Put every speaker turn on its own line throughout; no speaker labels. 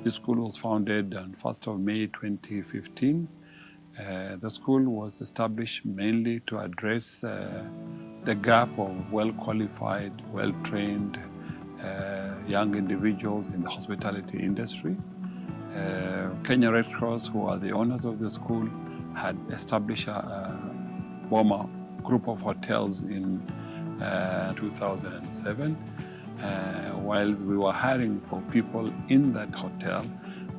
This school was founded on 1st of May 2015. The school was established mainly to address the gap of well-qualified, well-trained young individuals in the hospitality industry. Kenya Red Cross, who are the owners of the school, had established a Boma group of hotels in 2007. While we were hiring for people in that hotel,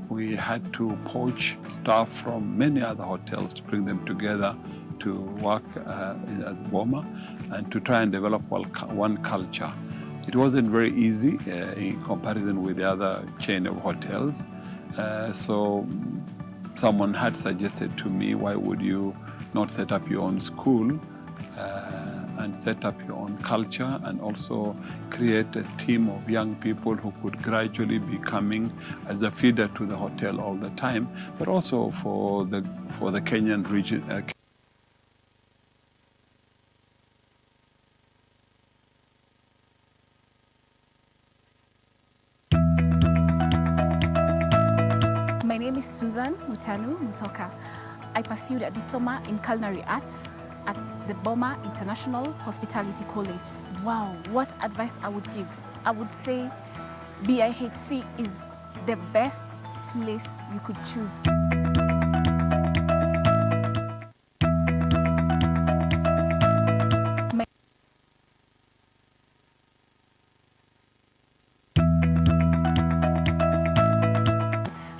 we had to poach staff from many other hotels to bring them together to work at Boma and to try and develop one culture. It wasn't very easy in comparison with the other chain of hotels. So someone had suggested to me, why would you not set up your own school and set up your own culture and also create a team of young people who could gradually be coming as a feeder to the hotel all the time, but also for the Kenyan region.
My name is Susan Mutanu Muthoka. I pursued a diploma in culinary arts at the Boma International Hospitality College. Wow, what advice I would give? I would say BIHC is the best place you could choose.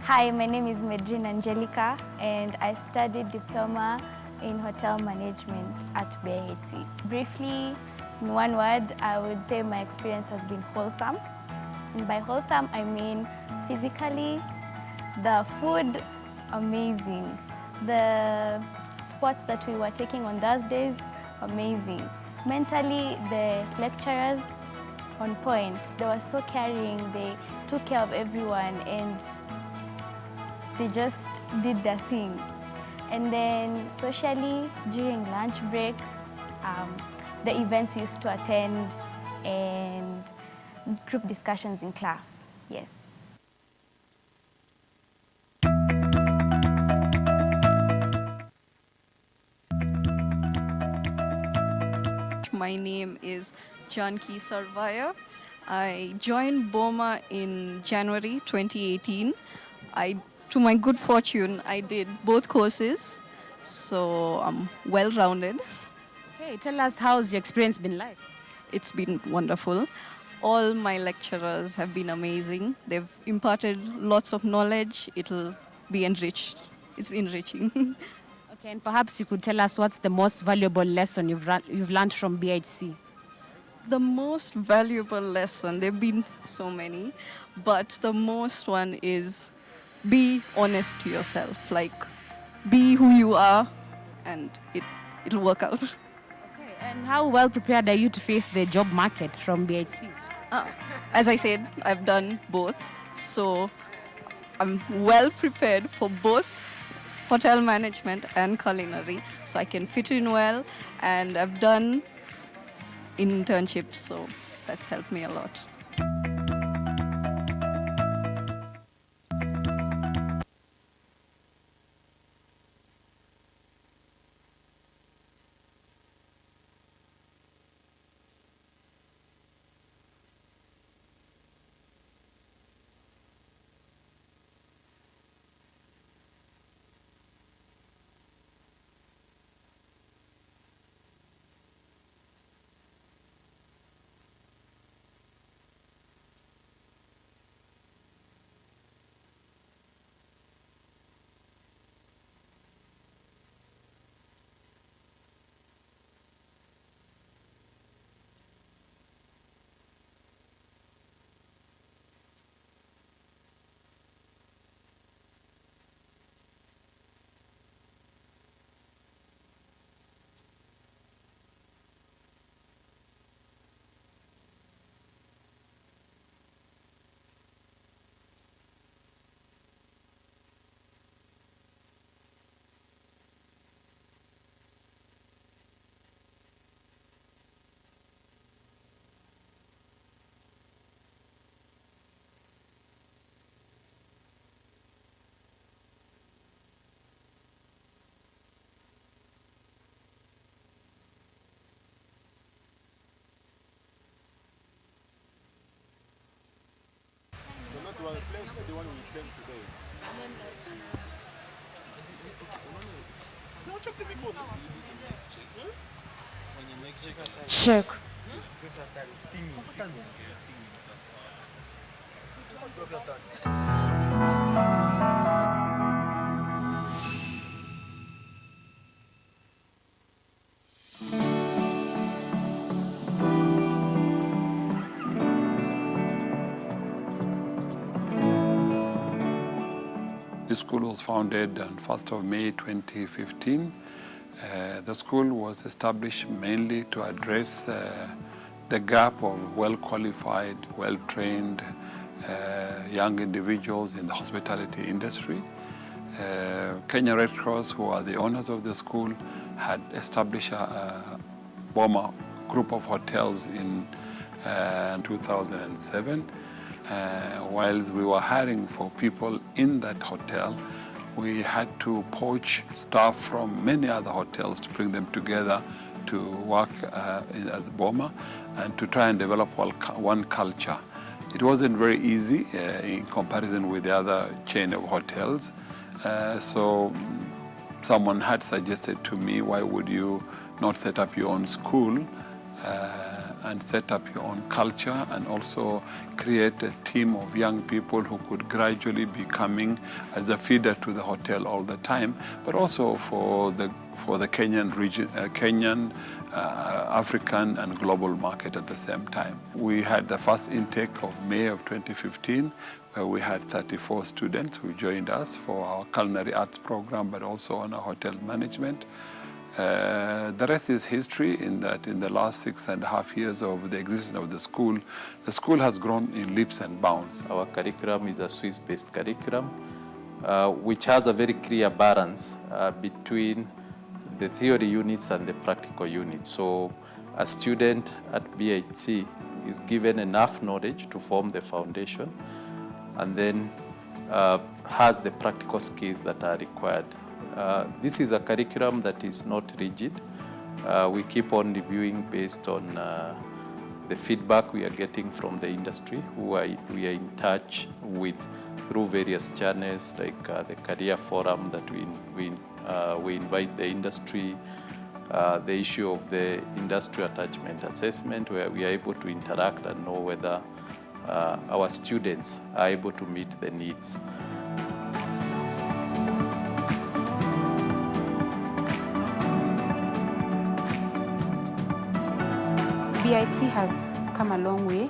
Hi, my name is Medrin Angelica and I studied diploma in hotel management at BIHC. Briefly, in one word, I would say my experience has been wholesome. And by wholesome, I mean physically, the food, amazing. The sports that we were taking on Thursdays, amazing. Mentally, the lecturers, on point. They were so caring, they took care of everyone and they just did their thing. And then socially, during lunch breaks, the events we used to attend and group discussions in class, yes.
My name is Janki Sarvaya. I joined Boma in January 2018. To my good fortune, I did both courses, so I'm well-rounded.
Hey, tell us, how's your experience been like?
It's been wonderful. All my lecturers have been amazing. They've imparted lots of knowledge. It'll be enriched. It's enriching.
Okay, and perhaps you could tell us what's the most valuable lesson you've learned from BIHC?
The most valuable lesson, there have been so many, but the most one is be honest to yourself. Like, be who you are and it'll work out.
Okay, and how well prepared are you to face the job market from BIHC?
As I said, I've done both, so I'm well prepared for both hotel management and culinary, so I can fit in well, and I've done internships, so that's helped me a lot.
one with them today.
Check.
The school was founded on 1st of May 2015. The school was established mainly to address the gap of well-qualified, well-trained young individuals in the hospitality industry. Kenya Red Cross, who are the owners of the school, had established a BOMA group of hotels in 2007. While we were hiring for people in that hotel, we had to poach staff from many other hotels to bring them together to work at the BOMA and to try and develop one culture. It wasn't very easy in comparison with the other chain of hotels. So someone had suggested to me, why would you not set up your own school and set up your own culture and also create a team of young people who could gradually be coming as a feeder to the hotel all the time, but also for the Kenyan region, African and global market at the same time. We had the first intake of May of 2015, where we had 34 students who joined us for our culinary arts program, but also on our hotel management. The rest is history, in that in the last 6.5 years of the existence of the school has grown in leaps and bounds.
Our curriculum is a Swiss-based curriculum, which has a very clear balance between the theory units and the practical units. So a student at BIHC is given enough knowledge to form the foundation and then has the practical skills that are required. This is a curriculum that is not rigid. We keep on reviewing based on the feedback we are getting from the industry, we are in touch with through various channels like the career forum that we invite the industry, the issue of the industry attachment assessment, where we are able to interact and know whether our students are able to meet the needs.
BIT has come a long way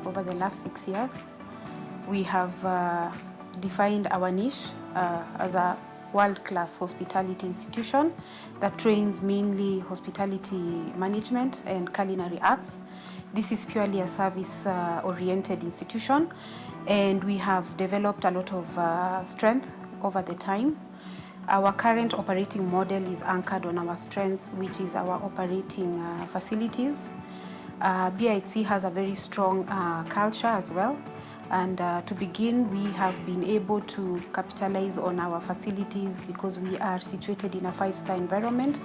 over the last 6 years. We have defined our niche as a world-class hospitality institution that trains mainly hospitality management and culinary arts. This is purely a service-oriented institution, and we have developed a lot of strength over the time. Our current operating model is anchored on our strengths, which is our operating facilities. BIHC has a very strong culture as well, and to begin, we have been able to capitalize on our facilities because we are situated in a 5-star environment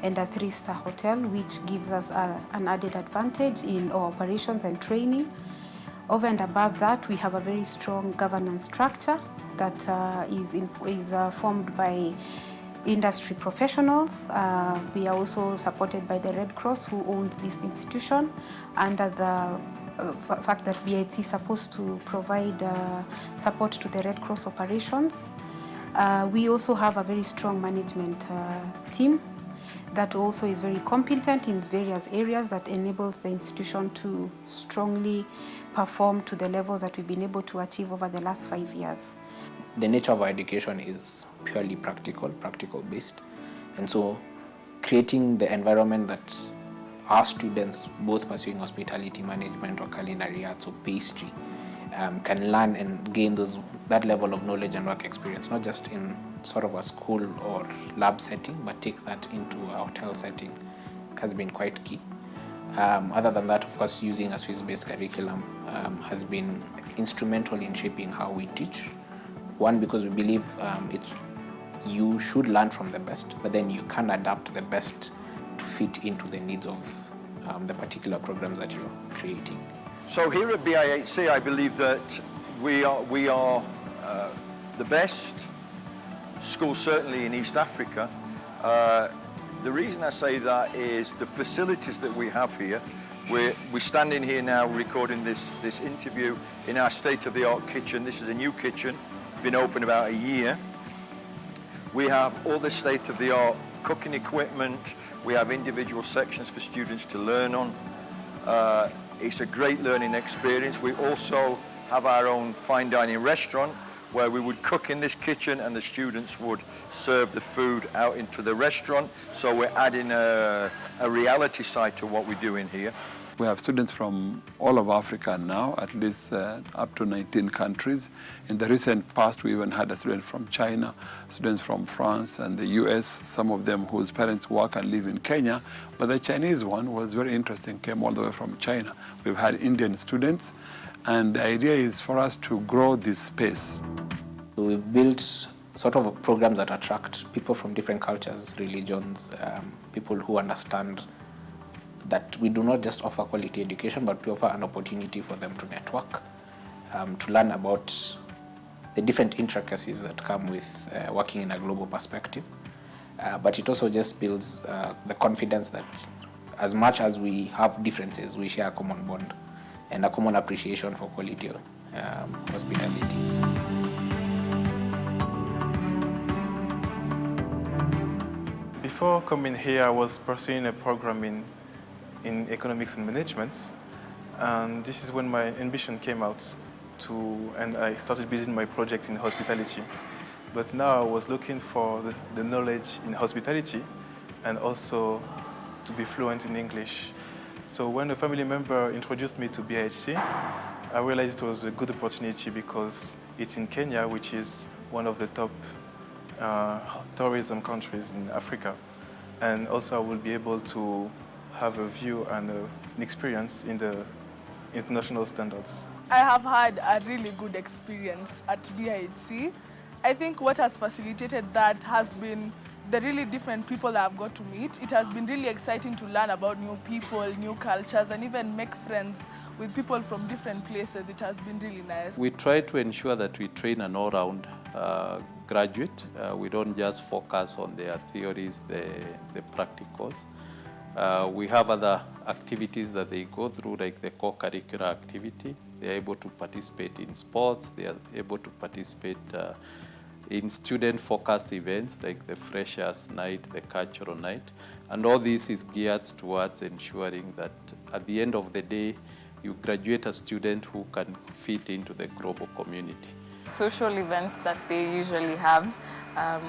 and a 3-star hotel, which gives us an added advantage in our operations and training. Over and above that, we have a very strong governance structure that is formed by industry professionals. We are also supported by the Red Cross, who owns this institution, under the fact that BIHC is supposed to provide support to the Red Cross operations. We also have a very strong management team that also is very competent in various areas that enables the institution to strongly perform to the levels that we've been able to achieve over the last 5 years.
The nature of our education is purely practical based, and so creating the environment that our students, both pursuing hospitality management or culinary arts or pastry, can learn and gain that level of knowledge and work experience, not just in sort of a school or lab setting, but take that into a hotel setting, has been quite key. Other than that, of course, using a Swiss-based curriculum has been instrumental in shaping how we teach. One, because we believe you should learn from the best, but then you can adapt the best to fit into the needs of the particular programs that you're creating.
So here at BIHC, I believe that we are the best school, certainly in East Africa. The reason I say that is the facilities that we have here. We're standing here now recording this interview in our state-of-the-art kitchen. This is a new kitchen, been open about a year. We have all the state-of-the-art cooking equipment. We have individual sections for students to learn on. It's a great learning experience. We also have our own fine dining restaurant where we would cook in this kitchen and the students would serve the food out into the restaurant. So we're adding a reality side to what we do in here.
We have students from all of Africa now, at least up to 19 countries. In the recent past, we even had a student from China, students from France and the US, some of them whose parents work and live in Kenya. But the Chinese one was very interesting, came all the way from China. We've had Indian students, and the idea is for us to grow this space.
We built sort of programs that attract people from different cultures, religions, people who understand that we do not just offer quality education, but we offer an opportunity for them to network, to learn about the different intricacies that come with working in a global perspective. But it also just builds the confidence that as much as we have differences, we share a common bond and a common appreciation for quality hospitality.
Before coming here, I was pursuing a program in economics and management, and this is when my ambition came out and I started building my project in hospitality. But now I was looking for the knowledge in hospitality and also to be fluent in English. So when a family member introduced me to BIHC, I realized it was a good opportunity because it's in Kenya, which is one of the top tourism countries in Africa. And also I will be able to have a view and an experience in the international standards.
I have had a really good experience at BIHC. I think what has facilitated that has been the really different people I've got to meet. It has been really exciting to learn about new people, new cultures, and even make friends with people from different places. It has been really nice.
We try to ensure that we train an all-round graduate. We don't just focus on their theories, the practicals. We have other activities that they go through, like the co-curricular activity. They are able to participate in sports. They are able to participate in student-focused events like the Freshers' Night, the Cultural Night. And all this is geared towards ensuring that at the end of the day, you graduate a student who can fit into the global community.
Social events that they usually have.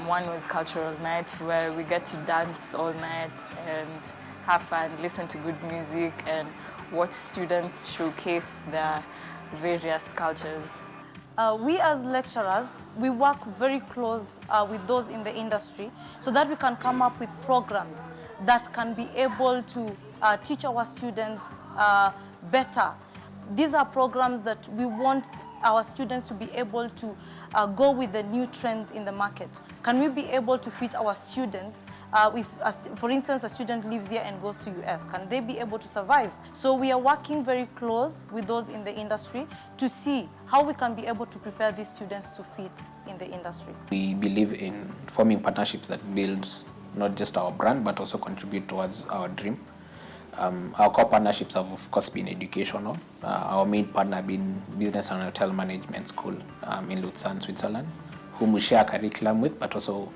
One was Cultural Night, where we get to dance all night and have fun, listen to good music, and watch students showcase their various cultures.
We as lecturers, we work very close with those in the industry so that we can come up with programs that can be able to teach our students better. These are programs that we want our students to be able to go with the new trends in the market. Can we be able to fit our students? For instance, a student lives here and goes to US, can they be able to survive? So we are working very close with those in the industry to see how we can be able to prepare these students to fit in the industry.
We believe in forming partnerships that build not just our brand, but also contribute towards our dream. Our core partnerships have, of course, been educational. Our main partner being Business and Hotel Management School in Lucerne, Switzerland, whom we share curriculum with, but also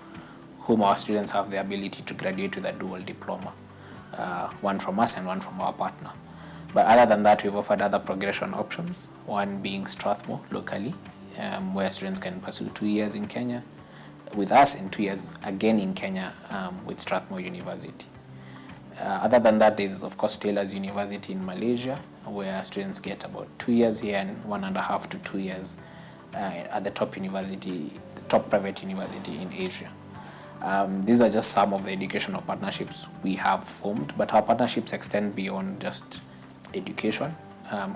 whom our students have the ability to graduate with a dual diploma, one from us and one from our partner. But other than that, we've offered other progression options, one being Strathmore locally, where students can pursue 2 years in Kenya with us and 2 years again in Kenya with Strathmore University. Other than that, there's, of course, Taylor's University in Malaysia, where students get about 2 years here and 1.5 to 2 years at the top university, the top private university in Asia. These are just some of the educational partnerships we have formed, but our partnerships extend beyond just education.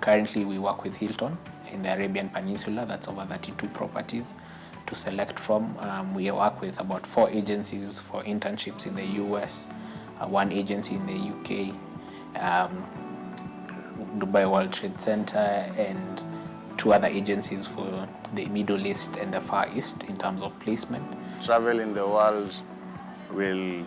Currently, we work with Hilton in the Arabian Peninsula. That's over 32 properties to select from. We work with about 4 agencies for internships in the US, 1 agency in the UK, Dubai World Trade Center, and 2 other agencies for the Middle East and the Far East in terms of placement.
Travel in the world will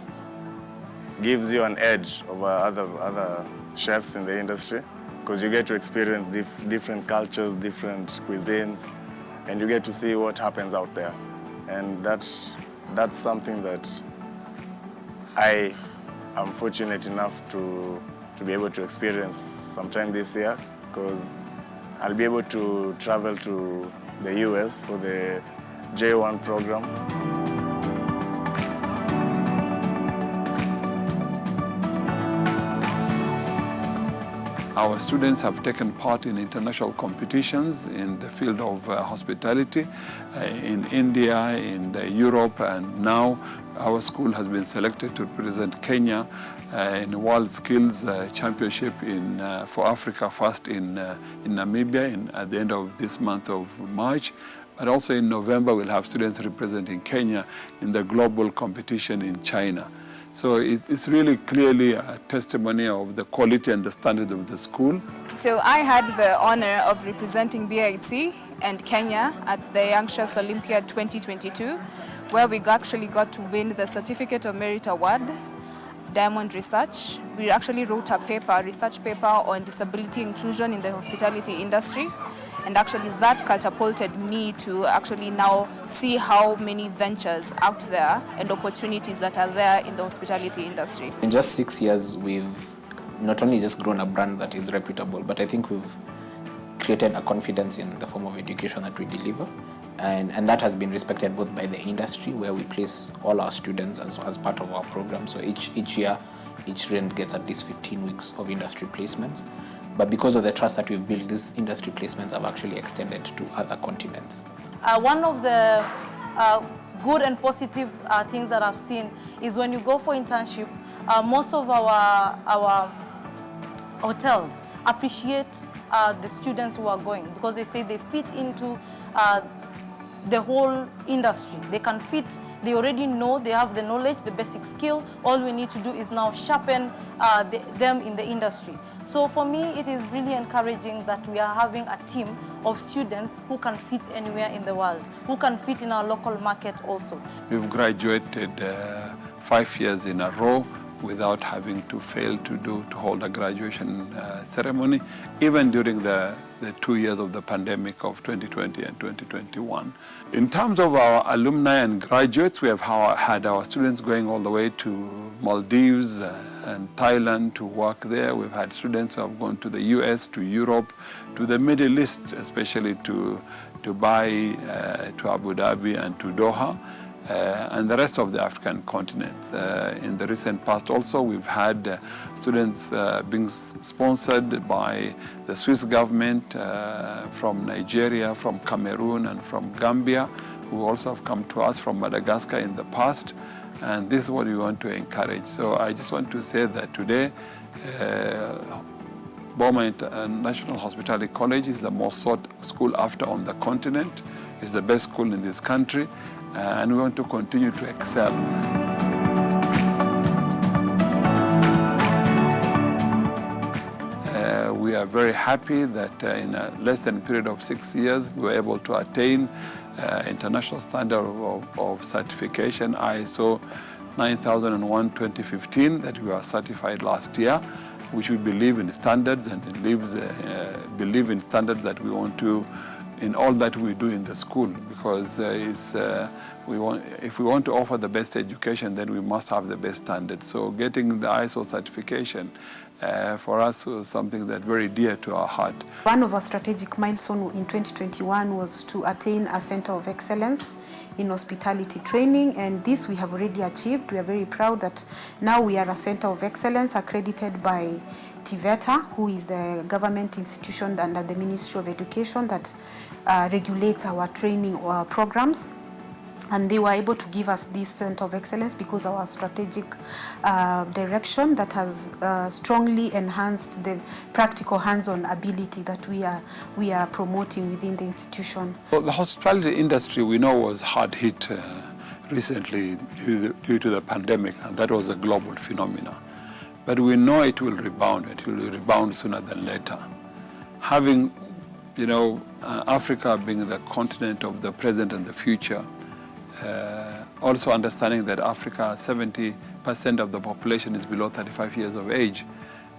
gives you an edge over other chefs in the industry, because you get to experience different cultures, different cuisines, and you get to see what happens out there. And that's something that I am fortunate enough to be able to experience sometime this year, because I'll be able to travel to the US for the J1 program.
Our students have taken part in international competitions in the field of hospitality in India, in Europe, and now our school has been selected to represent Kenya in World Skills Championship for Africa first in Namibia at the end of this month of March. But also in November, we'll have students representing Kenya in the global competition in China. So it's really clearly a testimony of the quality and the standards of the school.
So I had the honor of representing BIHC and Kenya at the Young Chefs Olympiad 2022, where we actually got to win the Certificate of Merit Award, Diamond Research. We actually wrote a research paper on disability inclusion in the hospitality industry. And actually that catapulted me to actually now see how many ventures out there and opportunities that are there in the hospitality industry.
In just 6 years, we've not only just grown a brand that is reputable, but I think we've created a confidence in the form of education that we deliver. And that has been respected both by the industry, where we place all our students as part of our program. So each year, each student gets at least 15 weeks of industry placements. But because of the trust that we've built, these industry placements have actually extended to other continents.
One of the good and positive things that I've seen is when you go for internship, most of our hotels appreciate the students who are going, because they say they fit into the whole industry. They can fit, they already know, they have the knowledge, the basic skill. All we need to do is now sharpen them in the industry. So for me, it is really encouraging that we are having a team of students who can fit anywhere in the world, who can fit in our local market also.
We've graduated 5 years in a row without having to fail to hold a graduation ceremony, even during the 2 years of the pandemic of 2020 and 2021. In terms of our alumni and graduates, we have had our students going all the way to Maldives and Thailand to work there. We've had students who have gone to the US, to Europe, to the Middle East, especially to Dubai, to Abu Dhabi and to Doha. And the rest of the African continent. In the recent past also, we've had students being sponsored by the Swiss government from Nigeria, from Cameroon and from Gambia, who also have come to us from Madagascar in the past. And this is what we want to encourage. So I just want to say that today, Boma International Hospitality College is the most sought school after on the continent. It's the best school in this country. And we want to continue to excel. We are very happy that in a less than period of 6 years, we were able to attain international standard of certification, ISO 9001:2015, that we were certified last year, which we believe in standards and believe in standards that we want to in all that we do in the school, because if we want to offer the best education, then we must have the best standards. So getting the ISO certification for us was something that's very dear to our heart.
One of our strategic milestones in 2021 was to attain a Center of Excellence in hospitality training, and this we have already achieved. We are very proud that now we are a Center of Excellence accredited by TVETA, who is the government institution under the Ministry of Education that regulates our training programs. And they were able to give us this Center of Excellence because of our strategic direction that has strongly enhanced the practical hands-on ability that we are promoting within the institution.
Well, the hospitality industry, we know, was hard hit recently due to the pandemic, and that was a global phenomenon. But we know it will rebound. It will rebound sooner than later. Having, Africa being the continent of the present and the future, also understanding that Africa, 70% of the population is below 35 years of age.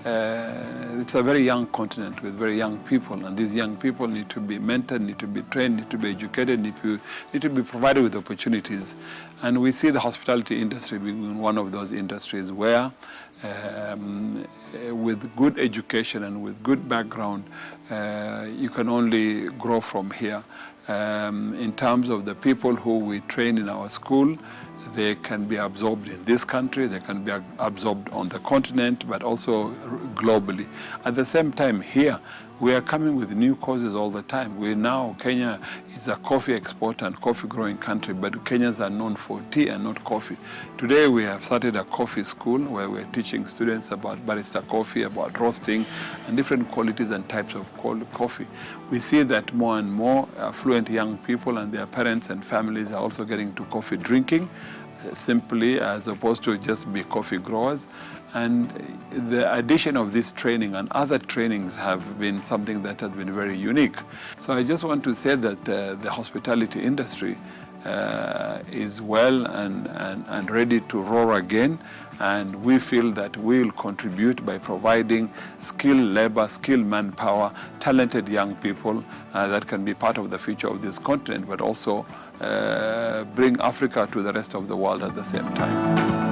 It's a very young continent with very young people, and these young people need to be mentored, need to be trained, need to be educated, need to be provided with opportunities. And we see the hospitality industry being one of those industries where with good education and with good background, you can only grow from here. In terms of the people who we train in our school, they can be absorbed in this country, they can be absorbed on the continent, but also globally. At the same time, here, we are coming with new causes all the time. Kenya is a coffee exporter and coffee growing country, but Kenyans are known for tea and not coffee. Today we have started a coffee school where we're teaching students about barista coffee, about roasting, and different qualities and types of coffee. We see that more and more affluent young people and their parents and families are also getting into coffee drinking, simply as opposed to just be coffee growers. And the addition of this training and other trainings have been something that has been very unique. So I just want to say that the hospitality industry is well and ready to roar again. And we feel that we will contribute by providing skilled labor, skilled manpower, talented young people that can be part of the future of this continent, but also bring Africa to the rest of the world at the same time.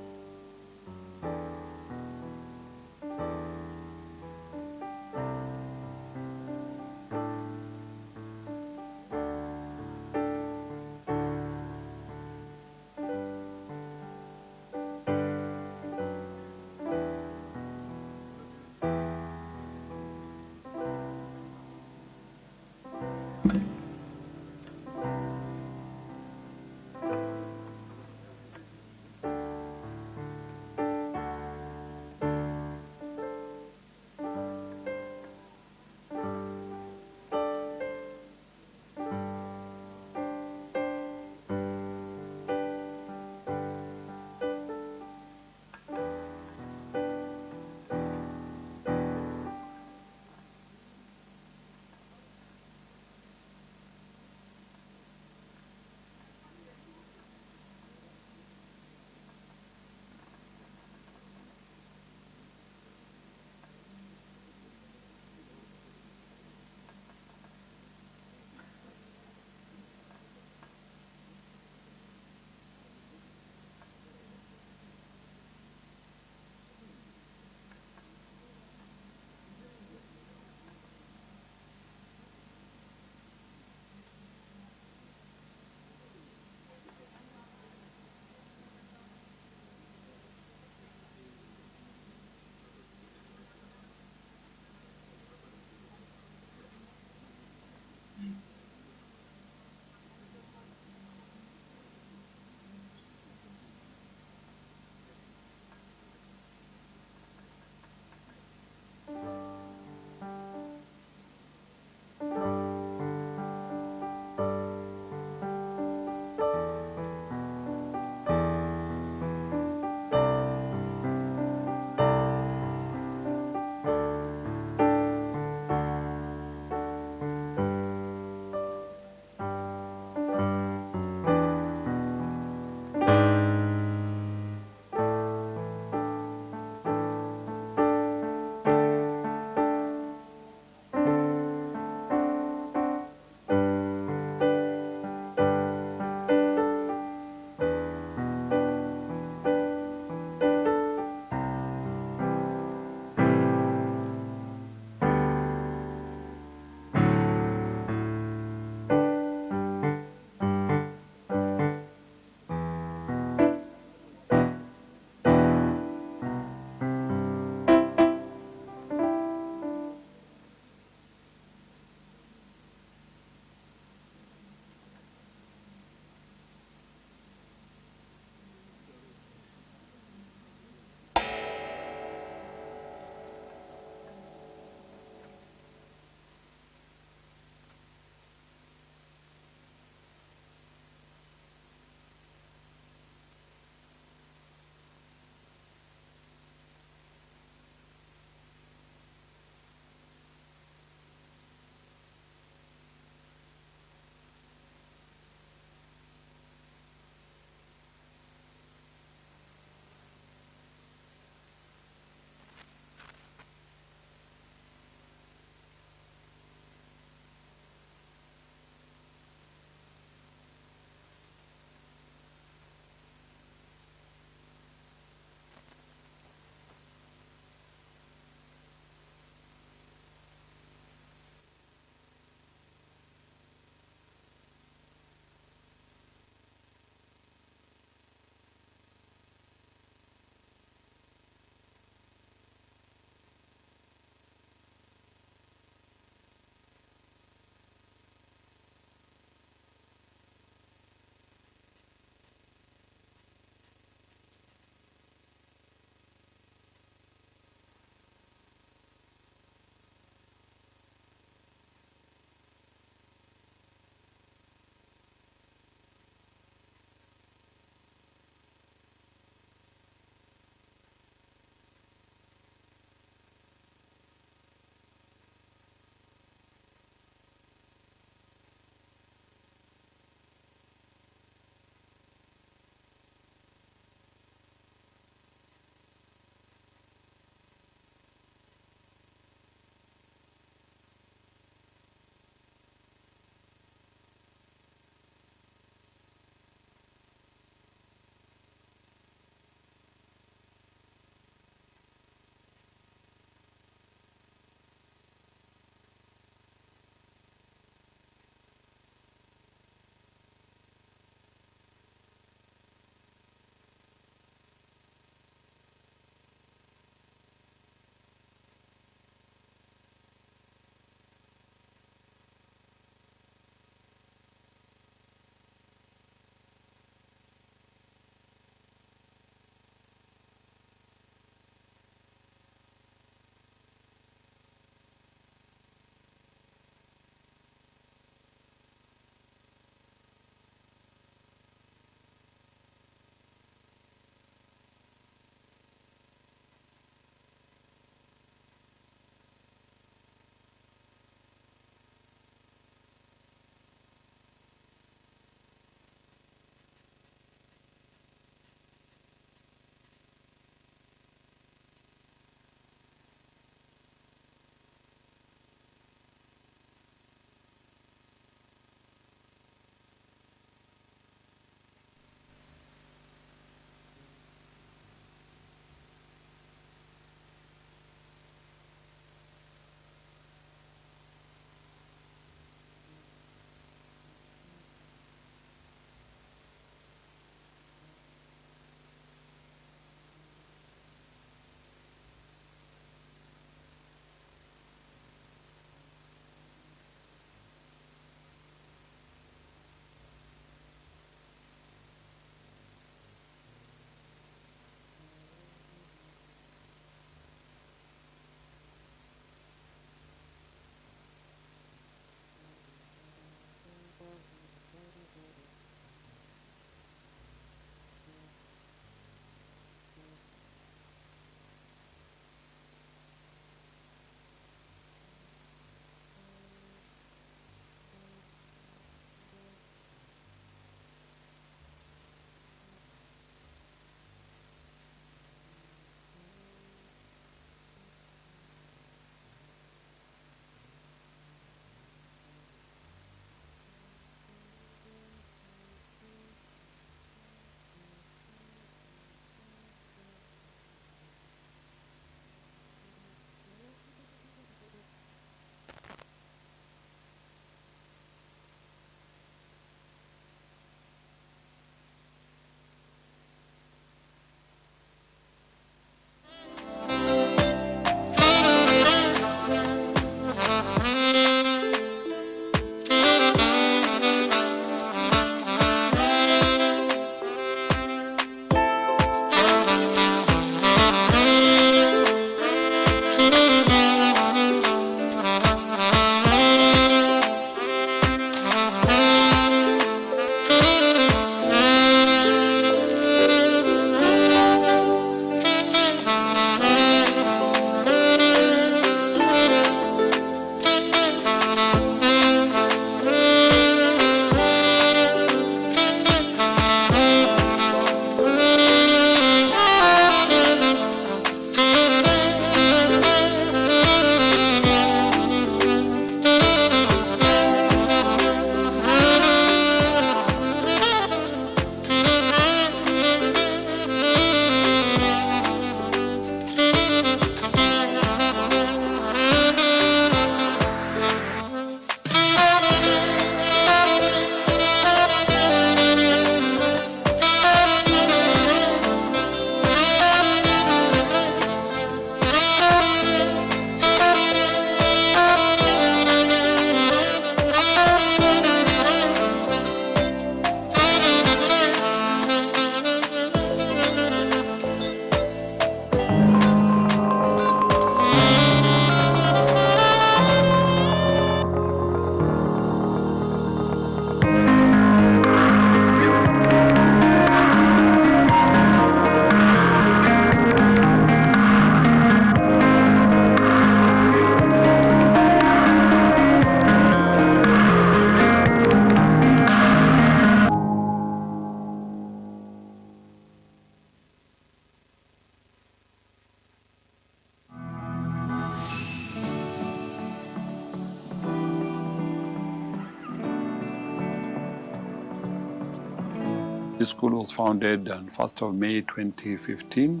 This school was founded on 1st of May 2015.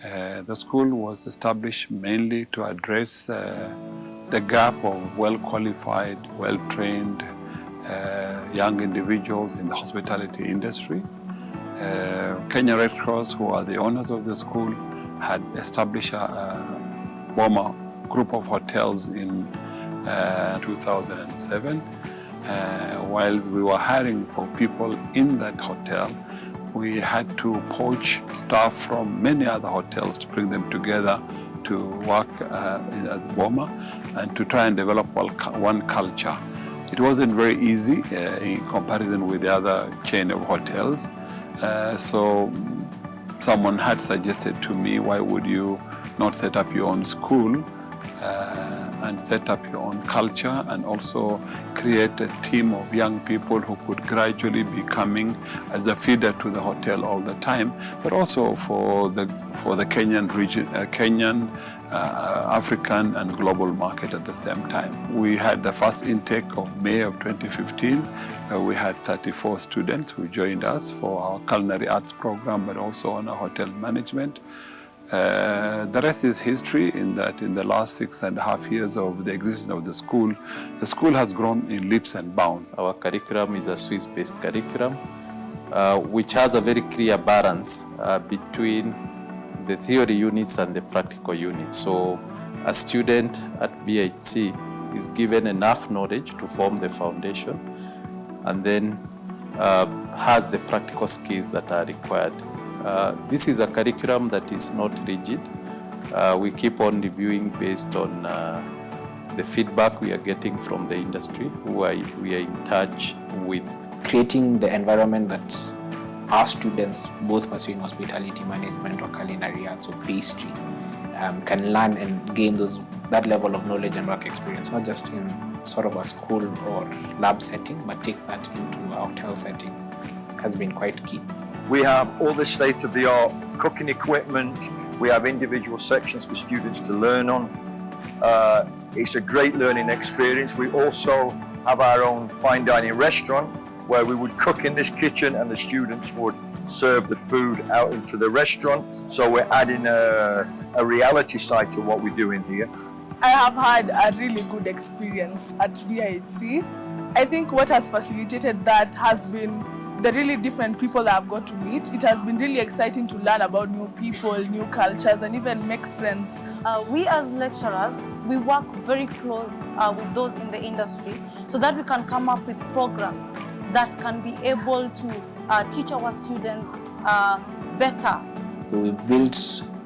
The school was established mainly to address the gap of well-qualified, well-trained young individuals in the hospitality industry. Kenya Red Cross, who are the owners of the school, had established a BOMA group of hotels in 2007. While we were hiring for people in that hotel, we had to poach staff from many other hotels to bring them together to work at BOMA and to try and develop one culture. It wasn't very easy in comparison with the other chain of hotels. So someone had suggested to me, why would you not set up your own school and set up your own culture and also create a team of young people who could gradually be coming as a feeder to the hotel all the time, but also for the Kenyan region, African and global market at the same time. We had the first intake of May of 2015. We had 34 students who joined us for our culinary arts program, but also on our hotel management. The rest is history, in that in the last 6.5 years of the existence of the school has grown in leaps and bounds.
Our curriculum is a Swiss-based curriculum, which has a very clear balance between the theory units and the practical units. So a student at BIHC is given enough knowledge to form the foundation and then has the practical skills that are required. This is a curriculum that is not rigid. We keep on reviewing based on the feedback we are getting from the industry, we are in touch with.
Creating the environment that our students, both pursuing hospitality management or culinary arts or pastry, can learn and gain that level of knowledge and work experience, not just in sort of a school or lab setting, but take that into a hotel setting, has been quite key.
We have all the state-of-the-art cooking equipment. We have individual sections for students to learn on. It's a great learning experience. We also have our own fine dining restaurant where we would cook in this kitchen and the students would serve the food out into the restaurant. So we're adding a reality side to what we're doing here.
I have had a really good experience at BIHC. I think what has facilitated that has been the really different people I've got to meet. It has been really exciting to learn about new people, new cultures, and even make friends.
We as lecturers, we work very close with those in the industry so that we can come up with programs that can be able to teach our students better.
We built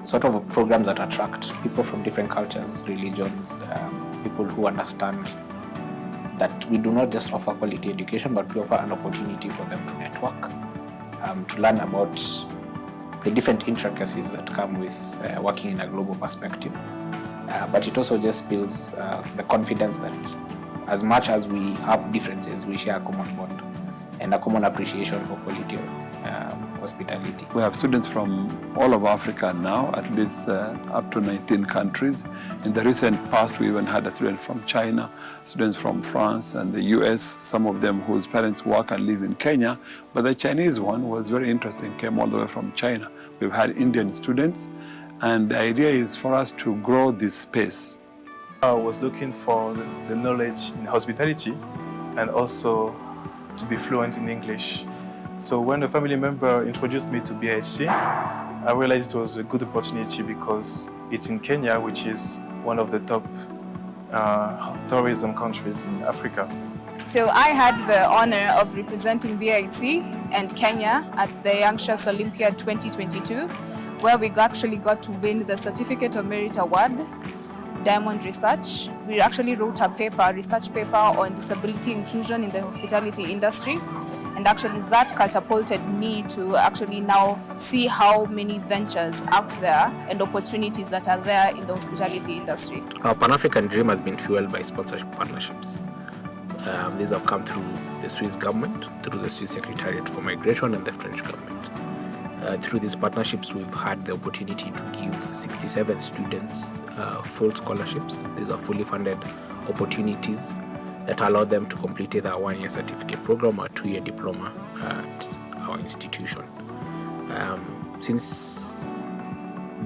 sort of programs that attract people from different cultures, religions, people who understand that we do not just offer quality education, but we offer an opportunity for them to network, to learn about the different intricacies that come with working in a global perspective. But it also just builds the confidence that as much as we have differences, we share a common bond and a common appreciation for quality hospitality.
We have students from all of Africa now, at least up to 19 countries. In the recent past, we even had a student from China, students from France and the US, some of them whose parents work and live in Kenya. But the Chinese one was very interesting, came all the way from China. We've had Indian students, and the idea is for us to grow this space.
I was looking for the knowledge in hospitality and also to be fluent in English. So when a family member introduced me to BIHC, I realized it was a good opportunity because it's in Kenya, which is one of the top tourism countries in Africa.
So I had the honor of representing BIHC and Kenya at the Youngsters Olympiad 2022, where we actually got to win the Certificate of Merit Award, Diamond Research. We actually wrote a research paper on disability inclusion in the hospitality industry. And actually that catapulted me to actually now see how many ventures out there and opportunities that are there in the hospitality industry.
Our Pan-African dream has been fueled by sponsorship partnerships. These have come through the Swiss government, through the Swiss Secretariat for Migration and the French government. Through these partnerships, we've had the opportunity to give 67 students full scholarships. These are fully funded opportunities that allow them to complete either a one-year certificate program or a two-year diploma at our institution. Since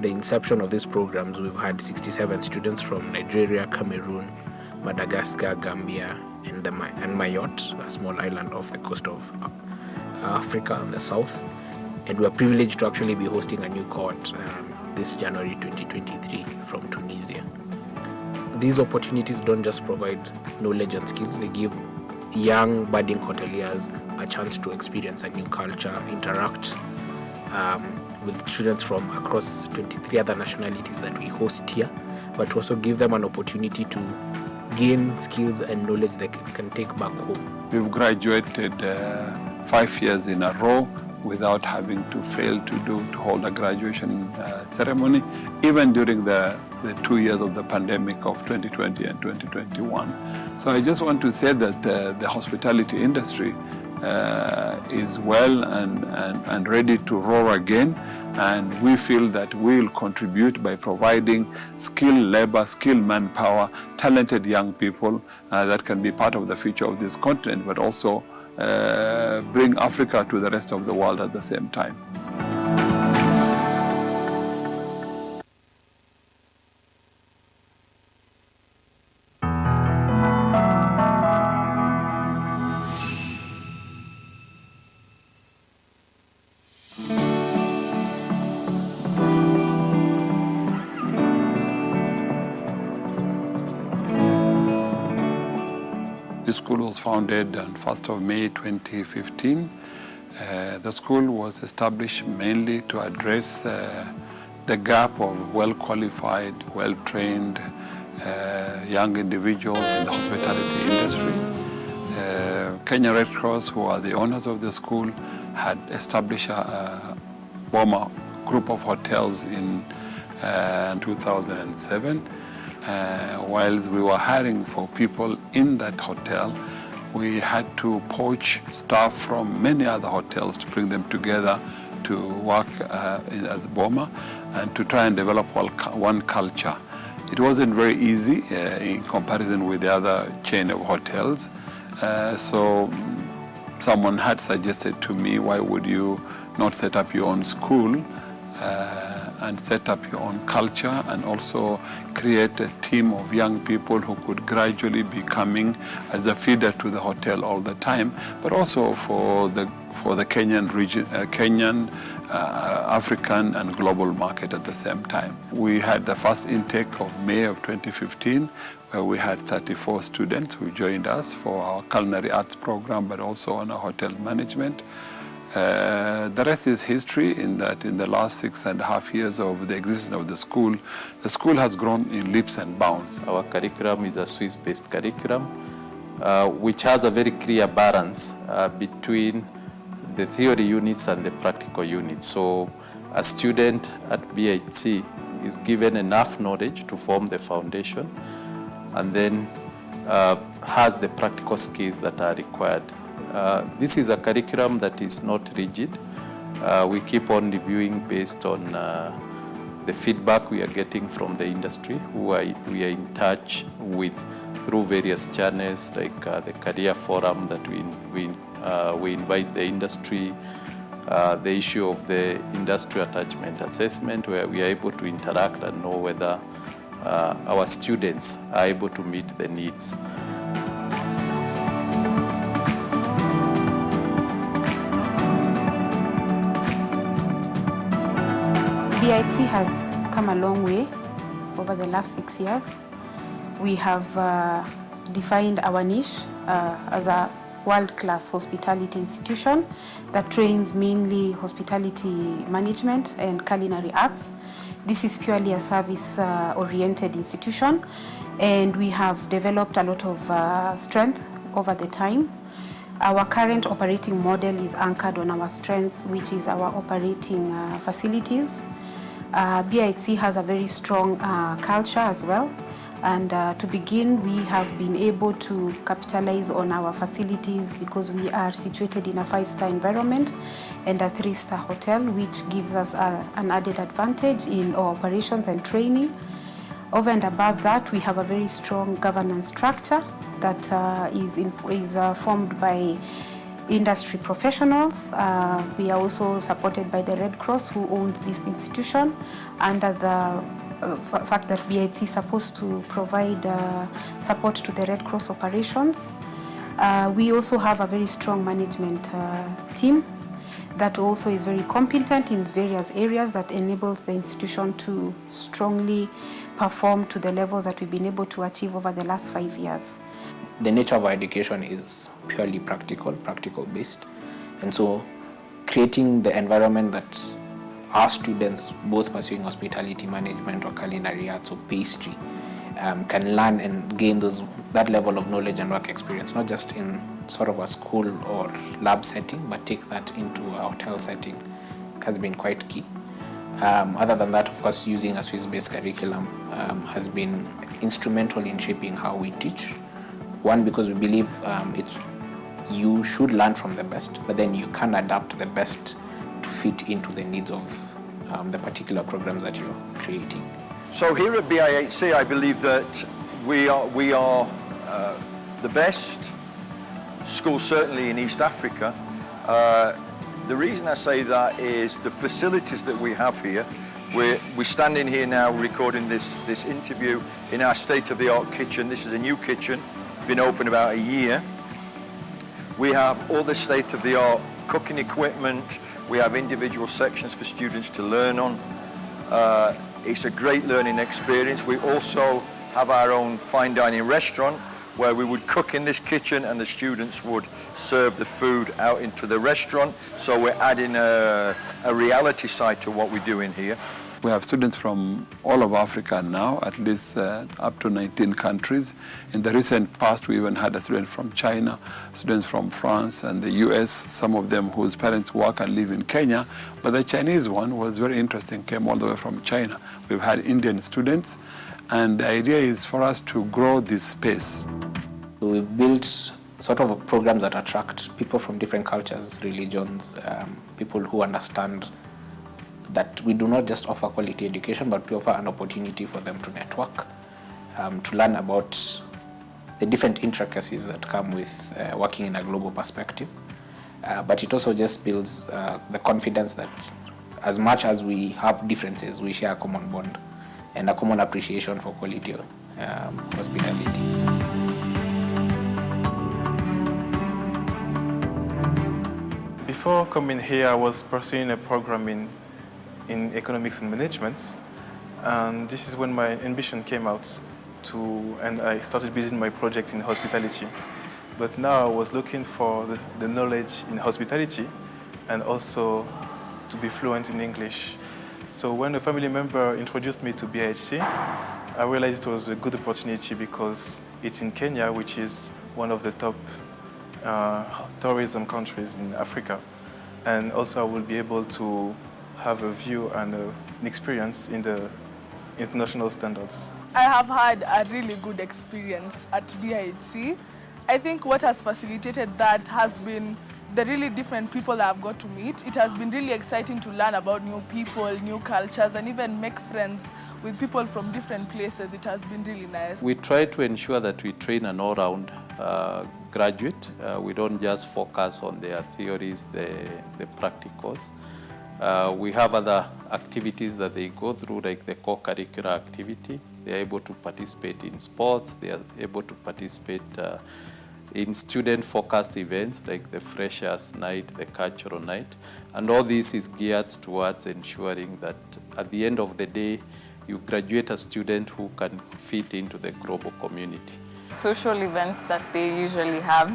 the inception of these programs, we've had 67 students from Nigeria, Cameroon, Madagascar, Gambia, and Mayotte, a small island off the coast of Africa in the south. And we are privileged to actually be hosting a new cohort this January 2023 from Tunisia. These opportunities don't just provide knowledge and skills, they give young budding hoteliers a chance to experience a new culture, interact with students from across 23 other nationalities that we host here, but also give them an opportunity to gain skills and knowledge they can take back home.
We've graduated 5 years in a row without having to fail to hold a graduation ceremony, even during the 2 years of the pandemic of 2020 and 2021. So I just want to say that the hospitality industry is well and ready to roar again, and we feel that we will contribute by providing skilled labor, skilled manpower, talented young people that can be part of the future of this continent, but also bring Africa to the rest of the world at the same time. The school was founded on 1st of May 2015. The school was established mainly to address the gap of well-qualified, well-trained young individuals in the hospitality industry. Kenya Red Cross, who are the owners of the school, had established a BOMA group of hotels in 2007. While we were hiring for people in that hotel, we had to poach staff from many other hotels to bring them together to work at the BOMA and to try and develop one culture. It wasn't very easy in comparison with the other chain of hotels. So someone had suggested to me, why would you not set up your own school and set up your own culture and also create a team of young people who could gradually be coming as a feeder to the hotel all the time, but also for the Kenyan region, Kenyan, African and global market at the same time. We had the first intake of May of 2015, where we had 34 students who joined us for our culinary arts program, but also on our hotel management. The rest is history, in that in the last 6.5 years of the existence of the school has grown in leaps and bounds.
Our curriculum is a Swiss-based curriculum, which has a very clear balance between the theory units and the practical units. So a student at BIHC is given enough knowledge to form the foundation, and then has the practical skills that are required. This is a curriculum that is not rigid. We keep on reviewing based on the feedback we are getting from the industry, we are in touch with through various channels like the career forum that we invite the industry, the issue of the industry attachment assessment, where we are able to interact and know whether our students are able to meet the needs.
BIHC has come a long way over the last 6 years. We have defined our niche as a world-class hospitality institution that trains mainly hospitality management and culinary arts. This is purely a service-oriented institution, and we have developed a lot of strength over the time. Our current operating model is anchored on our strengths, which is our operating facilities. BIHC has a very strong culture as well, and to begin, we have been able to capitalize on our facilities because we are situated in a 5-star environment and a 3-star hotel, which gives us an added advantage in our operations and training. Over and above that, we have a very strong governance structure that is formed by
industry professionals. We are also supported by the Red Cross, who owns this institution, under the fact that BIHC is supposed to provide support to the Red Cross operations. We also have a very strong management team that also is very competent in various areas that enables the institution to strongly perform to the levels that we've been able to achieve over the last 5 years.
The nature of our education is purely practical based, and so creating the environment that our students, both pursuing hospitality management or culinary arts or pastry, can learn and gain that level of knowledge and work experience, not just in sort of a school or lab setting, but take that into a hotel setting, has been quite key. Other than that, of course, using a Swiss-based curriculum has been instrumental in shaping how we teach. One, because we believe you should learn from the best, but then you can adapt the best to fit into the needs of the particular programs that you're creating.
So here at BIHC, I believe that we are the best school, certainly in East Africa. The reason I say that is the facilities that we have here. We're standing here now recording this interview in our state-of-the-art kitchen. This is a new kitchen, been open about a year. We have all the state-of-the-art cooking equipment. We have individual sections for students to learn on. It's a great learning experience. We also have our own fine dining restaurant where we would cook in this kitchen and the students would serve the food out into the restaurant. So we're adding a reality side to what we're doing here.
We have students from all of Africa now, at least up to 19 countries. In the recent past, we even had a student from China, students from France and the US, some of them whose parents work and live in Kenya. But the Chinese one was very interesting, came all the way from China. We've had Indian students, and the idea is for us to grow this space.
We built sort of programs that attract people from different cultures, religions, people who understand that we do not just offer quality education, but we offer an opportunity for them to network, to learn about the different intricacies that come with working in a global perspective. But it also just builds the confidence that as much as we have differences, we share a common bond and a common appreciation for quality hospitality.
Before coming here, I was pursuing a program in economics and management, and this is when my ambition came out and I started building my project in hospitality. But now I was looking for the knowledge in hospitality and also to be fluent in English. So when a family member introduced me to BIHC, I realized it was a good opportunity because it's in Kenya, which is one of the top tourism countries in Africa. And also I will be able to have a view and an experience in the international standards.
I have had a really good experience at BIHC. I think what has facilitated that has been the really different people I've got to meet. It has been really exciting to learn about new people, new cultures, and even make friends with people from different places. It has been really nice.
We try to ensure that we train an all-round graduate. We don't just focus on their theories, the practicals. We have other activities that they go through, like the core curricular activity. They are able to participate in sports. They are able to participate in student-focused events like the Freshers' Night, the Cultural Night. And all this is geared towards ensuring that at the end of the day, you graduate a student who can fit into the global community.
Social events that they usually have.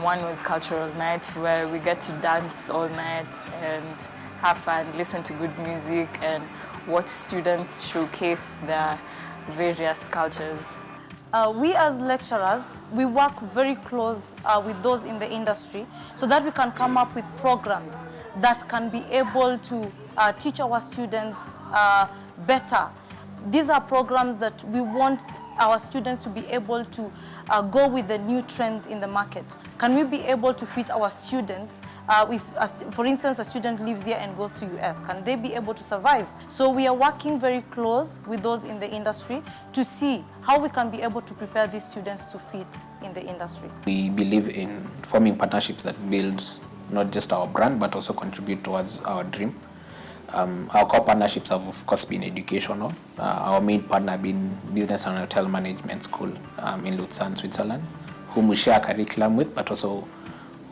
One was Cultural Night, where we get to dance all night and have fun, listen to good music, and watch students showcase their various cultures.
We as lecturers, we work very close with those in the industry so that we can come up with programs that can be able to teach our students better. These are programs that we want our students to be able to go with the new trends in the market? Can we be able to fit our students? For instance, a student lives here and goes to US, can they be able to survive? So we are working very close with those in the industry to see how we can be able to prepare these students to fit in the industry.
We believe in forming partnerships that build not just our brand, but also contribute towards our dream. Our core partnerships have, of course, been educational. Our main partner being Business and Hotel Management School in Lucerne, Switzerland, whom we share curriculum with, but also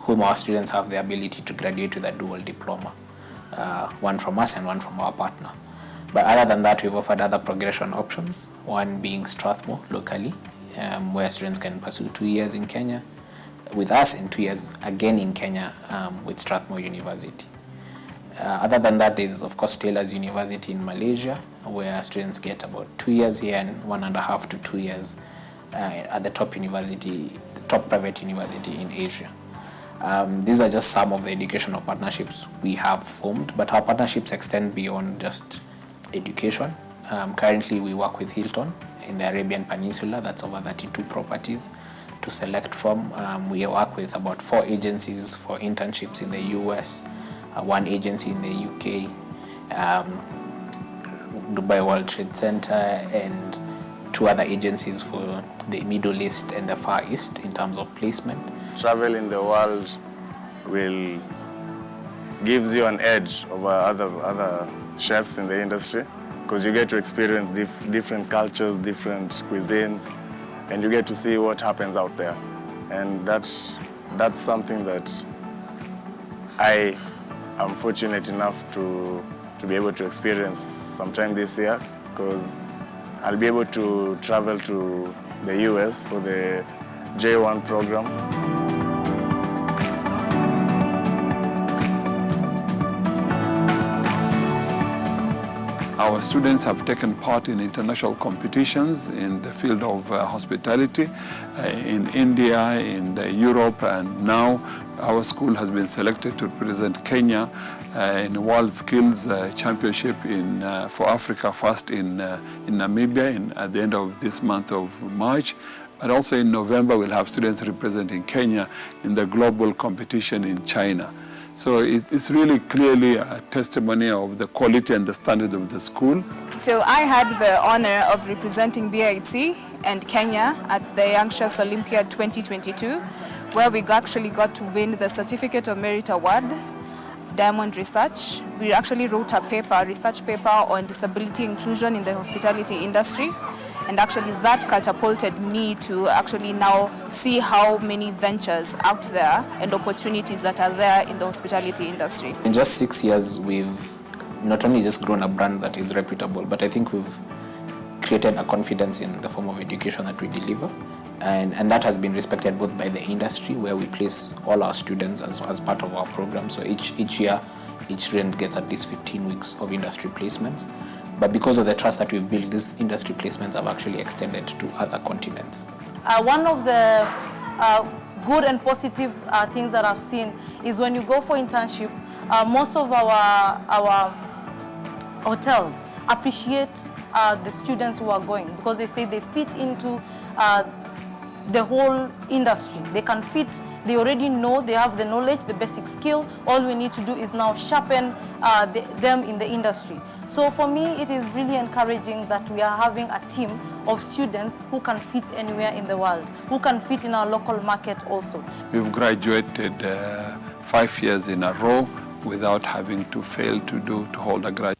whom our students have the ability to graduate with a dual diploma, one from us and one from our partner. But other than that, we've offered other progression options, one being Strathmore locally, where students can pursue 2 years in Kenya with us and 2 years again in Kenya with Strathmore University. Other than that, there's of course Taylor's University in Malaysia, where students get about 2 years here and 1.5 to 2 years at the top university, the top private university in Asia. These are just some of the educational partnerships we have formed, but our partnerships extend beyond just education. Currently, we work with Hilton in the Arabian Peninsula. That's over 32 properties to select from. We work with about 4 agencies for internships in the US, 1 agency in the UK, Dubai World Trade Center, and 2 other agencies for the Middle East and the Far East in terms of placement.
Travel in the world gives you an edge over other chefs in the industry, because you get to experience different cultures, different cuisines, and you get to see what happens out there. And that's something that I am fortunate enough to be able to experience sometime this year, because I'll be able to travel to the US for the J1 program.
Our students have taken part in international competitions in the field of hospitality in India, in Europe, and now our school has been selected to represent Kenya in World Skills Championship for Africa, first in Namibia at the end of this month of March. But also in November, we'll have students representing Kenya in the global competition in China. So it's really clearly a testimony of the quality and the standards of the school.
So I had the honor of representing BIHC and Kenya at the Young Chefs Olympiad 2022, where we actually got to win the Certificate of Merit Award, Diamond Research. We actually wrote a research paper on disability inclusion in the hospitality industry. And actually that catapulted me to actually now see how many ventures out there and opportunities that are there in the hospitality industry.
In just 6 years, we've not only just grown a brand that is reputable, but I think we've created a confidence in the form of education that we deliver. And that has been respected both by the industry, where we place all our students as part of our program. So each year, each student gets at least 15 weeks of industry placements. But because of the trust that we've built, these industry placements have actually extended to other continents.
One of the good and positive things that I've seen is when you go for internship, most of our hotels appreciate the students who are going, because they say they fit into the whole industry. They can fit, they already know, they have the knowledge, the basic skill. All we need to do is now sharpen them in the industry. So for me, it is really encouraging that we are having a team of students who can fit anywhere in the world, who can fit in our local market also.
We've graduated 5 years in a row without having to fail to hold a graduate.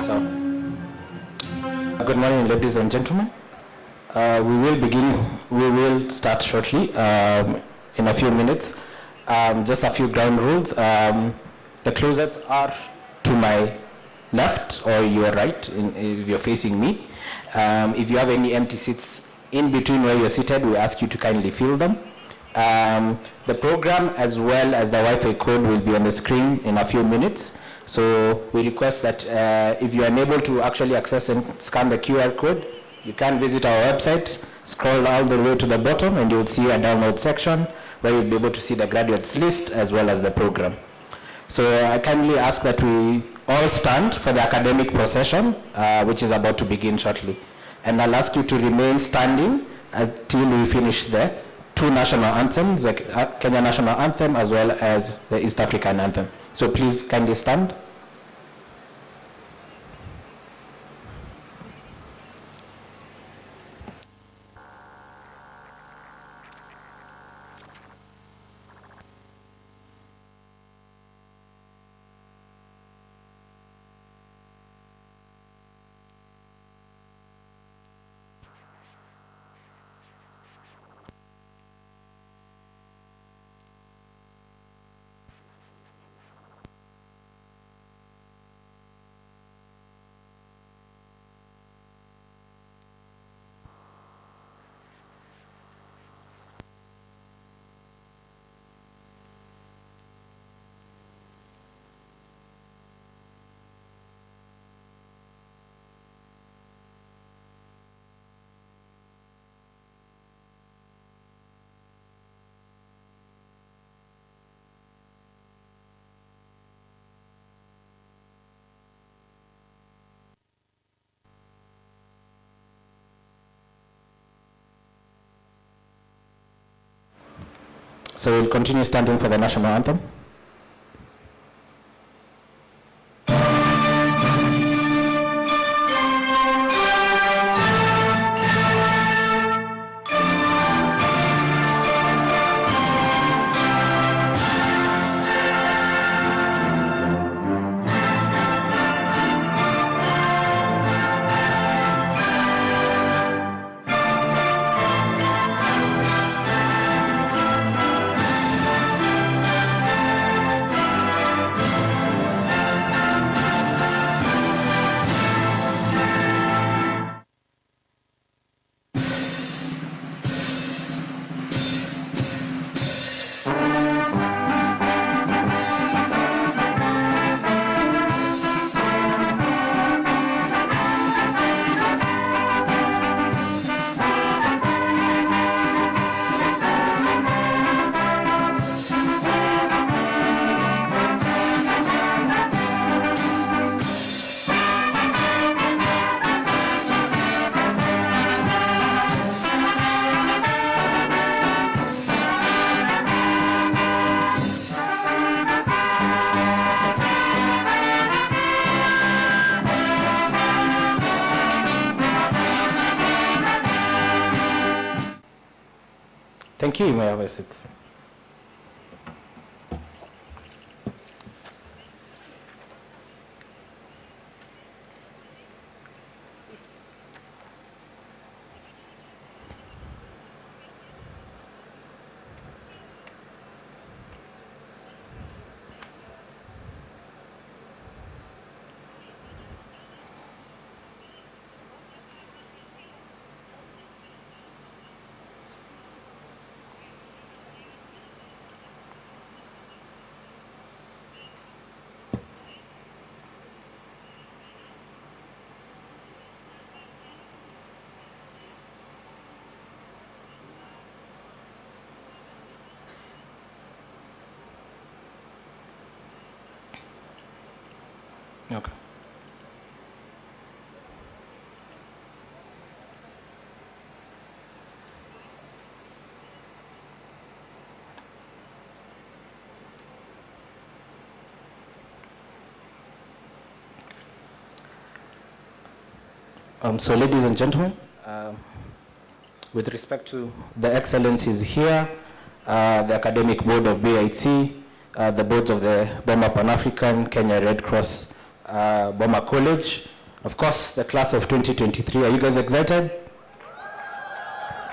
So, good morning, ladies and gentlemen. We will start shortly, in a few minutes. Just a few ground rules. The closets are to my left or your right, if you're facing me. If you have any empty seats in between where you're seated, we ask you to kindly fill them. The program as well as the Wi-Fi code will be on the screen in a few minutes. So we request that if you're unable to actually access and scan the QR code, you can visit our website, scroll all the way to the bottom, and you'll see a download section where you'll be able to see the graduates list as well as the program. So I kindly ask that we all stand for the academic procession, which is about to begin shortly. And I'll ask you to remain standing until we finish the two national anthems, the Kenya National Anthem as well as the East African Anthem. So please kindly stand. So we'll continue standing for the national anthem. Thank you. You may have a seat. Okay. So ladies and gentlemen, with respect to the excellencies here, the academic board of BIHC, the boards of the Boma Pan-African, Kenya Red Cross, Boma College,
Of course, the class of 2023. Are you guys excited?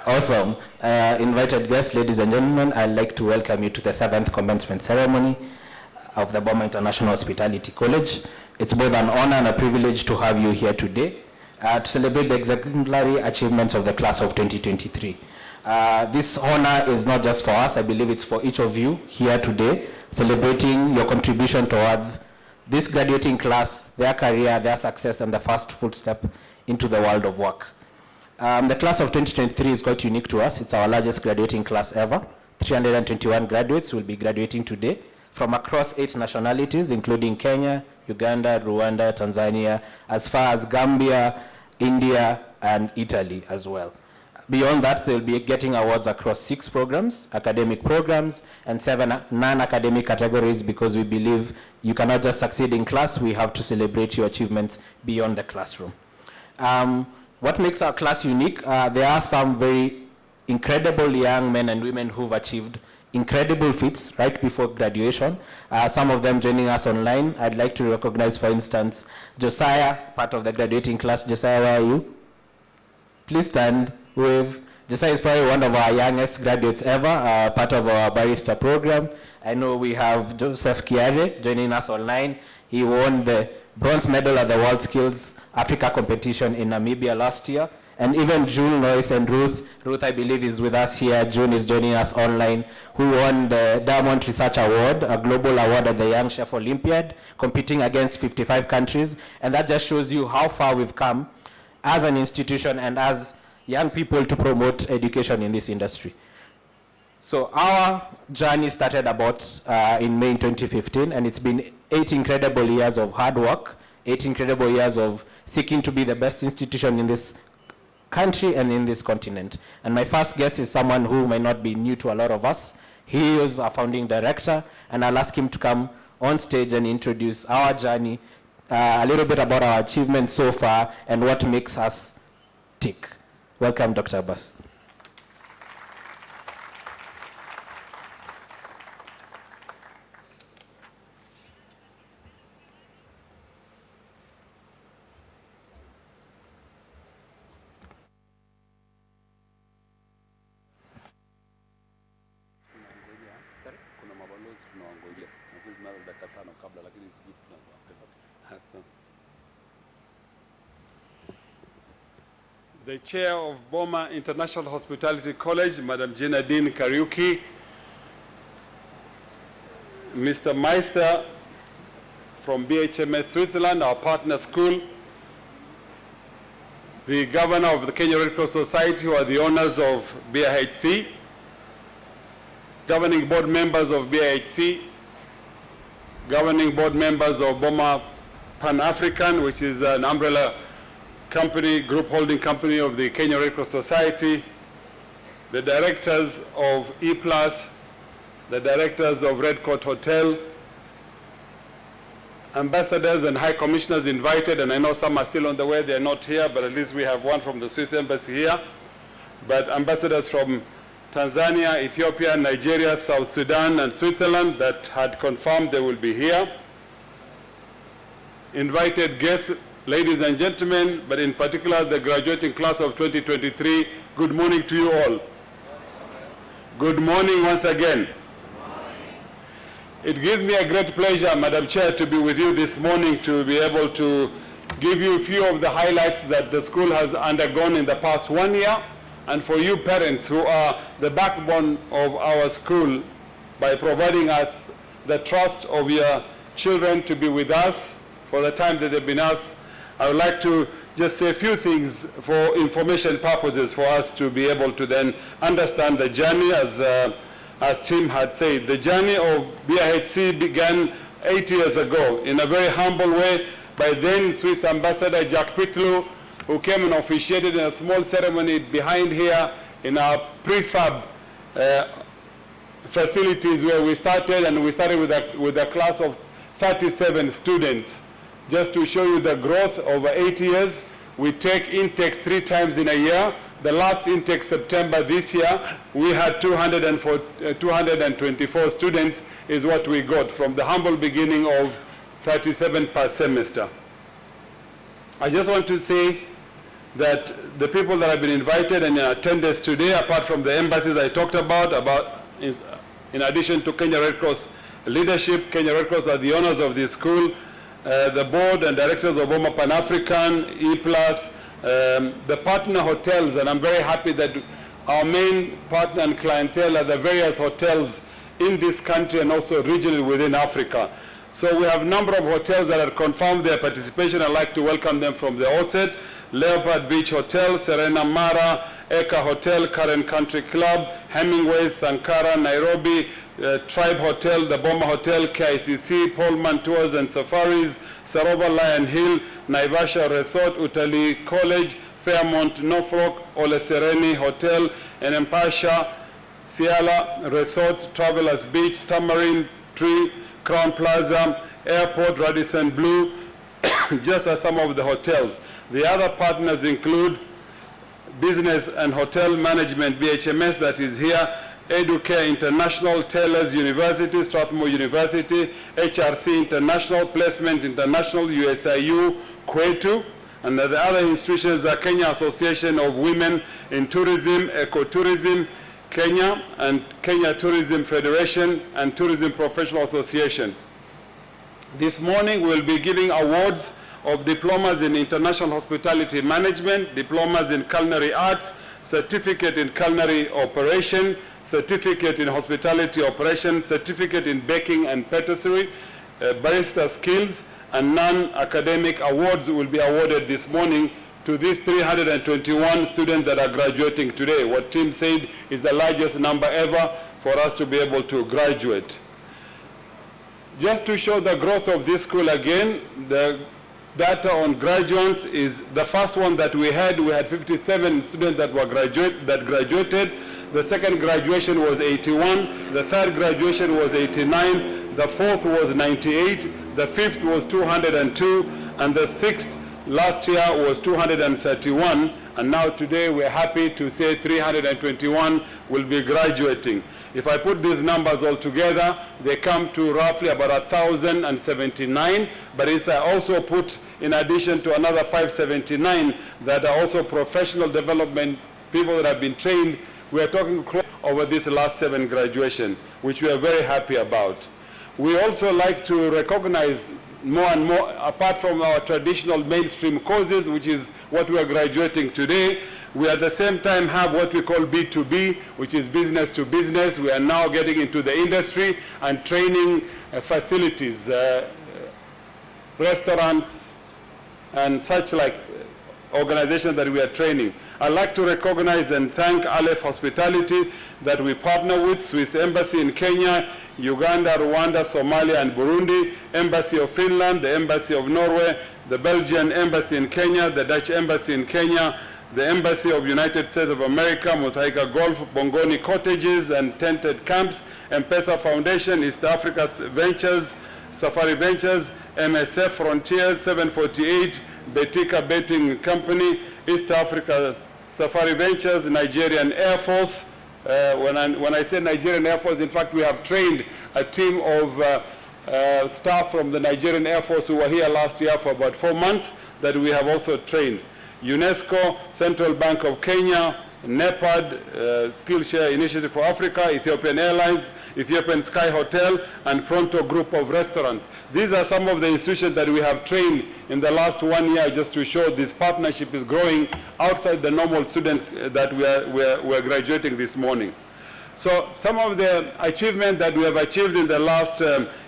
Awesome. Invited guests, ladies and gentlemen, I'd like to welcome you to the 7th Commencement ceremony of the Boma International Hospitality College. It's both an honor and a privilege to have you here today to celebrate the exemplary achievements of the class of 2023. This honor is not just for us, I believe it's for each of you here today, celebrating your contribution towards this graduating class, their career, their success, and the first footstep into the world of work. The class of 2023 is quite unique to us. It's our largest graduating class ever. 321 graduates will be graduating today from across 8 nationalities, including Kenya, Uganda, Rwanda, Tanzania, as far as Gambia, India, and Italy as well. Beyond that, they'll be getting awards across 6 programs, academic programs, and 7 non-academic categories, because we believe you cannot just succeed in class, we have to celebrate your achievements beyond the classroom. What makes our class unique? There are some very incredible young men and women who've achieved incredible feats right before graduation. Some of them joining us online. I'd like to recognize, for instance, Josiah, part of the graduating class. Josiah, where are you? Please stand. Josiah is probably one of our youngest graduates ever, part of our barrister program. I know we have Joseph Kiare joining us online. He won the bronze medal at the World Skills Africa competition in Namibia last year. And even June, Lois, and Ruth. Ruth, I believe, is with us here. June is joining us online, who won the Diamond Research Award, a global award at the Young Chef Olympiad, competing against 55 countries. And that just shows you how far we've come as an institution and as young people to promote education in this industry. So our journey started about in May 2015, and it's been 8 incredible years of hard work, 8 incredible years of seeking to be the best institution in this country and in this continent. And my first guest is someone who might not be new to a lot of us. He is our founding director, and I'll ask him to come on stage and introduce our journey, a little bit about our achievements so far and what makes us tick. Welcome, Dr. Abbas.
The chair of Boma International Hospitality College, Madam Jinadine Kariuki, Mr. Meister from BIHC Switzerland, our partner school, the governor of the Kenya Red Cross Society, who are the owners of BIHC, governing board members of BIHC, governing board members of Boma Pan-African, which is an umbrella company, group holding company of the Kenya Red Cross Society, the directors of E+, the directors of Red Court Hotel, ambassadors and high commissioners invited, and I know some are still on the way, they're not here, but at least we have one from the Swiss embassy here, but ambassadors from Tanzania, Ethiopia, Nigeria, South Sudan, and Switzerland that had confirmed they will be here. Invited guests, ladies and gentlemen, but in particular the graduating class of 2023, good morning to you all. Good morning once again. It gives me a great pleasure, Madam Chair, to be with you this morning to be able to give you a few of the highlights that the school has undergone in the past 1 year, and for you parents who are the backbone of our school by providing us the trust of your children to be with us for the time that they've been us. I would like to just say a few things for information purposes for us to be able to then understand the journey. As Tim had said, the journey of BIHC began 8 years ago in a very humble way by then Swiss Ambassador Jack Pitlu, who came and officiated in a small ceremony behind here in our prefab facilities where we started, and we started with a class of 37 students. Just to show you the growth over 8 years, we take intakes 3 times in a year. The last intake, September this year, we had 224 students is what we got from the humble beginning of 37 per semester.
I just want to say that the people that have been invited and in attendance today, apart from the embassies I talked about in addition to Kenya Red Cross leadership, Kenya Red Cross are the owners of this school, the board and directors of Boma Pan-African, E+, the partner hotels, and I'm very happy that our main partner and clientele are the various hotels in this country and also regionally within Africa. So we have a number of hotels that have confirmed their participation. I'd like to welcome them from the outset. Leopard Beach Hotel, Serena Mara, Eka Hotel, Karen Country Club, Hemingway, Sankara, Nairobi, Tribe Hotel, the Boma Hotel, KICC, Pullman Tours and Safaris, Sarova Lion Hill, Naivasha Resort, Utalii College, Fairmont, Norfolk, Ole Sereni Hotel, Enempasha, Ciala Resort, Travelers Beach, Tamarind Tree, Crown Plaza, Airport, Radisson Blue, just as some of the hotels. The other partners include Business and Hotel Management, BHMS, that is here, Educare International, Taylor's University, Strathmore University, HRC International, Placement International, USIU, Kwetu, and the other institutions are Kenya Association of Women in Tourism, Ecotourism, Kenya, and Kenya Tourism Federation, and Tourism Professional Associations. This morning we'll be giving awards of diplomas in International Hospitality Management, diplomas in Culinary Arts, certificate in Culinary Operation, certificate in Hospitality Operation, certificate in Baking and Patisserie, barista skills, and non-academic awards will be awarded this morning to these 321 students that are graduating today. What Tim said is the largest number ever for us to be able to graduate. Just to show the growth of this school again, the data on graduates is the first one that we had 57 students that graduated. The second graduation was 81, the third graduation was 89, the fourth was 98, the fifth was 202, and the sixth last year was 231, and now today we're happy to say 321 will be graduating. If I put these numbers all together, they come to roughly about 1,079, but if I also put in addition to another 579 that are also professional development people that have been trained, we are talking over this last 7 graduation, which we are very happy about. We also like to recognize more and more, apart from our traditional mainstream courses, which is what we are graduating today, we at the same time have what we call B2B, which is business to business. We are now getting into the industry and training facilities, restaurants, and such like organizations that we are training. I'd like to recognize and thank Aleph Hospitality that we partner with, Swiss Embassy in Kenya, Uganda, Rwanda, Somalia, and Burundi, Embassy of Finland, the Embassy of Norway, the Belgian Embassy in Kenya, the Dutch Embassy in Kenya, the Embassy of United States of America, Mutaika Golf, Bongoni Cottages and Tented Camps, M-Pesa Foundation, East Africa Ventures, Safari Ventures, MSF Frontiers, 748, Betika Betting Company, East Africa Safari Ventures, Nigerian Air Force. When I say Nigerian Air Force, in fact, we have trained a team of staff from the Nigerian Air Force who were here last year for about 4 months that we have also trained. UNESCO, Central Bank of Kenya, NEPAD, Skillshare Initiative for Africa, Ethiopian Airlines, Ethiopian Sky Hotel, and Pronto Group of Restaurants. These are some of the institutions that we have trained in the last 1 year just to show this partnership is growing outside the normal students that we are graduating this morning. So some of the achievements that we have achieved in the last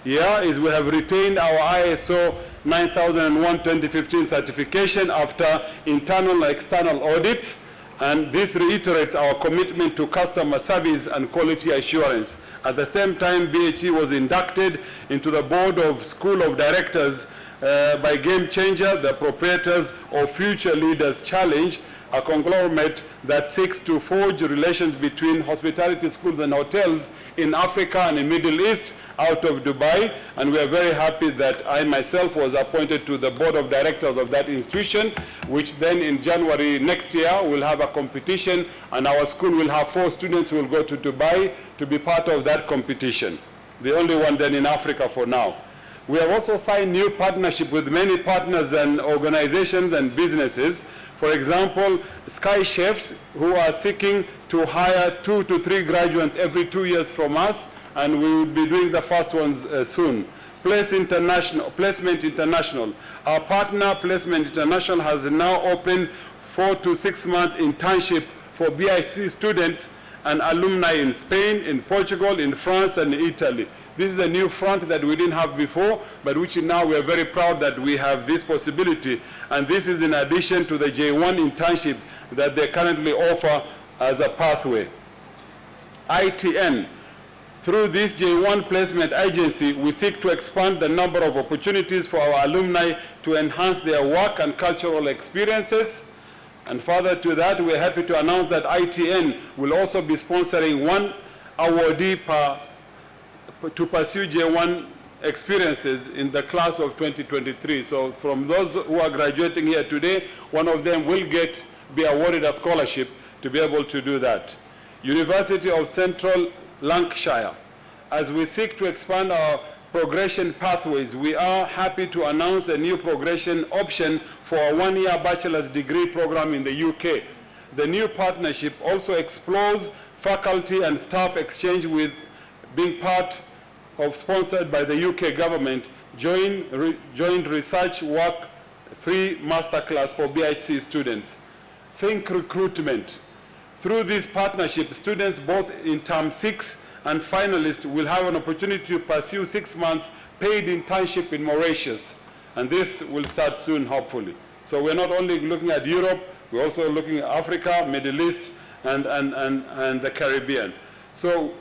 year is we have retained our ISO 9001:2015 certification after internal and external audits, and this reiterates our commitment to customer service and quality assurance. At the same time, BIHC was inducted into the Board of School of Directors by Game Changer, the proprietors of Future Leaders Challenge, a conglomerate that seeks to forge relations between hospitality schools and hotels in Africa and the Middle East out of Dubai. And we are very happy that I myself was appointed to the board of directors of that institution, which then in January next year will have a competition, and our school will have 4 students who will go to Dubai to be part of that competition. The only one then in Africa for now. We have also signed new partnership with many partners and organizations and businesses. For example, Sky Chefs, who are seeking to hire 2 to 3 graduates every 2 years from us, and we will be doing the first ones soon. Placement International. Our partner, Placement International, has now opened 4 to 6 month internship for BIHC students and alumni in Spain, in Portugal, in France, and Italy. This is a new front that we didn't have before, but which now we are very proud that we have this possibility. And this is in addition to the J1 internship that they currently offer as a pathway. ITN. Through this J1 placement agency, we seek to expand the number of opportunities for our alumni to enhance their work and cultural experiences. And further to that, we're happy to announce that ITN will also be sponsoring 1 awardee to pursue J1 experiences in the class of 2023. So from those who are graduating here today, one of them will be awarded a scholarship to be able to do that. University of Central Lancashire. As we seek to expand our progression pathways, we are happy to announce a new progression option for a 1-year bachelor's degree program in the UK. The new partnership also explores faculty and staff exchange with being part of sponsored by the UK government, joint research work free masterclass for BIHC students. Think recruitment. Through this partnership, students both in term 6 and finalists will have an opportunity to pursue 6 months paid internship in Mauritius. And this will start soon, hopefully. So we're not only looking at Europe, we're also looking at Africa, Middle East, and the Caribbean. So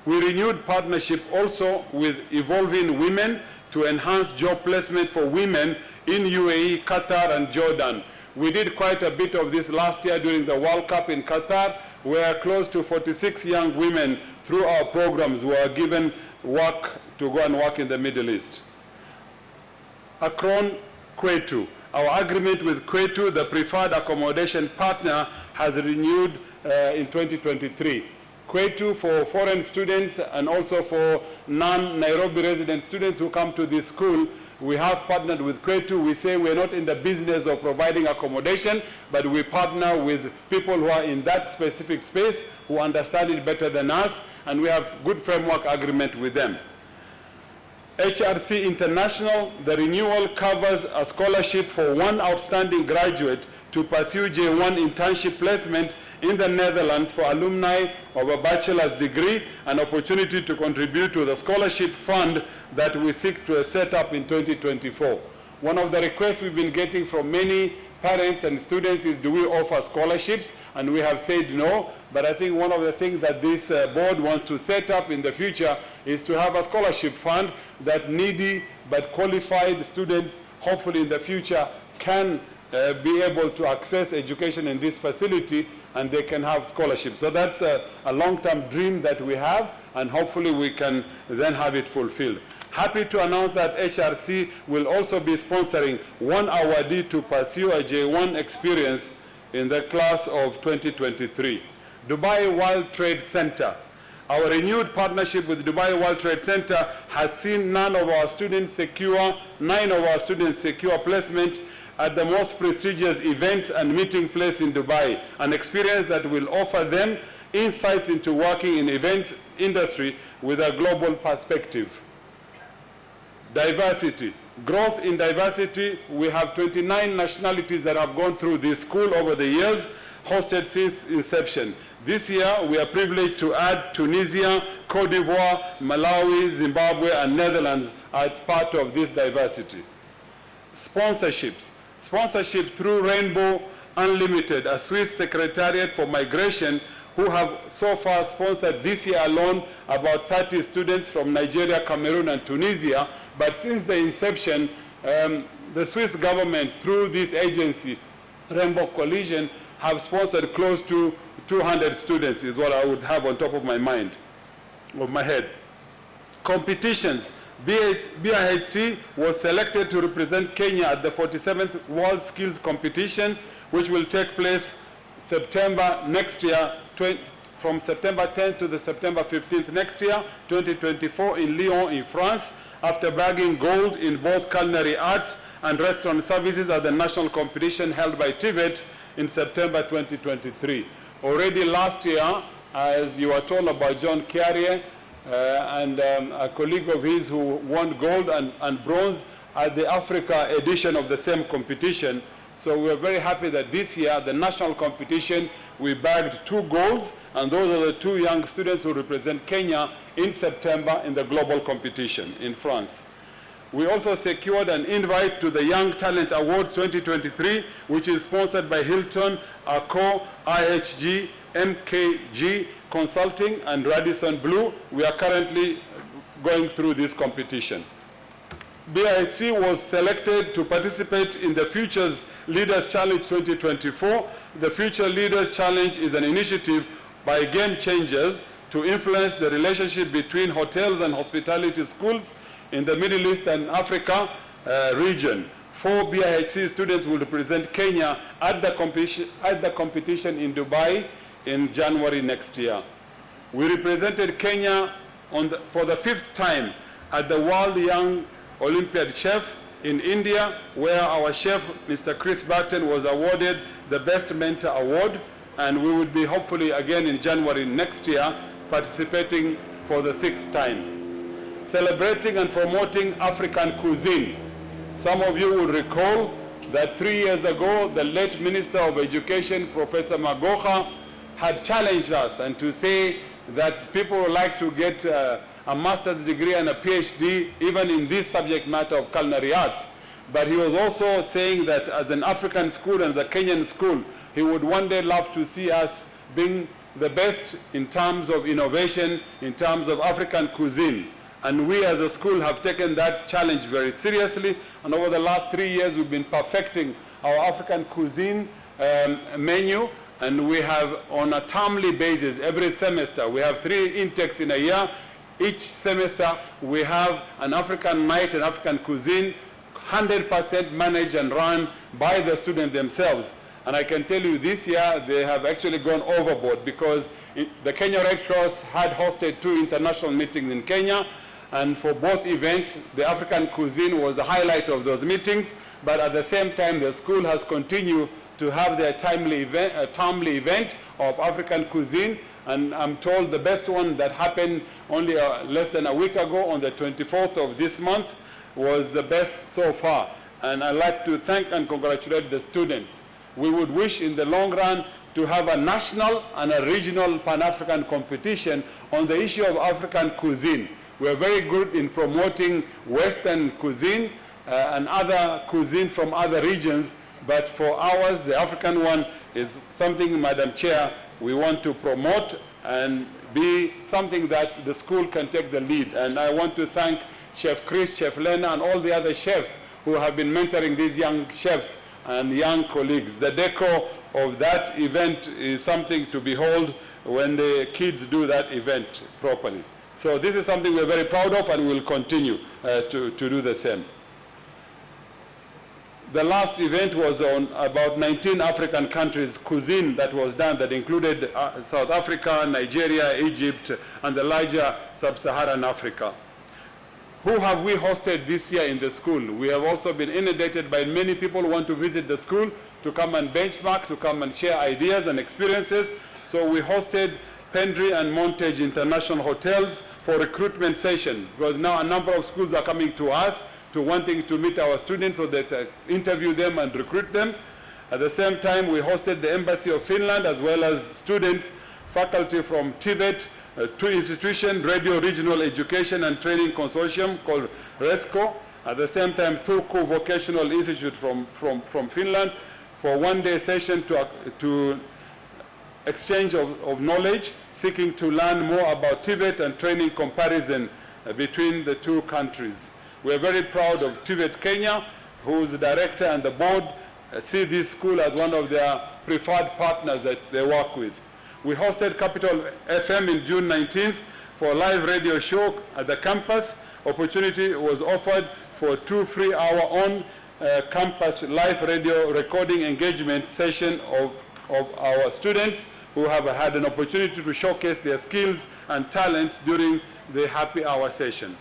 we renewed partnership also with Evolving Women to enhance job placement for women in UAE, Qatar, and Jordan. We did quite a bit of this last year during the World Cup in Qatar, where close to 46 young women through our programs were given work to go and work in the Middle East. Akron Kwetu. Our agreement with Kwetu, the preferred accommodation partner, has renewed in 2023. Kwetu for foreign students and also for non-Nairobi resident students who come to this school, we have partnered with Kwetu. We say we're not in the business of providing accommodation, but we partner with people who are in that specific space, who understand it better than us, and we have good framework agreement with them. HRC International, the renewal covers a scholarship for 1 outstanding graduate to pursue J1 internship placement in the Netherlands for alumni of a bachelor's degree, an opportunity to contribute to the scholarship fund that we seek to set up in 2024. One of the requests we've been getting from many parents and students is, do we offer scholarships? And we have said no, but I think one of the things that this board wants to set up in the future is to have a scholarship fund that needy but qualified students, hopefully in the future, can be able to access education in this facility, and they can have scholarships. So that's a long-term dream that we have, and hopefully we can then have it fulfilled. Happy to announce that HRC will also be sponsoring 1 awardee to pursue a J1 experience in the class of 2023. Dubai World Trade Center. Our renewed partnership with Dubai World Trade Center has seen 9 of our students secure placement at the most prestigious events and meeting place in Dubai, an experience that will offer them insights into working in events industry with a global perspective. Diversity. Growth in diversity. We have 29 nationalities that have gone through this school over the years, hosted since inception. This year, we are privileged to add Tunisia, Cote d'Ivoire, Malawi, Zimbabwe, and Netherlands as part of this diversity. Sponsorships. Sponsorship through Rainbow Unlimited, a Swiss secretariat for migration, who have so far sponsored this year alone about 30 students from Nigeria, Cameroon, and Tunisia. But since the inception, the Swiss government, through this agency, Rainbow Coalition, have sponsored close to 200 students, is what I would have on top of my mind, of my head. Competitions. BIHC was selected to represent Kenya at the 47th World Skills Competition, which will take place September next year, from September 10th to the September 15th next year, 2024, in Lyon, in France. after bagging gold in both culinary arts and restaurant services at the national competition held by TVET in September 2023. Already last year, as you are told about John Carrier and a colleague of his who won gold and bronze at the Africa edition of the same competition. So we're very happy that this year, the national competition, we bagged 2 golds, and those are the 2 young students who represent Kenya in September in the global competition in France. We also secured an invite to the Young Talent Awards 2023, which is sponsored by Hilton, Accor, IHG, MKG Consulting, and Radisson Blu. We are currently going through this competition. BIHC was selected to participate in the Futures Leaders Challenge 2024. The Future Leaders Challenge is an initiative by Game Changers to influence the relationship between hotels and hospitality schools in the Middle East and Africa region. 4 BIHC students will represent Kenya at the competition in Dubai in January next year. We represented Kenya for the 5th time at the World Young Olympiad Chef in India, where our chef, Mr. Chris Barton, was awarded the Best Mentor Award, and we would be hopefully again in January next year participating for the 6th time. Celebrating and promoting African cuisine. Some of you will recall that 3 years ago, the late Minister of Education, Professor Magoha, had challenged us and to say that people would like to get a master's degree and a PhD even in this subject matter of culinary arts. But he was also saying that as an African school and the Kenyan school, he would one day love to see us being the best in terms of innovation, in terms of African cuisine. And we as a school have taken that challenge very seriously. And over the last 3 years, we've been perfecting our African cuisine menu. And we have, on a termly basis, every semester, we have 3 intakes in a year. Each semester, we have an African night, an African cuisine, 100% managed and run by the students themselves. And I can tell you this year, they have actually gone overboard because the Kenya Red Cross had hosted 2 international meetings in Kenya. And for both events, the African cuisine was the highlight of those meetings. But at the same time, the school has continued to have their timely event of African cuisine. And I'm told the best one that happened only less than a week ago on the 24th of this month was the best so far. And I'd like to thank and congratulate the students. We would wish in the long run to have a national and a regional Pan-African competition on the issue of African cuisine. We're very good in promoting Western cuisine and other cuisine from other regions, but for ours, the African one is something, Madam Chair, we want to promote and be something that the school can take the lead. And I want to thank Chef Chris, Chef Lena, and all the other chefs who have been mentoring these young chefs and young colleagues. The decor of that event is something to behold when the kids do that event properly. So this is something we're very proud of and we'll continue to do the same. The last event was on about 19 African countries' cuisine that was done that included South Africa, Nigeria, Egypt, and the larger sub-Saharan Africa. Who have we hosted this year in the school? We have also been inundated by many people who want to visit the school to come and benchmark, to come and share ideas and experiences. So we hosted Pendry and Montage International Hotels for recruitment session, because now a number of schools are coming to us to wanting to meet our students so that interview them and recruit them. At the same time, we hosted the Embassy of Finland as well as students, faculty from TVET, 2 institutions, Radio Regional Education and Training Consortium called RESCO. At the same time, Turku Vocational Institute from Finland for one-day session to exchange of knowledge, seeking to learn more about TVET and training comparison between the 2 countries. We are very proud of TVET Kenya, whose director and the board see this school as one of their preferred partners that they work with. We hosted Capital FM in June 19th for a live radio show at the campus. Opportunity was offered for 2 free-hour on-campus live radio recording engagement session of our students who have had an opportunity to showcase their skills and talents during the happy hour session.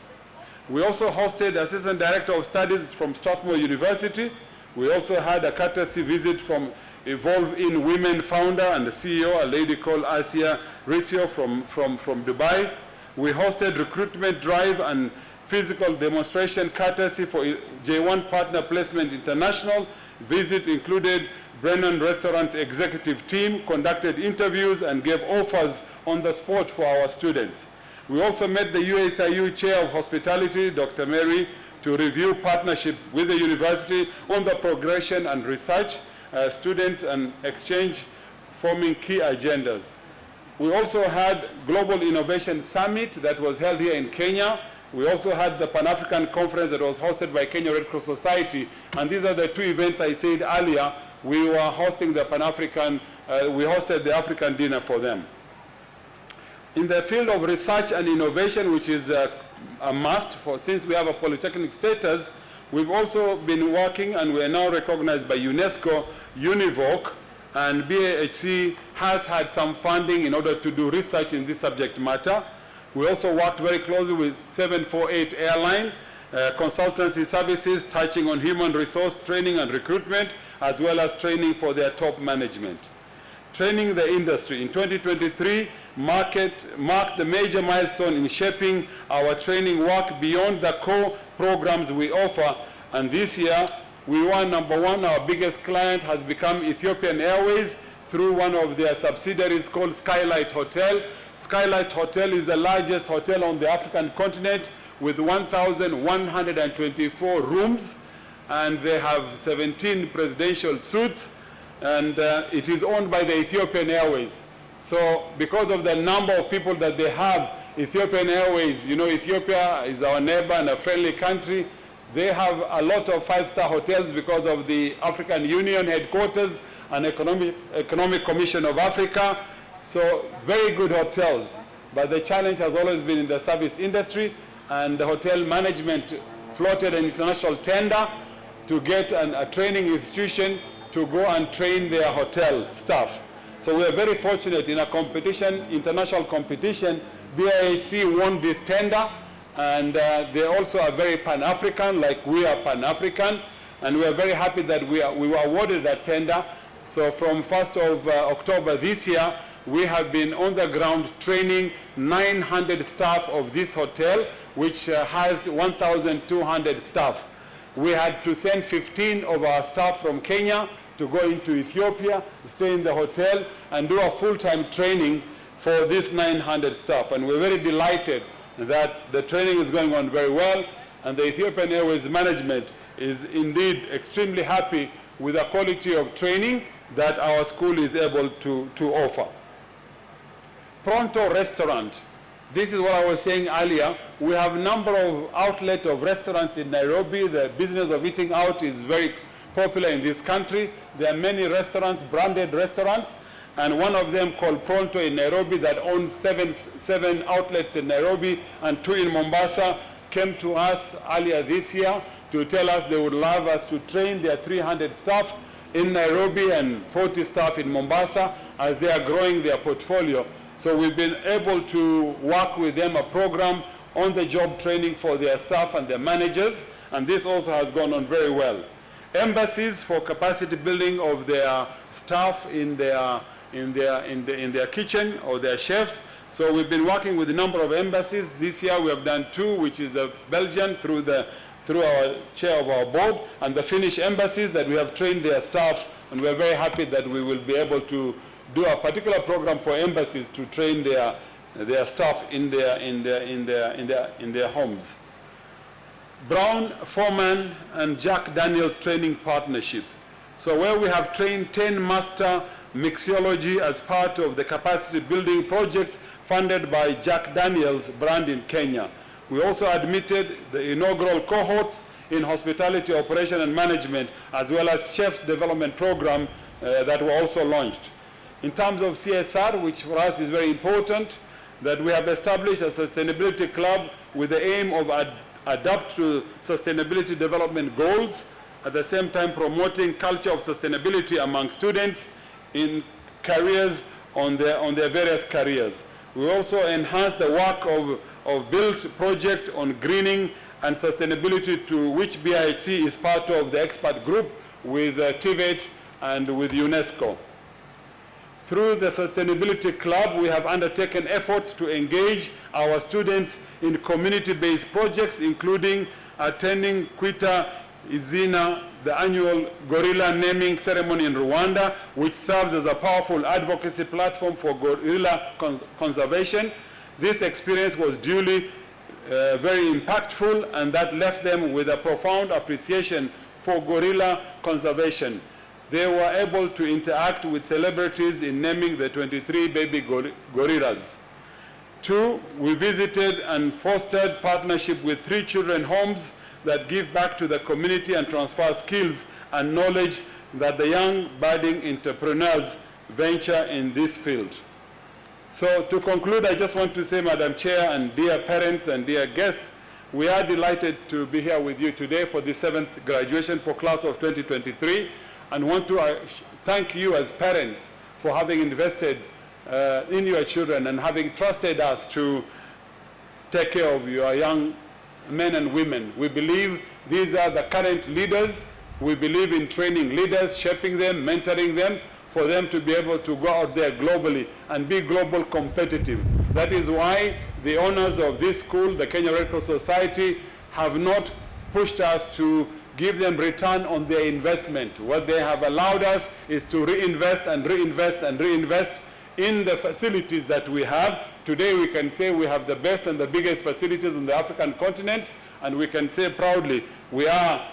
We also hosted Assistant Director of Studies from Strathmore University. We also had a courtesy visit from Evolve in Women founder and the CEO, a lady called Asia Ricio from Dubai. We hosted recruitment drive and physical demonstration courtesy for J1 Partner Placement International. Visit included Brennan Restaurant executive team, conducted interviews and gave offers on the spot for our students. We also met the USIU Chair of Hospitality, Dr. Mary, to review partnership with the university on the progression and research, students and exchange forming key agendas. We also had Global Innovation Summit that was held here in Kenya. We also had the Pan-African Conference that was hosted by Kenya Red Cross Society. And these are the two events I said earlier. We were hosting the Pan-African, we hosted the African dinner for them. In the field of research and innovation, which is a must since we have a polytechnic status, we've also been working and we are now recognized by UNESCO, UNIVOC, and BIHC has had some funding in order to do research in this subject matter. We also worked very closely with 748 Airline, consultancy services touching on human resource training and recruitment, as well as training for their top management. Training the industry. In 2023, marked the major milestone in shaping our training work beyond the core programs we offer. And this year, we were number one. Our biggest client has become Ethiopian Airways through one of their subsidiaries called Skylight Hotel. Skylight Hotel is the largest hotel on the African continent with 1,124 rooms, and they have 17 presidential suites, and it is owned by the Ethiopian Airways. So because of the number of people that they have, Ethiopian Airways, you know, Ethiopia is our neighbor and a friendly country. They have a lot of five-star hotels because of the African Union headquarters and Economic Commission of Africa. So very good hotels. But the challenge has always been in the service industry, and the hotel management floated an international tender to get a training institution to go and train their hotel staff. So we are very fortunate in a competition, international competition. BIHC won this tender, and they also are very Pan-African, like we are Pan-African, and we are very happy that we were awarded that tender. So from 1st of October this year, we have been on the ground training 900 staff of this hotel, which has 1,200 staff. We had to send 15 of our staff from Kenya to go into Ethiopia, stay in the hotel, and do a full-time training for this 900 staff. And we're very delighted that the training is going on very well, and the Ethiopian Airways management is indeed extremely happy with the quality of training that our school is able to offer. Pronto Restaurant. This is what I was saying earlier. We have a number of outlets of restaurants in Nairobi. The business of eating out is very popular in this country. There are many restaurants, branded restaurants, and one of them called Pronto in Nairobi that owns seven outlets in Nairobi and 2 in Mombasa came to us earlier this year to tell us they would love us to train their 300 staff in Nairobi and 40 staff in Mombasa as they are growing their portfolio. So we've been able to work with them a program on the job training for their staff and their managers, and this also has gone on very well. Embassies for capacity building of their staff in their kitchen or their chefs. So we've been working with a number of embassies. This year we have done 2, which is the Belgian through our chair of our board, and the Finnish embassies that we have trained their staff, and we're very happy that we will be able to do a particular program for embassies to train their staff in their homes. Brown, Foreman, and Jack Daniels Training Partnership. So where we have trained 10 master mixology as part of the capacity building project funded by Jack Daniels brand in Kenya. We also admitted the inaugural cohorts in hospitality operation and management, as well as chefs development program that were also launched. In terms of CSR, which for us is very important, that we have established a sustainability club with the aim of adapt to sustainability development goals, at the same time promoting culture of sustainability among students in careers on their various careers. We also enhance the work of BUILD project on greening and sustainability, to which BIHC is part of the expert group with TVET and with UNESCO. Through the Sustainability Club, we have undertaken efforts to engage our students in community-based projects, including attending Kwita Izina, the annual gorilla naming ceremony in Rwanda, which serves as a powerful advocacy platform for gorilla conservation. This experience was duly very impactful, and that left them with a profound appreciation for gorilla conservation. They were able to interact with celebrities in naming the 23 baby gorillas. 2, we visited and fostered partnership with 3 children homes that give back to the community and transfer skills and knowledge that the young budding entrepreneurs venture in this field. So to conclude, I just want to say, Madam Chair and dear parents and dear guests, we are delighted to be here with you today for the 7th graduation for class of 2023, and want to thank you as parents for having invested in your children and having trusted us to take care of your young men and women. We believe these are the current leaders. We believe in training leaders, shaping them, mentoring them, for them to be able to go out there globally and be global competitive. That is why the owners of this school, the Kenya Red Cross Society, have not pushed us to give them return on their investment. What they have allowed us is to reinvest and reinvest and reinvest in the facilities that we have. Today we can say we have the best and the biggest facilities on the African continent, and we can say proudly we are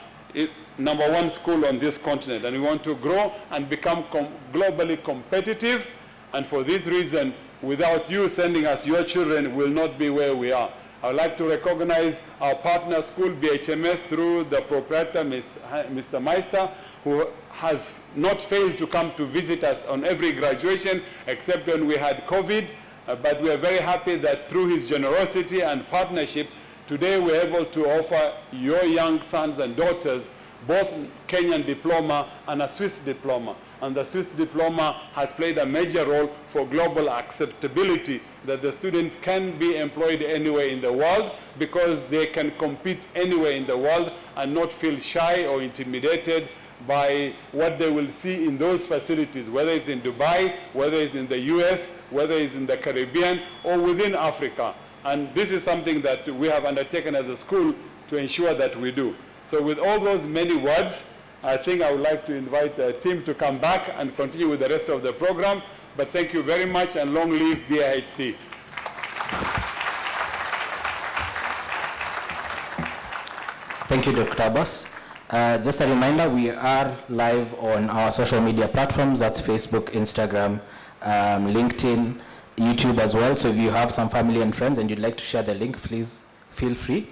#1 school on this continent, and we want to grow and become globally competitive. And for this reason, without you sending us your children, we'll not be where we are. I would like to recognize our partner school, BHMS, through the proprietor, Mr. Meister, who has not failed to come to visit us on every graduation, except when we had COVID. But we are very happy that through his generosity and partnership, today we're able to offer your young sons and daughters both Kenyan diploma and a Swiss diploma. And the Swiss diploma has played a major role for global acceptability, that the students can be employed anywhere in the world because they can compete anywhere in the world and not feel shy or intimidated by what they will see in those facilities, whether it's in Dubai, whether it's in the US, whether it's in the Caribbean, or within Africa. And this is something that we have undertaken as a school to ensure that we do. So with all those many words, I think I would like to invite Tim to come back and continue with the rest of the program. But thank you very much, and long live BIHC.
Thank you, Dr. Abbas. Just a reminder, we are live on our social media platforms. That's Facebook, Instagram, LinkedIn, YouTube as well. So if you have some family and friends and you'd like to share the link, please feel free.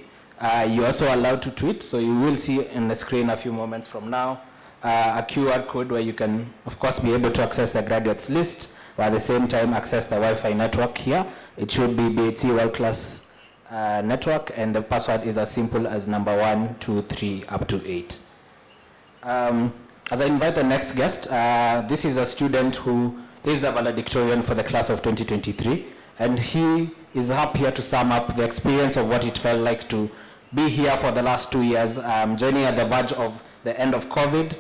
You're also allowed to tweet, so you will see in the screen a few moments from now a QR code where you can, of course, be able to access the graduates list, or at the same time access the Wi-Fi network here. It should be BIHC World Class network, and the password is as simple as number 1, 2, 3, up to 8. As I invite the next guest, this is a student who is the valedictorian for the class of 2023, and he is up here to sum up the experience of what it felt like to be here for the last 2 years, joining at the verge of the end of COVID.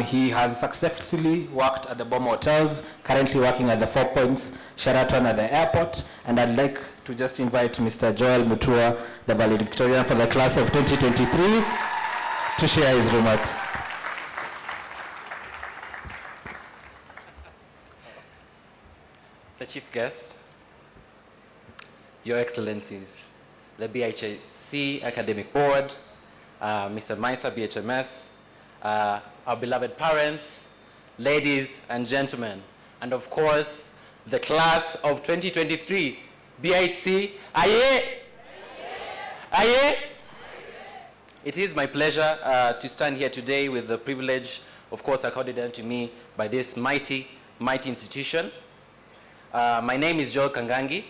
He has successfully worked at the Boma Hotels, currently working at the 4 Points Sheraton at the airport, and I'd like to just invite Mr. Joel Mutua, the valedictorian for the class of 2023, to share his remarks.
The chief guest, Your Excellencies, the BIHC Academic Board, Mr. Meister, BHMS, our beloved parents, ladies and gentlemen, and of course, the class of 2023, BIHC, aye? Aye? It is my pleasure to stand here today with the privilege, of course, accorded to me by this mighty, mighty institution. My name is Joel Kangangi,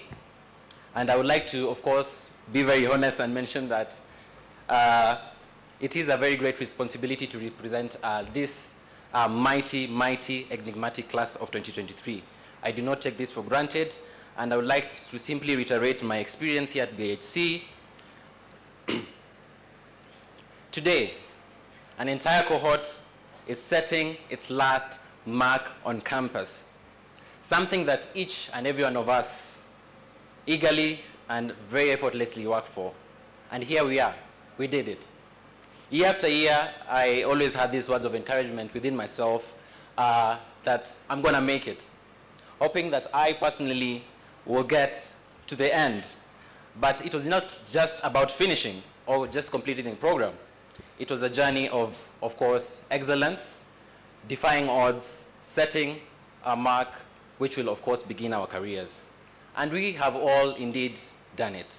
and I would like to, of course, be very honest and mention that it is a very great responsibility to represent this mighty, mighty, enigmatic class of 2023. I do not take this for granted, and I would like to simply reiterate my experience here at BIHC. Today, an entire cohort is setting its last mark on campus, something that each and every one of us eagerly and very effortlessly worked for. And here we are. We did it. Year after year, I always had these words of encouragement within myself that I'm going to make it, hoping that I personally will get to the end. But it was not just about finishing or just completing the program. It was a journey of course, excellence, defying odds, setting a mark which will, of course, begin our careers. And we have all indeed done it.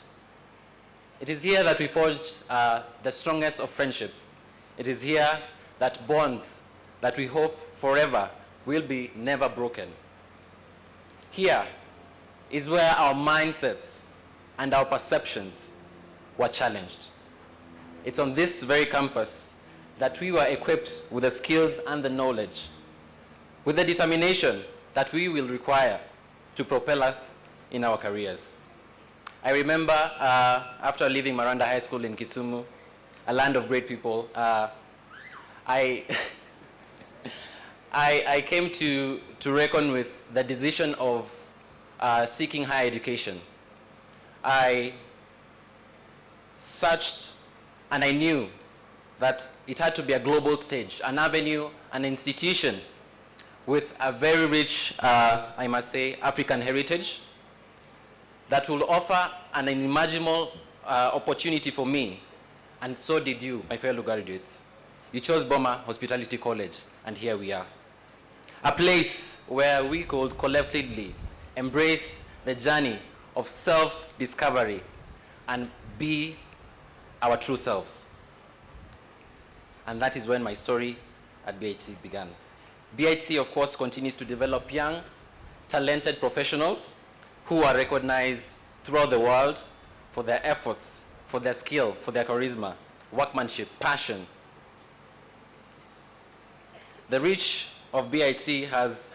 It is here that we forged the strongest of friendships. It is here that bonds that we hope forever will be never broken. Here is where our mindsets and our perceptions were challenged. It's on this very campus that we were equipped with the skills and the knowledge, with the determination that we will require to propel us in our careers. I remember after leaving Maranda High School in Kisumu, a land of great people, I came to reckon with the decision of seeking higher education. I searched and I knew that it had to be a global stage, an avenue, an institution with a very rich, I must say, African heritage that will offer an unimaginable opportunity for me. And so did you, my fellow graduates. You chose Boma Hospitality College, and here we are. A place where we could collectively embrace the journey of self-discovery and be our true selves. And that is when my story at BIHC began. BIHC, of course, continues to develop young, talented professionals who are recognized throughout the world for their efforts, for their skill, for their charisma, workmanship, passion. The reach of BIHC has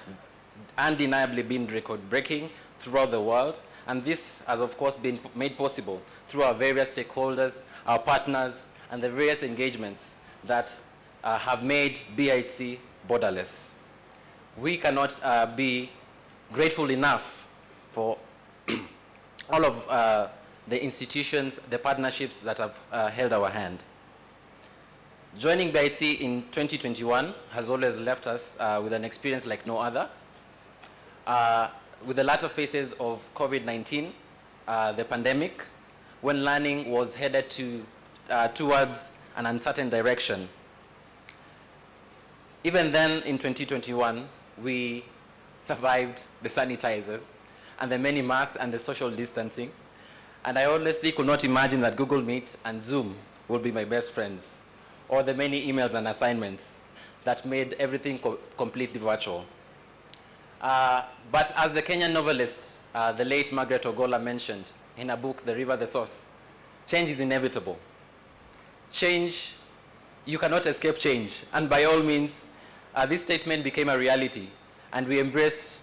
undeniably been record-breaking throughout the world, and this has, of course, been made possible through our various stakeholders, our partners, and the various engagements that have made BIHC borderless. We cannot be grateful enough for all of the institutions, the partnerships that have held our hand. Joining BIHC in 2021 has always left us with an experience like no other. With the latter phases of COVID-19, the pandemic, when learning was headed towards an uncertain direction. Even then, in 2021, we survived the sanitizers and the many masks and the social distancing. And I honestly could not imagine that Google Meet and Zoom would be my best friends, or the many emails and assignments that made everything completely virtual. But as the Kenyan novelist, the late Margaret Ogola, mentioned in her book, The River, the Source, change is inevitable. Change, you cannot escape change. And by all means, this statement became a reality, and we embraced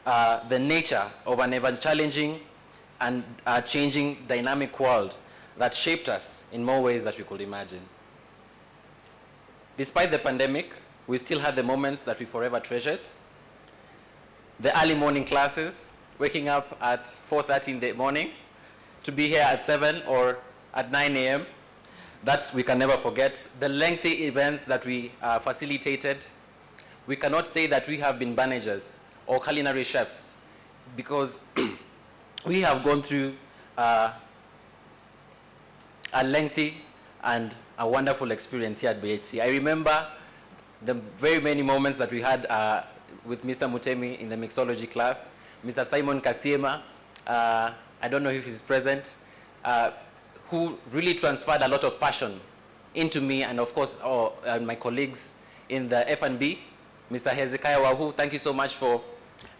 the nature of an ever-challenging and changing dynamic world that shaped us in more ways that we could imagine. Despite the pandemic, we still had the moments that we forever treasured. The early morning classes, waking up at 4:30 in the morning to be here at 7 or at 9 a.m. That we can never forget. The lengthy events that we facilitated. We cannot say that we have been managers or culinary chefs because we have gone through a lengthy and a wonderful experience here at BIHC. I remember the very many moments that we had with Mr. Mutemi in the mixology class, Mr. Simon Kasiema, I don't know if he's present, who really transferred a lot of passion into me and, of course, my colleagues in the F&B. Mr. Hezekiah Wahu, thank you so much for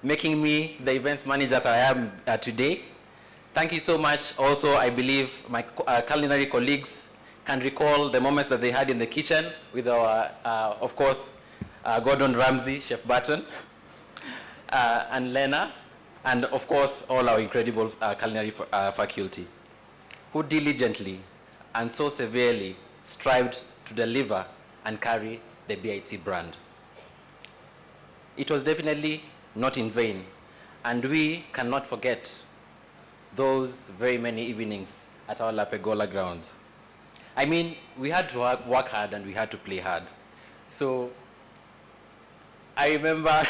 making me the events manager that I am today. Thank you so much. Also, I believe my culinary colleagues can recall the moments that they had in the kitchen with our, of course, Gordon Ramsay, Chef Barton, and Lena, and of course, all our incredible culinary faculty, who diligently and so severely strived to deliver and carry the BIHC brand. It was definitely not in vain, and we cannot forget those very many evenings at our Lapegola grounds. I mean, we had to work hard and we had to play hard. So I remember,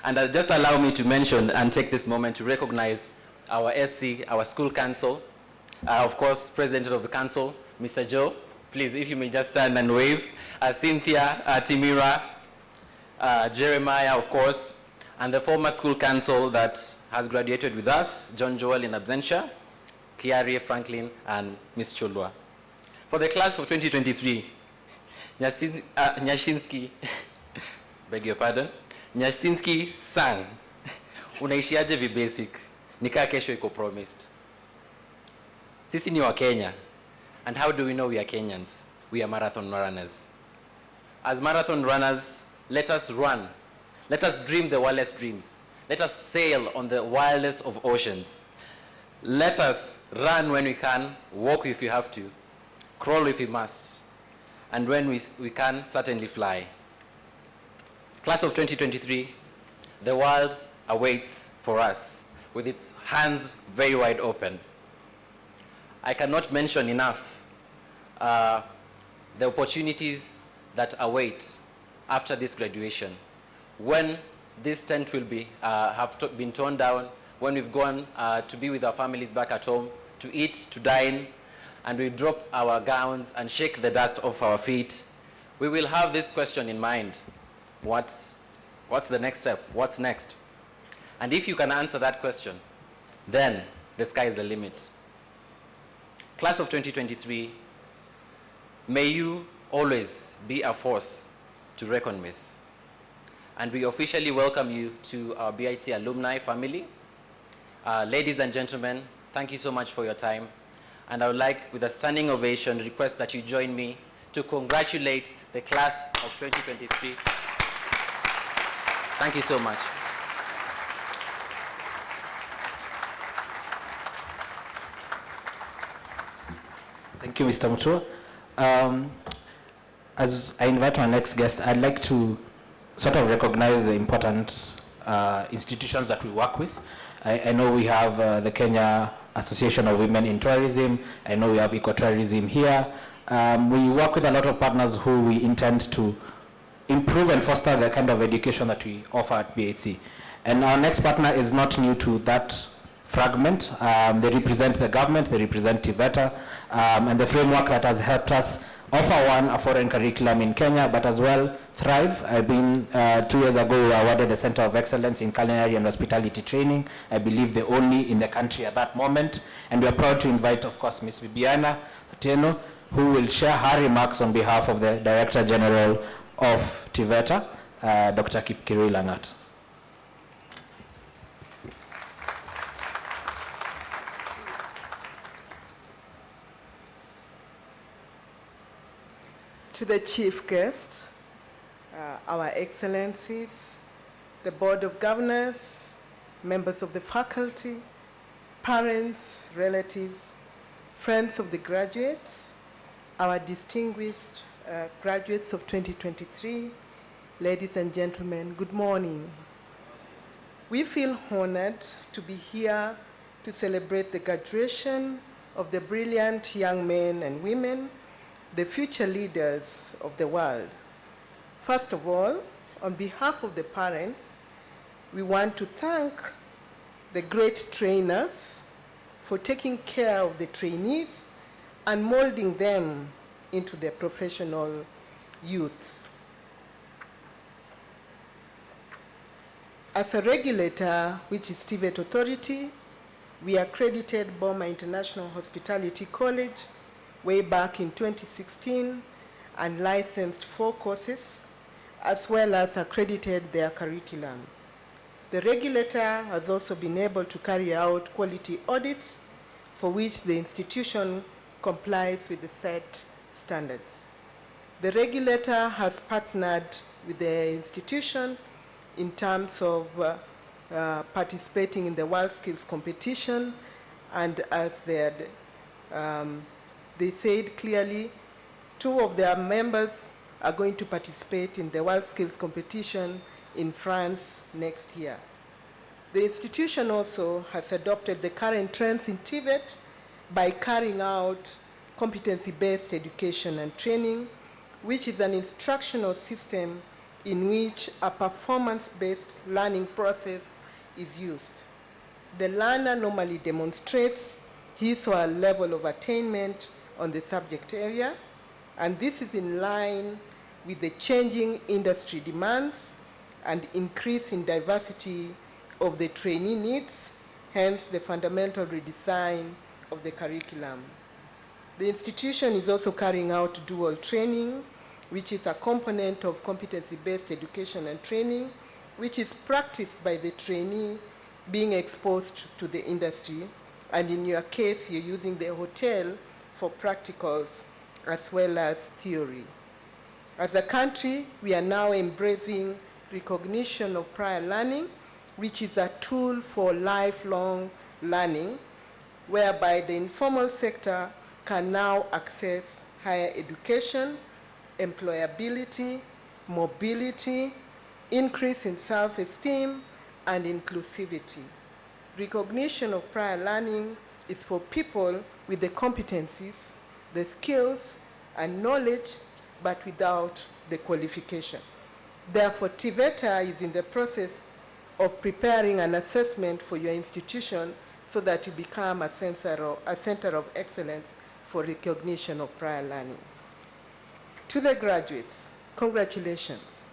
and just allow me to mention and take this moment to recognize our SC, our school council, of course, President of the Council, Mr. Joe. Please, if you may just stand and wave. Cynthia, Timira, Jeremiah, of course, and the former school council that has graduated with us, John Joel in absentia, Kiari, Franklin, and Ms. Chulwa. For the class of 2023, Nyashinsky, beg your pardon, Nyashinsky sang, unaishiaje vibasic, nika kesho iko promised. Sisi ni wa Kenya, and how do we know we are Kenyans? We are marathon runners. As marathon runners, let us run. Let us dream the wildest dreams. Let us sail on the wildest of oceans. Let us run when we can, walk if you have to, crawl if we must, and when we can, certainly fly. Class of 2023, the world awaits for us with its hands very wide open. I cannot mention enough the opportunities that await after this graduation. When this tent will be, been torn down, when we've gone to be with our families back at home, to eat, to dine, and we drop our gowns and shake the dust off our feet, we will have this question in mind. What's the next step? What's next? And if you can answer that question, then the sky is the limit. Class of 2023, may you always be a force to reckon with. And we officially welcome you to our BIHC alumni family. Ladies and gentlemen, thank you so much for your time. And I would like, with a standing ovation, request that you join me to congratulate the class of 2023. Thank you so much.
Thank you, Mr. Mutua. As I invite our next guest, I'd like to sort of recognize the important institutions that we work with. I know we have the Kenya Association of Women in Tourism. I know we have Ecotourism here. We work with a lot of partners who we intend to improve and foster the kind of education that we offer at BIHC. And our next partner is not new to that fragment. They represent the government, they represent TVETA, and the framework that has helped us offer a foreign curriculum in Kenya, but as well thrive. I've been 2 years ago, we were awarded the Center of Excellence in Culinary and Hospitality Training. I believe the only in the country at that moment. And we are proud to invite, of course, Ms. Bibiana Tieno, who will share her remarks on behalf of the Director General of TVETA, Dr. Kipkirui Langat.
To the chief guest, our excellencies, the board of governors, members of the faculty, parents, relatives, friends of the graduates, our distinguished graduates of 2023, ladies and gentlemen, good morning. We feel honored to be here to celebrate the graduation of the brilliant young men and women, the future leaders of the world. First of all, on behalf of the parents, we want to thank the great trainers for taking care of the trainees and molding them into their professional youth. As a regulator, which is TVET Authority, we accredited Boma International Hospitality College way back in 2016 and licensed 4 courses, as well as accredited their curriculum. The regulator has also been able to carry out quality audits for which the institution complies with the set standards. The regulator has partnered with the institution in terms of participating in the World Skills Competition, and as they said clearly, 2 of their members are going to participate in the World Skills Competition in France next year. The institution also has adopted the current trends in TVET by carrying out competency-based education and training, which is an instructional system in which a performance-based learning process is used. The learner normally demonstrates his or her level of attainment on the subject area, and this is in line with the changing industry demands and increase in diversity of the trainee needs, hence the fundamental redesign of the curriculum. The institution is also carrying out dual training, which is a component of competency-based education and training, which is practiced by the trainee being exposed to the industry, and in your case, you're using the hotel for practicals as well as theory. As a country, we are now embracing recognition of prior learning, which is a tool for lifelong learning, whereby the informal sector can now access higher education, employability, mobility, increase in self-esteem, and inclusivity. Recognition of prior learning is for people with the competencies, the skills, and knowledge, but without the qualification. Therefore, TVETA is in the process of preparing an assessment for your institution so that you become a center of excellence for recognition of prior learning. To the graduates, congratulations.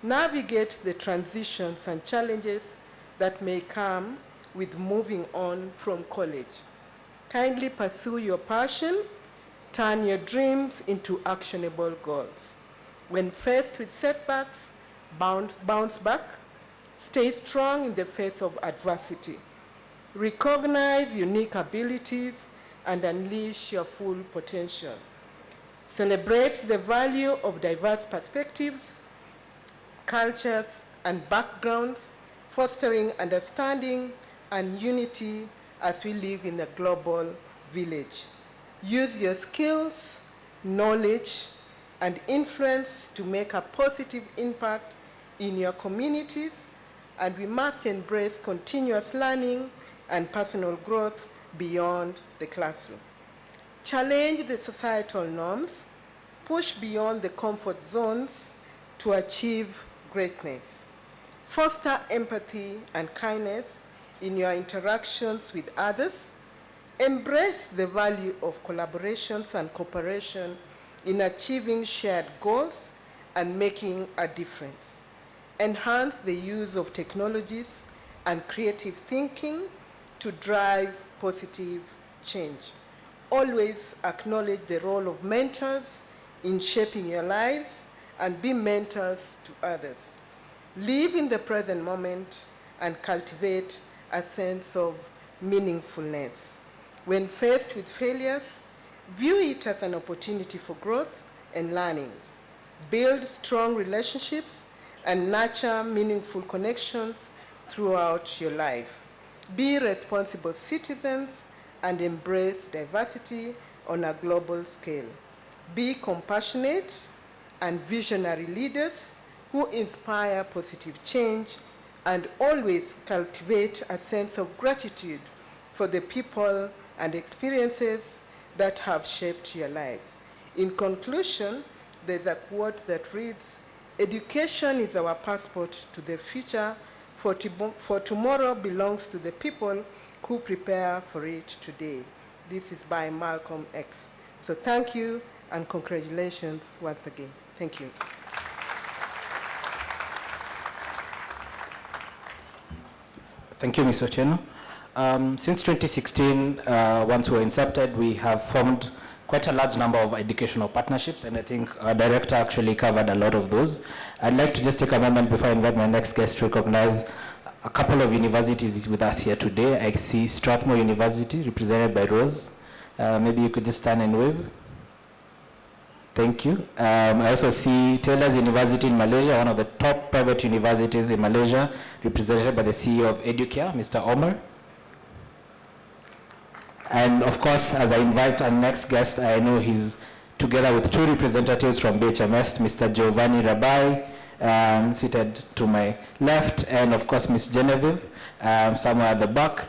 Navigate the transitions and challenges that may come with moving on from college. Kindly pursue your passion, turn your dreams into actionable goals. When faced with setbacks, bounce back, stay strong in the face of adversity. Recognize unique abilities and unleash your full potential. Celebrate the value of diverse perspectives, cultures, and backgrounds, fostering understanding and unity as we live in a global village. Use your skills, knowledge, and influence to make a positive impact in your communities, and we must embrace continuous learning and personal growth beyond the classroom. Challenge the societal norms, push beyond the comfort zones to achieve greatness. Foster empathy and kindness in your interactions with others. Embrace the value of collaborations and cooperation in achieving shared goals and making a difference. Enhance the use of technologies and creative thinking to drive positive change. Always acknowledge the role of mentors in shaping your lives and be mentors to others. Live in the present moment and cultivate a sense of meaningfulness. When faced with failures, view it as an opportunity for growth and learning. Build strong relationships and nurture meaningful connections throughout your life. Be responsible citizens and embrace diversity on a global scale. Be compassionate and visionary leaders who inspire positive change and always cultivate a sense of gratitude for the people and experiences that have shaped your lives. In conclusion, there's a quote that reads, "Education is our passport to the future, for tomorrow belongs to the people who prepare for it today." This is by Malcolm X. So thank you and congratulations once again. Thank you.
Thank you, Ms. Otieno. Since 2016, once we were incepted, we have formed quite a large number of educational partnerships, and I think our director actually covered a lot of those. I'd like to just take a moment before I invite my next guest to recognize a couple of universities with us here today. I see Strathmore University, represented by Rose. Maybe you could just stand and wave. Thank you. I also see Taylor's University in Malaysia, one of the top private universities in Malaysia, represented by the CEO of Educare, Mr. Omar. And of course, as I invite our next guest, I know he's together with two representatives from BHMS, Mr. Giovanni Rabai, seated to my left, and of course Ms. Genevieve, somewhere at the back.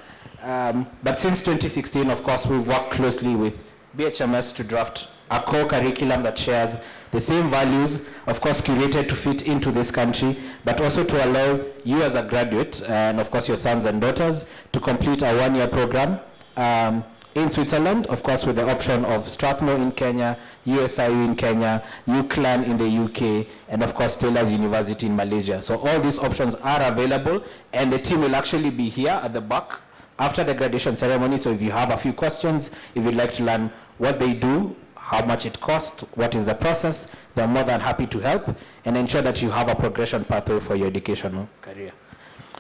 But since 2016, of course, we've worked closely with BHMS to draft a core curriculum that shares the same values, of course curated to fit into this country, but also to allow you as a graduate, and of course your sons and daughters, to complete a one-year program in Switzerland, of course with the option of Strathmore in Kenya, USIU in Kenya, UCLan in the UK, and of course Taylor's University in Malaysia. So all these options are available, and the team will actually be here at the back after the graduation ceremony. So if you have a few questions, if you'd like to learn what they do, how much it costs, what is the process, they're more than happy to help and ensure that you have a progression pathway for your educational career.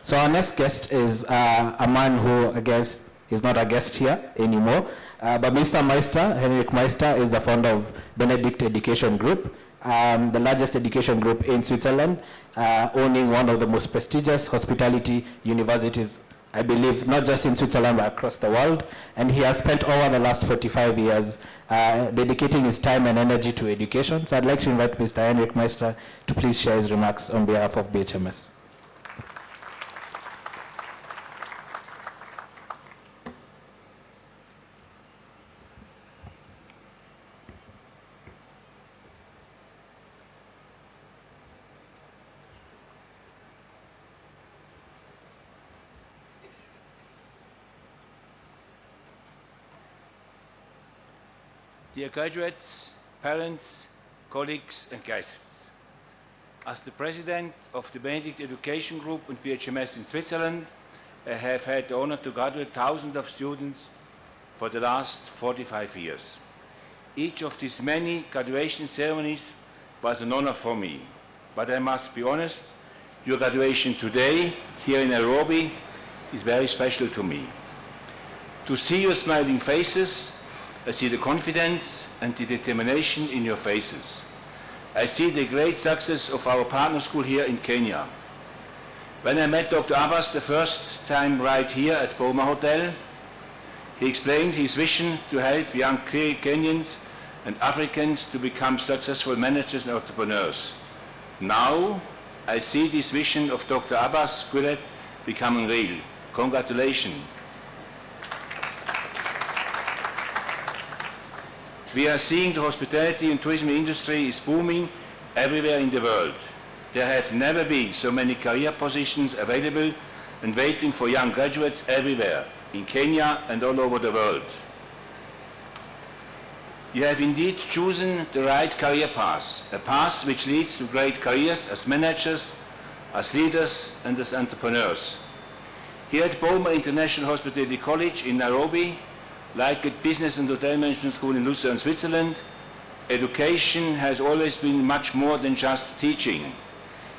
So our next guest is a man who, I guess, is not a guest here anymore, but Mr. Meister, Henrik Meister, is the founder of Benedict Education Group, the largest education group in Switzerland, owning one of the most prestigious hospitality universities, I believe, not just in Switzerland, but across the world. And he has spent over the last 45 years dedicating his time and energy to education. So I'd like to invite Mr. Henrik Meister to please share his remarks on behalf of BHMS.
Dear graduates, parents, colleagues and guests, as the president of the Benedict Education Group and BHMS in Switzerland, I have had the honor to graduate thousands of students for the last 45 years. Each of these many graduation ceremonies was an honor for me, but I must be honest, your graduation today here in Nairobi is very special to me. To see your smiling faces, I see the confidence and the determination in your faces. I see the great success of our partner school here in Kenya. When I met Dr. Abbas the first time right here at Boma Hotel, he explained his vision to help young Kenyans and Africans to become successful managers and entrepreneurs. Now, I see this vision of Dr. Abbas Gulet becoming real. Congratulations. We are seeing the hospitality and tourism industry is booming everywhere in the world. There have never been so many career positions available and waiting for young graduates everywhere, in Kenya and all over the world. You have indeed chosen the right career path, a path which leads to great careers as managers, as leaders and as entrepreneurs. Here at Boma International Hospitality College in Nairobi, like at Business and Hotel Management School in Lucerne, Switzerland, education has always been much more than just teaching.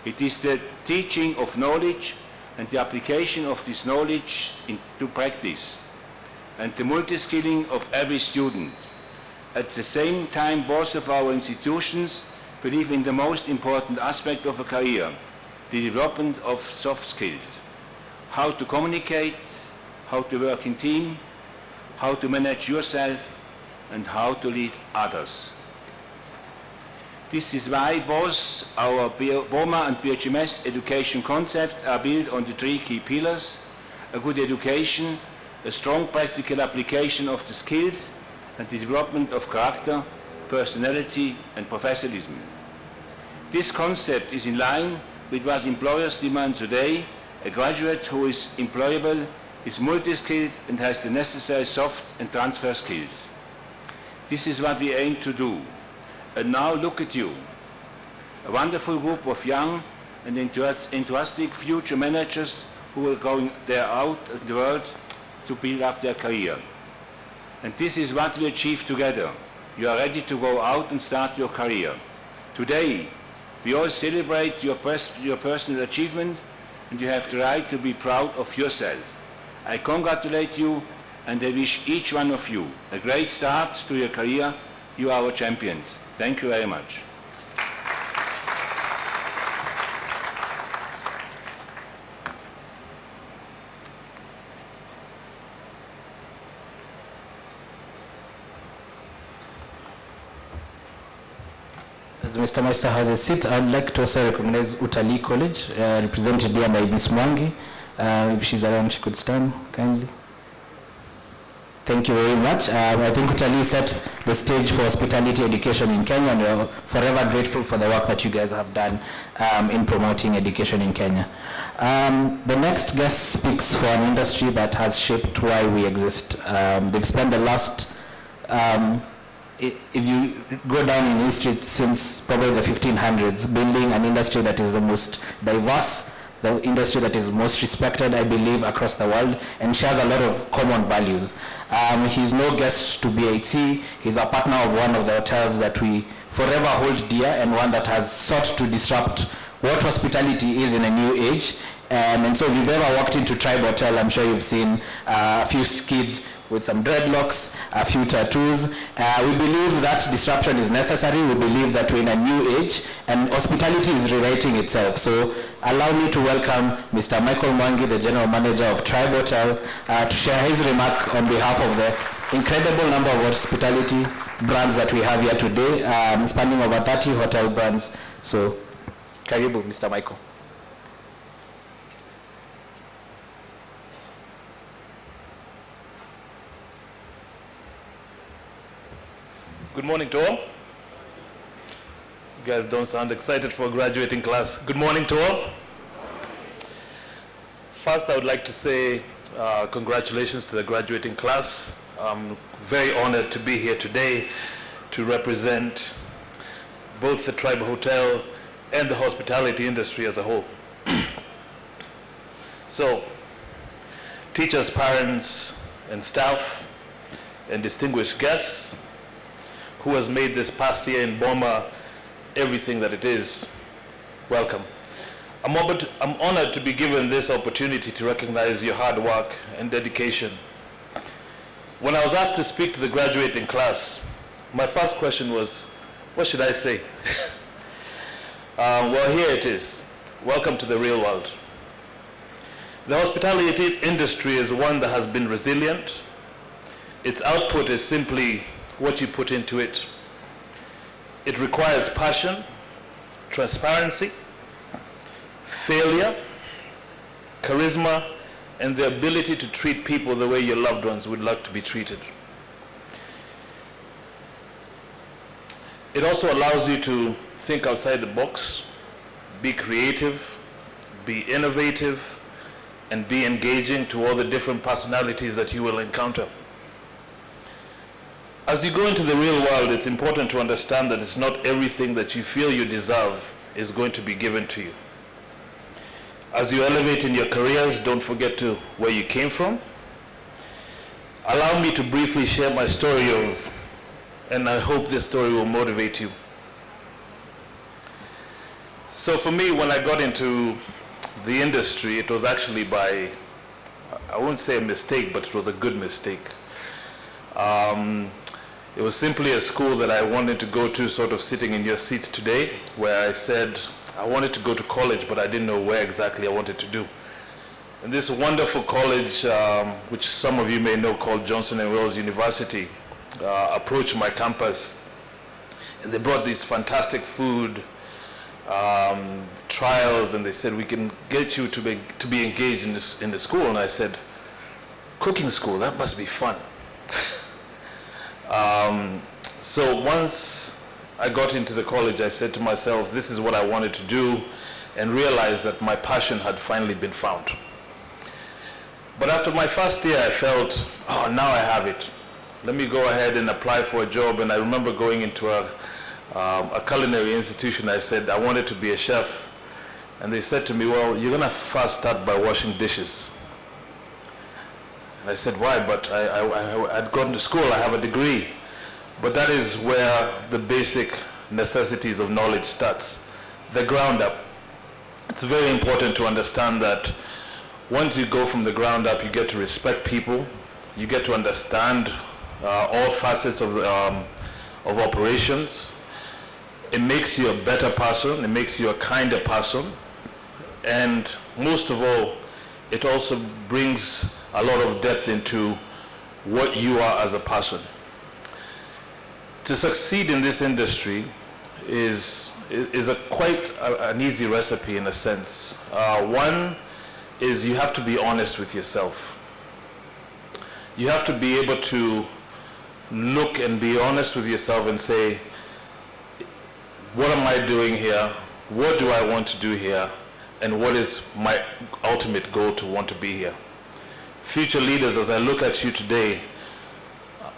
It is the teaching of knowledge and the application of this knowledge into practice, and the multi-skilling of every student. At the same time, both of our institutions believe in the most important aspect of a career, the development of soft skills. How to communicate, how to work in team, how to manage yourself, and how to lead others. This is why both our BOMA and BHMS education concepts are built on the three key pillars: a good education, a strong practical application of the skills, and the development of character, personality, and professionalism. This concept is in line with what employers demand today: a graduate who is employable, is multi-skilled, and has the necessary soft and transfer skills. This is what we aim to do. And now look at you, a wonderful group of young and enthusiastic future managers who are going out in the world to build up their career. And this is what we achieve together. You are ready to go out and start your career. Today, we all celebrate your personal achievement, and you have the right to be proud of yourself. I congratulate you, and I wish each one of you a great start to your career. You are our champions. Thank you very much.
As Mr. Meister has a seat, I'd like to also recognize Utalii College, represented here by Miss Mwangi. If she's around, she could stand kindly. Thank you very much. I think Utalii set the stage for hospitality education in Kenya, and we're forever grateful for the work that you guys have done in promoting education in Kenya. The next guest speaks for an industry that has shaped why we exist. They've spent the last, if you go down in history since probably the 1500s, building an industry that is the most diverse, the industry that is most respected, I believe, across the world, and shares a lot of common values. He's no guest to BIHC. He's a partner of one of the hotels that we forever hold dear, and one that has sought to disrupt what hospitality is in a new age. And so if you've ever walked into Tribe Hotel, I'm sure you've seen a few kids with some dreadlocks, a few tattoos. We believe that disruption is necessary. We believe that we're in a new age, and hospitality is rewriting itself. So allow me to welcome Mr. Michael Mwangi, the General Manager of Tribe Hotel, to share his remark on behalf of the incredible number of hospitality brands that we have here today, spanning over 30 hotel brands. So, karibu, Mr. Michael.
Good morning to all. You guys don't sound excited for a graduating class. Good morning to all. First, I would like to say congratulations to the graduating class. I'm very honored to be here today to represent both the Tribe Hotel and the hospitality industry as a whole. So, teachers, parents, and staff, and distinguished guests, who has made this past year in Boma everything that it is, welcome. I'm honored to be given this opportunity to recognize your hard work and dedication. When I was asked to speak to the graduating class, my first question was, what should I say? Well, here it is. Welcome to the real world. The hospitality industry is one that has been resilient. Its output is simply what you put into it. It requires passion, transparency, failure, charisma, and the ability to treat people the way your loved ones would like to be treated. It also allows you to think outside the box, be creative, be innovative, and be engaging to all the different personalities that you will encounter. As you go into the real world, it's important to understand that it's not everything that you feel you deserve is going to be given to you. As you elevate in your careers, don't forget to where you came from. Allow me to briefly share my story of, and I hope this story will motivate you. So for me, when I got into the industry, it was actually by, I won't say a mistake, but it was a good mistake. It was simply a school that I wanted to go to, sort of sitting in your seats today, where I said I wanted to go to college, but I didn't know where exactly I wanted to do. And this wonderful college, which some of you may know, called Johnson & Wales University, approached my campus, and they brought these fantastic food trials, and they said, we can get you to be engaged in the school. And I said, cooking school, that must be fun. So once I got into the college, I said to myself, this is what I wanted to do, and realized that my passion had finally been found. But after my first year, I felt, oh, now I have it. Let me go ahead and apply for a job. And I remember going into a culinary institution. I said I wanted to be a chef. And they said to me, well, you're going to first start by washing dishes. And I said, why? But I'd gone to school, I have a degree. But that is where the basic necessities of knowledge starts, the ground up. It's very important to understand that once you go from the ground up, you get to respect people, you get to understand all facets of operations. It makes you a better person, it makes you a kinder person, and most of all, it also brings a lot of depth into what you are as a person. To succeed in this industry, is quite an easy recipe in a sense. One is you have to be honest with yourself. You have to be able to look and be honest with yourself and say, what am I doing here? What do I want to do here? And what is my ultimate goal to want to be here? Future leaders, as I look at you today,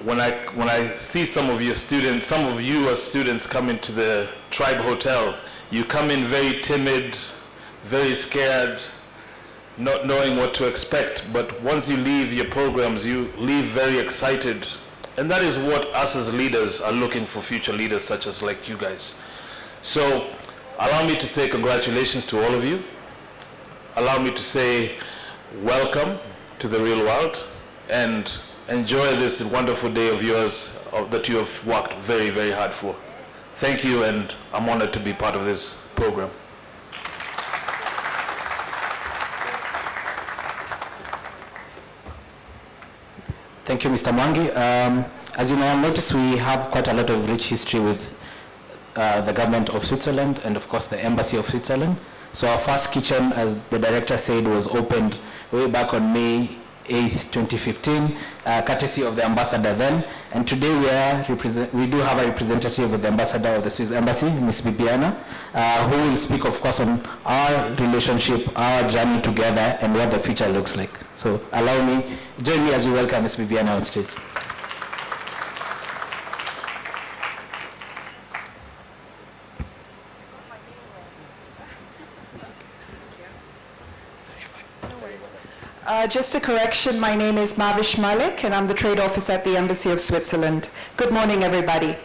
when I see some of your students, some of you as students come into the Tribe Hotel, you come in very timid, very scared, not knowing what to expect. But once you leave your programs, you leave very excited. And that is what us as leaders are looking for, future leaders such as like you guys. So allow me to say congratulations to all of you. Allow me to say welcome to the real world, and enjoy this wonderful day of yours that you have worked very, very hard for. Thank you, and I'm honored to be part of this program.
Thank you, Mr. Mwangi. As you may have noticed, we have quite a lot of rich history with the government of Switzerland and, of course, the Embassy of Switzerland. So our first kitchen, as the director said, was opened way back on May 8th, 2015, courtesy of the ambassador then. And today we do have a representative of the ambassador of the Swiss Embassy, Ms. Bibiana, who will speak, of course, on our relationship, our journey together, and what the future looks like. So allow me, join me as we welcome Ms. Bibiana on stage.
Just a correction, my name is Mavish Malik, and I'm the Trade Officer at the Embassy of Switzerland. Good morning, everybody.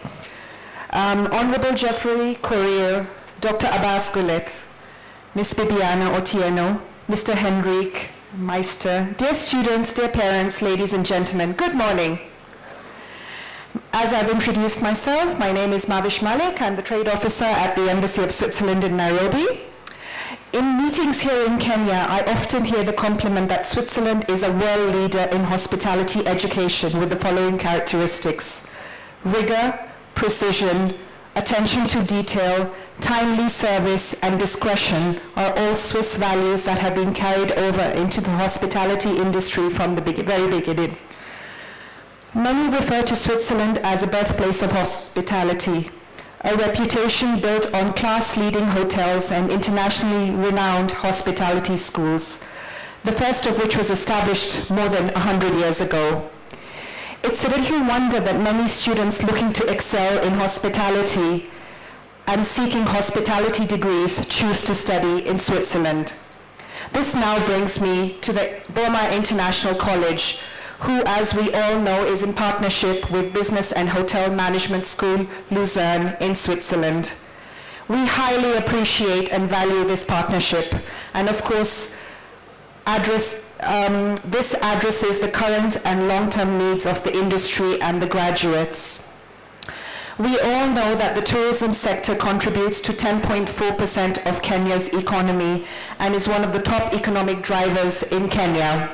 Honorable Jeffrey Courier, Dr. Abbas Goulet, Ms. Bibiana Otieno, Mr. Henrik Meister, dear students, dear parents, ladies and gentlemen, good morning. As I've introduced myself, my name is Mavish Malik. I'm the Trade Officer at the Embassy of Switzerland in Nairobi. In meetings here in Kenya, I often hear the compliment that Switzerland is a world leader in hospitality education with the following characteristics: rigor, precision, attention to detail, timely service, and discretion are all Swiss values that have been carried over into the hospitality industry from the very beginning. Many refer to Switzerland as a birthplace of hospitality, a reputation built on class-leading hotels and internationally renowned hospitality schools, the first of which was established more than 100 years ago. It's a little wonder that many students looking to excel in hospitality and seeking hospitality degrees choose to study in Switzerland. This now brings me to the Boma International College, who, as we all know, is in partnership with Business and Hotel Management School, Lucerne, in Switzerland. We highly appreciate and value this partnership, and of course, this addresses the current and long-term needs of the industry and the graduates. We all know that the tourism sector contributes to 10.4% of Kenya's economy and is one of the top economic drivers in Kenya.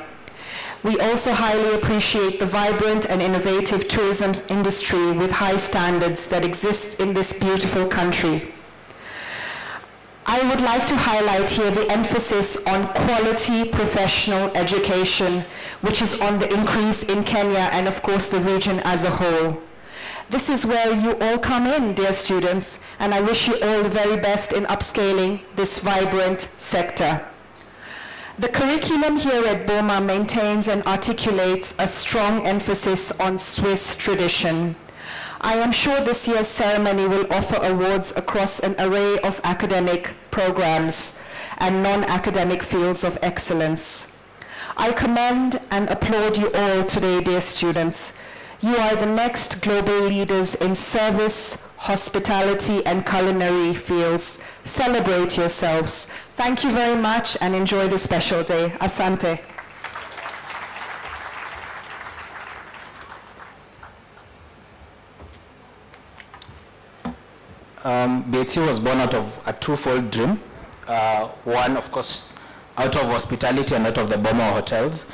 We also highly appreciate the vibrant and innovative tourism industry with high standards that exists in this beautiful country. I would like to highlight here the emphasis on quality professional education, which is on the increase in Kenya and of course the region as a whole. This is where you all come in, dear students, and I wish you all the very best in upscaling this vibrant sector. The curriculum here at Boma maintains and articulates a strong emphasis on Swiss tradition. I am sure this year's ceremony will offer awards across an array of academic programs and non-academic fields of excellence. I commend and applaud you all today, dear students. You are the next global leaders in service, hospitality, and culinary fields. Celebrate yourselves. Thank you very much and enjoy this special day. Asante.
BIHC was born out of a twofold dream. One, of course, out of hospitality and out of the Boma hotels,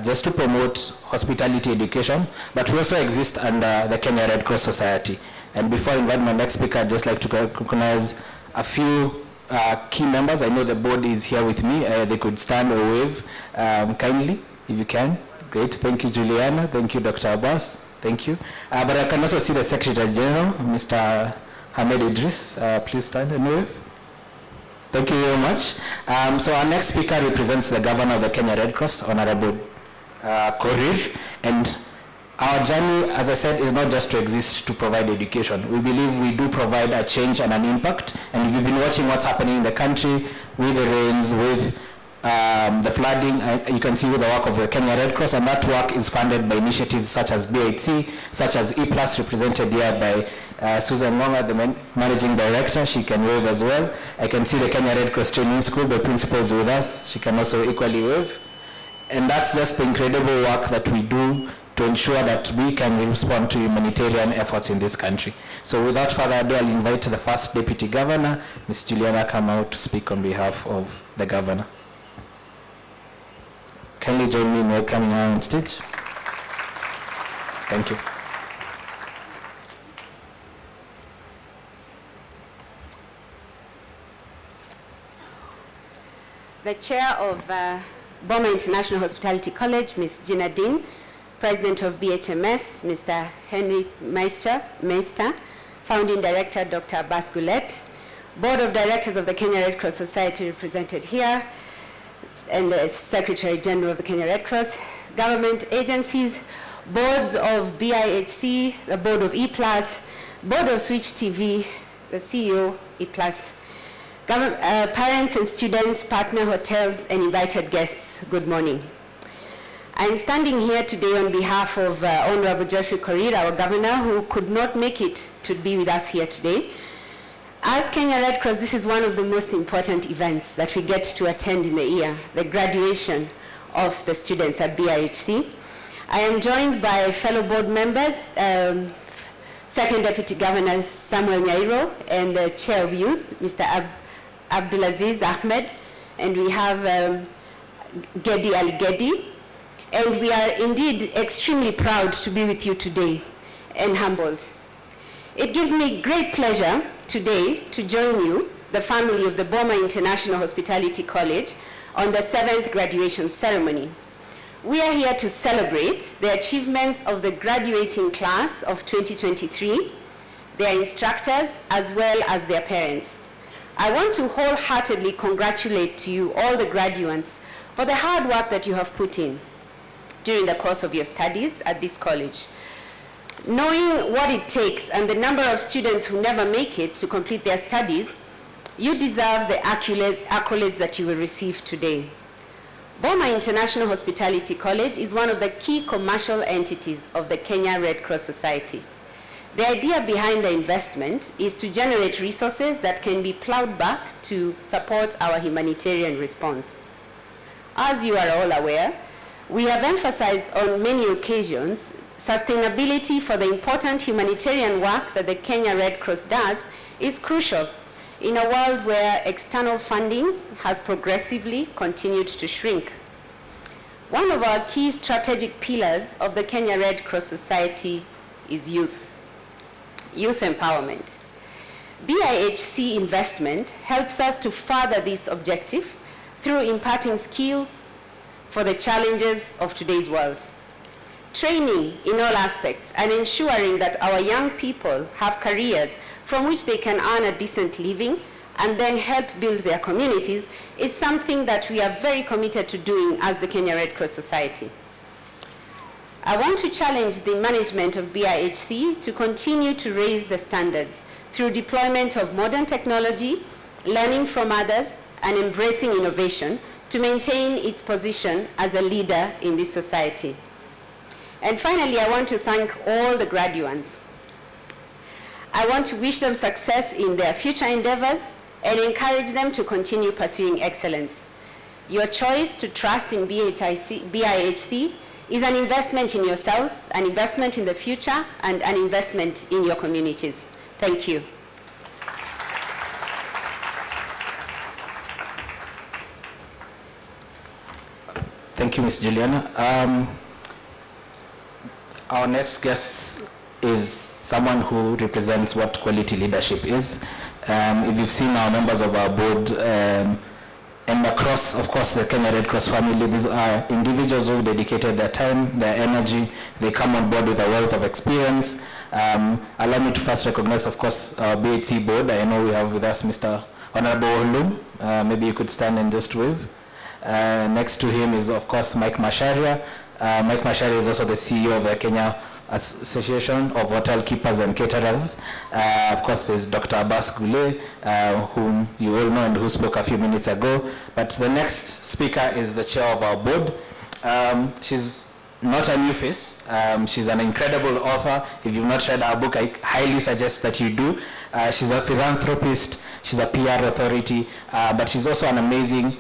just to promote hospitality education, but we also exist under the Kenya Red Cross Society. And before I invite my next speaker, I'd just like to recognize a few key members. I know the board is here with me. They could stand or wave kindly, if you can. Great. Thank you, Juliana. Thank you, Dr. Abbas. Thank you. But I can also see the Secretary General, Mr. Hamed Idris. Please stand and wave. Thank you very much. So our next speaker represents the Governor of the Kenya Red Cross, Honorable Korir. And our journey, as I said, is not just to exist to provide education. We believe we do provide a change and an impact. And if you've been watching what's happening in the country with the rains, with the flooding, you can see with the work of the Kenya Red Cross, and that work is funded by initiatives such as BIHC, such as E+, represented here by Susan Ngonga, the Managing Director. She can wave as well. I can see the Kenya Red Cross Training School, the principal is with us. She can also equally wave. And that's just the incredible work that we do to ensure that we can respond to humanitarian efforts in this country. So without further ado, I'll invite the first Deputy Governor, Ms. Juliana Kamau, to speak on behalf of the Governor. Kindly join me in welcoming her on stage. Thank you.
The Chair of Boma International Hospitality College, Ms. Gina Dean, President of BHMS, Mr. Henry Meister, Founding Director, Dr. Abbas Gulet, Board of Directors of the Kenya Red Cross Society represented here, and the Secretary General of the Kenya Red Cross, government agencies, boards of BIHC, the board of E+, board of Switch TV, the CEO, E+, parents and students, partner hotels, and invited guests, good morning. I'm standing here today on behalf of Honorable Jeffrey Korir, our governor, who could not make it to be with us here today. As Kenya Red Cross, this is one of the most important events that we get to attend in the year, the graduation of the students at BIHC. I am joined by fellow board members, Second Deputy Governor Samuel Nyairo, and the Chair of Youth, Mr. Abdulaziz Ahmed, and we have Gedi Al-Gedi. And we are indeed extremely proud to be with you today and humbled. It gives me great pleasure today to join you, the family of the Boma International Hospitality College, on the 7th graduation ceremony. We are here to celebrate the achievements of the graduating class of 2023, their instructors, as well as their parents. I want to wholeheartedly congratulate to you, all the graduates, for the hard work that you have put in during the course of your studies at this college. Knowing what it takes and the number of students who never make it to complete their studies, you deserve the accolades that you will receive today. Boma International Hospitality College is one of the key commercial entities of the Kenya Red Cross Society. The idea behind the investment is to generate resources that can be plowed back to support our humanitarian response. As you are all aware, we have emphasized on many occasions sustainability for the important humanitarian work that the Kenya Red Cross does is crucial in a world where external funding has progressively continued to shrink. One of our key strategic pillars of the Kenya Red Cross Society is youth empowerment. BIHC investment helps us to further this objective through imparting skills for the challenges of today's world. Training in all aspects and ensuring that our young people have careers from which they can earn a decent living and then help build their communities is something that we are very committed to doing as the Kenya Red Cross Society. I want to challenge the management of BIHC to continue to raise the standards through deployment of modern technology, learning from others, and embracing innovation to maintain its position as a leader in this society. And finally, I want to thank all the graduates. I want to wish them success in their future endeavors and encourage them to continue pursuing excellence. Your choice to trust in BIHC is an investment in yourselves, an investment in the future, and an investment in your communities. Thank you.
Thank you, Ms. Juliana. Our next guests is someone who represents what quality leadership is. If you've seen our members of our board, and across, of course, the Kenya Red Cross family, these are individuals who've dedicated their time, their energy. They come on board with a wealth of experience. Allow me to first recognize, of course, our BIHC board. I know we have with us Mr. Honorable Hulum. Maybe you could stand and just wave. Next to him is, of course, Mike Masharia. Mike Masharia is also the CEO of the Kenya Association of Hotel Keepers and Caterers. Of course, there's Dr. Abbas Gule, whom you all know and who spoke a few minutes ago. But the next speaker is the chair of our board. She's not a new face. She's an incredible author. If you've not read her book, I highly suggest that you do. She's a philanthropist. She's a PR authority, but she's also an amazing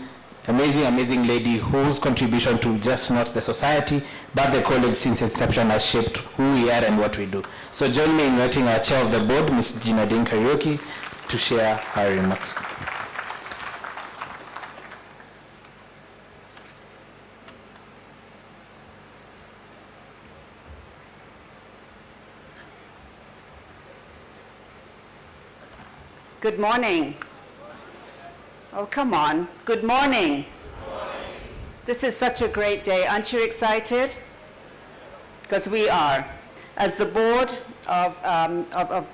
lady whose contribution to just not the society, but the college since inception has shaped who we are and what we do. So join me in inviting our chair of the board, Ms. Jinadine Kariuki, to share her remarks.
Good morning. Oh, come on. Good morning. This is such a great day. Aren't you excited? Because we are. As the board of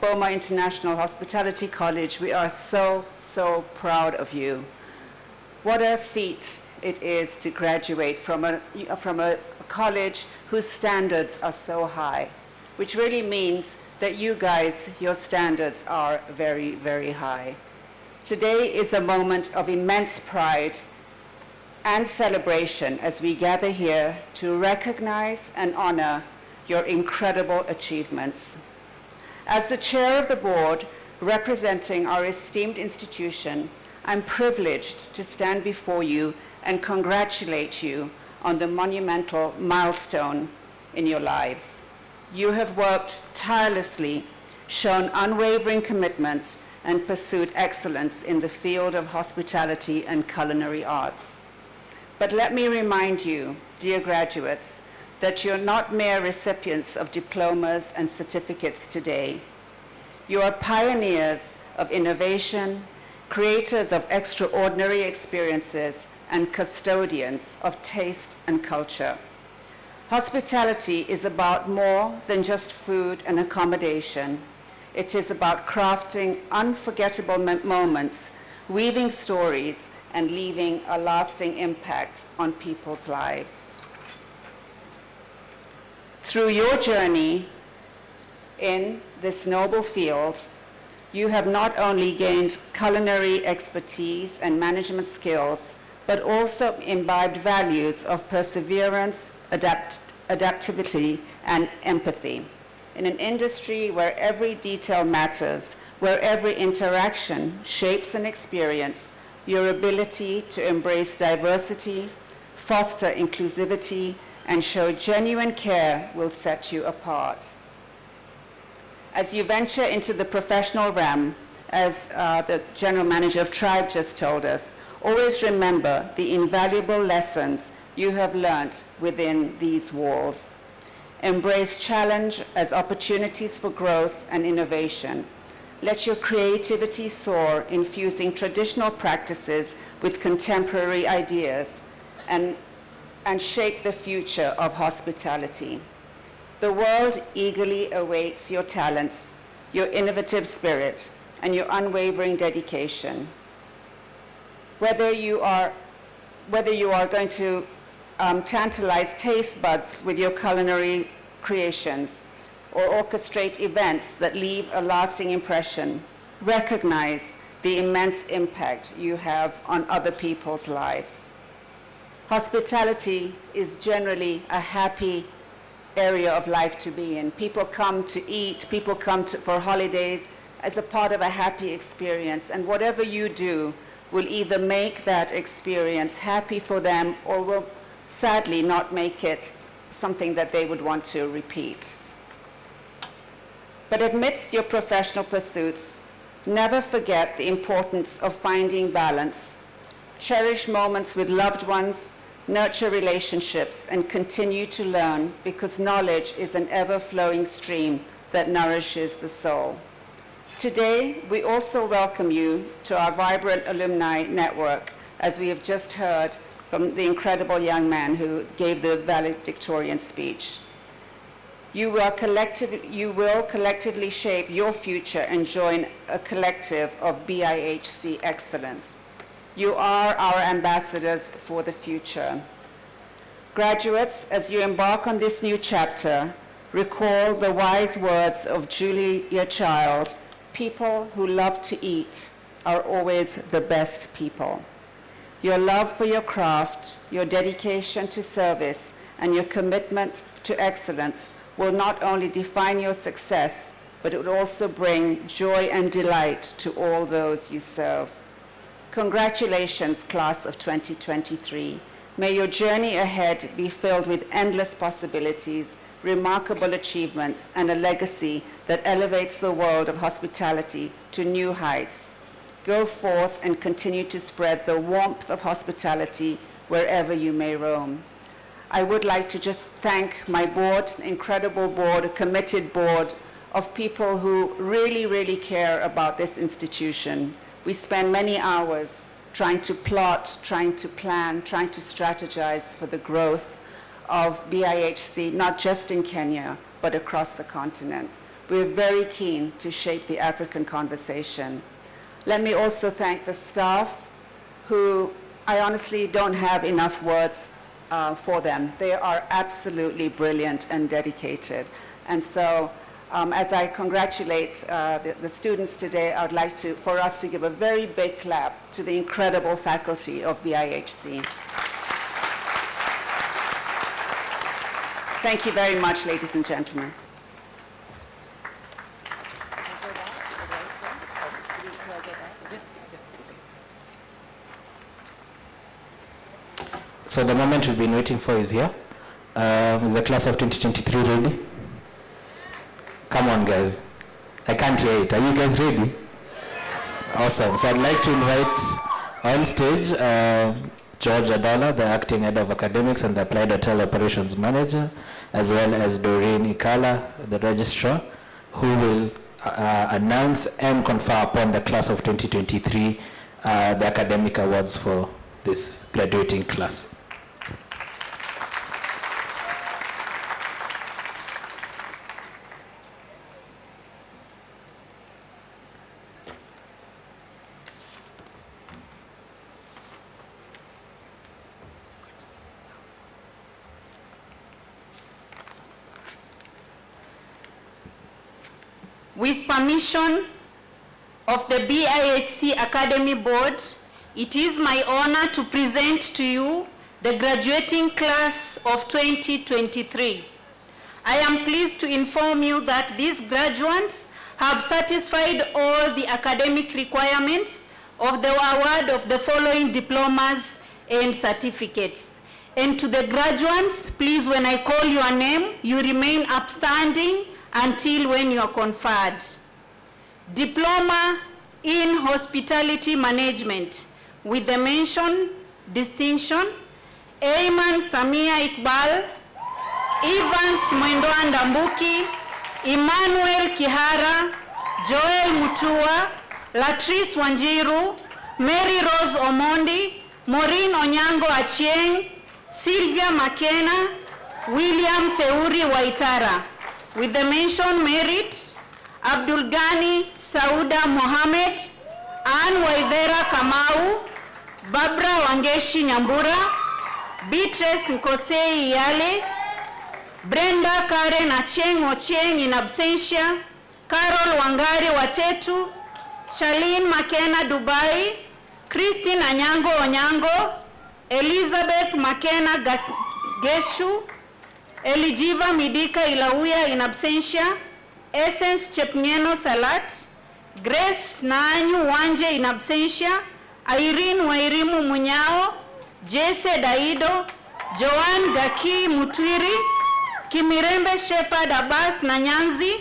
Boma International Hospitality College, we are so, so proud of you. What a feat it is to graduate from a college whose standards are so high, which really means that you guys, your standards are very, very high. Today is a moment of immense pride and celebration as we gather here to recognize and honor your incredible achievements. As the chair of the board representing our esteemed institution, I'm privileged to stand before you and congratulate you on the monumental milestone in your lives. You have worked tirelessly, shown unwavering commitment, and pursued excellence in the field of hospitality and culinary arts. But let me remind you, dear graduates, that you're not mere recipients of diplomas and certificates today. You are pioneers of innovation, creators of extraordinary experiences, and custodians of taste and culture. Hospitality is about more than just food and accommodation. It is about crafting unforgettable moments, weaving stories, and leaving a lasting impact on people's lives. Through your journey in this noble field, you have not only gained culinary expertise and management skills, but also imbibed values of perseverance, adaptability, and empathy. In an industry where every detail matters, where every interaction shapes an experience, your ability to embrace diversity, foster inclusivity, and show genuine care will set you apart. As you venture into the professional realm, as the General Manager of Tribe just told us, always remember the invaluable lessons you have learned within these walls. Embrace challenge as opportunities for growth and innovation. Let your creativity soar, infusing traditional practices with contemporary ideas, and shape the future of hospitality. The world eagerly awaits your talents, your innovative spirit, and your unwavering dedication. Whether you are going to tantalize taste buds with your culinary creations or orchestrate events that leave a lasting impression, recognize the immense impact you have on other people's lives. Hospitality is generally a happy area of life to be in. People come to eat, people come for holidays as a part of a happy experience, and whatever you do will either make that experience happy for them or will sadly not make it something that they would want to repeat. But amidst your professional pursuits, never forget the importance of finding balance. Cherish moments with loved ones, nurture relationships, and continue to learn, because knowledge is an ever-flowing stream that nourishes the soul. Today, we also welcome you to our vibrant alumni network, as we have just heard from the incredible young man who gave the valedictorian speech. You will collectively shape your future and join a collective of BIHC excellence. You are our ambassadors for the future. Graduates, as you embark on this new chapter, recall the wise words of Julia Child, "People who love to eat are always the best people." Your love for your craft, your dedication to service, and your commitment to excellence will not only define your success, but it will also bring joy and delight to all those you serve. Congratulations, class of 2023. May your journey ahead be filled with endless possibilities, remarkable achievements, and a legacy that elevates the world of hospitality to new heights. Go forth and continue to spread the warmth of hospitality wherever you may roam. I would like to just thank my board, incredible board, a committed board of people who really, really care about this institution. We spend many hours trying to plot, trying to plan, trying to strategize for the growth of BIHC, not just in Kenya, but across the continent. We're very keen to shape the African conversation. Let me also thank the staff, who I honestly don't have enough words for them. They are absolutely brilliant and dedicated. And so as I congratulate the students today, I would like for us to give a very big clap to the incredible faculty of BIHC. Thank you very much, ladies and gentlemen.
So the moment we've been waiting for is here. Is the class of 2023 ready? Come on, guys. I can't hear it. Are you guys ready? Yes. Awesome. So I'd like to invite on stage George Adala, the acting head of academics and the applied hotel operations manager, as well as Doreen Ikala, the registrar, who will announce and confer upon the class of 2023 the academic awards for this graduating class.
With permission of the BIHC Academy Board, it is my honor to present to you the graduating class of 2023. I am pleased to inform you that these graduates have satisfied all the academic requirements of the award of the following diplomas and certificates. And to the graduates, please, when I call your name, you remain upstanding until when you are conferred. Diploma in Hospitality Management with the mention distinction, Ayman Samia Iqbal, Evans Mwendo Ndambuki, Emmanuel Kihara, Joel Mutua, Latrice Wanjiru, Mary Rose Omondi, Maureen Onyango Achieng, Sylvia Makena, William Theuri Waitara. With the mention merit, Abdul Ghani Sauda Mohammed, Ann Waithera Kamau, Barbara Wangeshi Nyambura, Beatrice Nkosei Yale, Brenda Karen Acheng Ocheng in absentia, Carol Wangari Watetu, Charlene Makena Dubai, Christine Anyango Onyango, Elizabeth Makena Geshu, Elijiva Midika Ilauya in absentia, Essence Chepngeno Salat, Grace Naanyu Wanje in absentia, Irene Wairimu Munyao, Jesse Daido, Joan Gaki Mutwiri, Kimirembe Shepard Abbas Nanyanzi,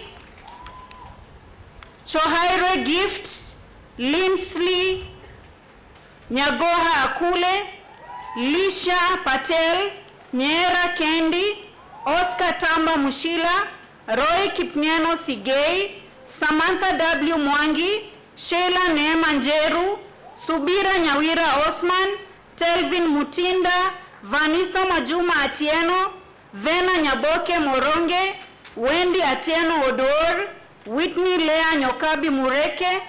Chohaire Gift, Linsley Nyagoha Akule, Lisha Patel, Nyera Kendi, Oscar Tamba Mushila, Roy Kipniano Sigei, Samantha W. Mwangi, Sheila Neema Njeru, Subira Nyawira Osman, Telvin Mutinda, Vanisto Majuma Atieno, Vena Nyaboke Moronge, Wendy Atieno Odor, Whitney Lea Nyokabi Mureke.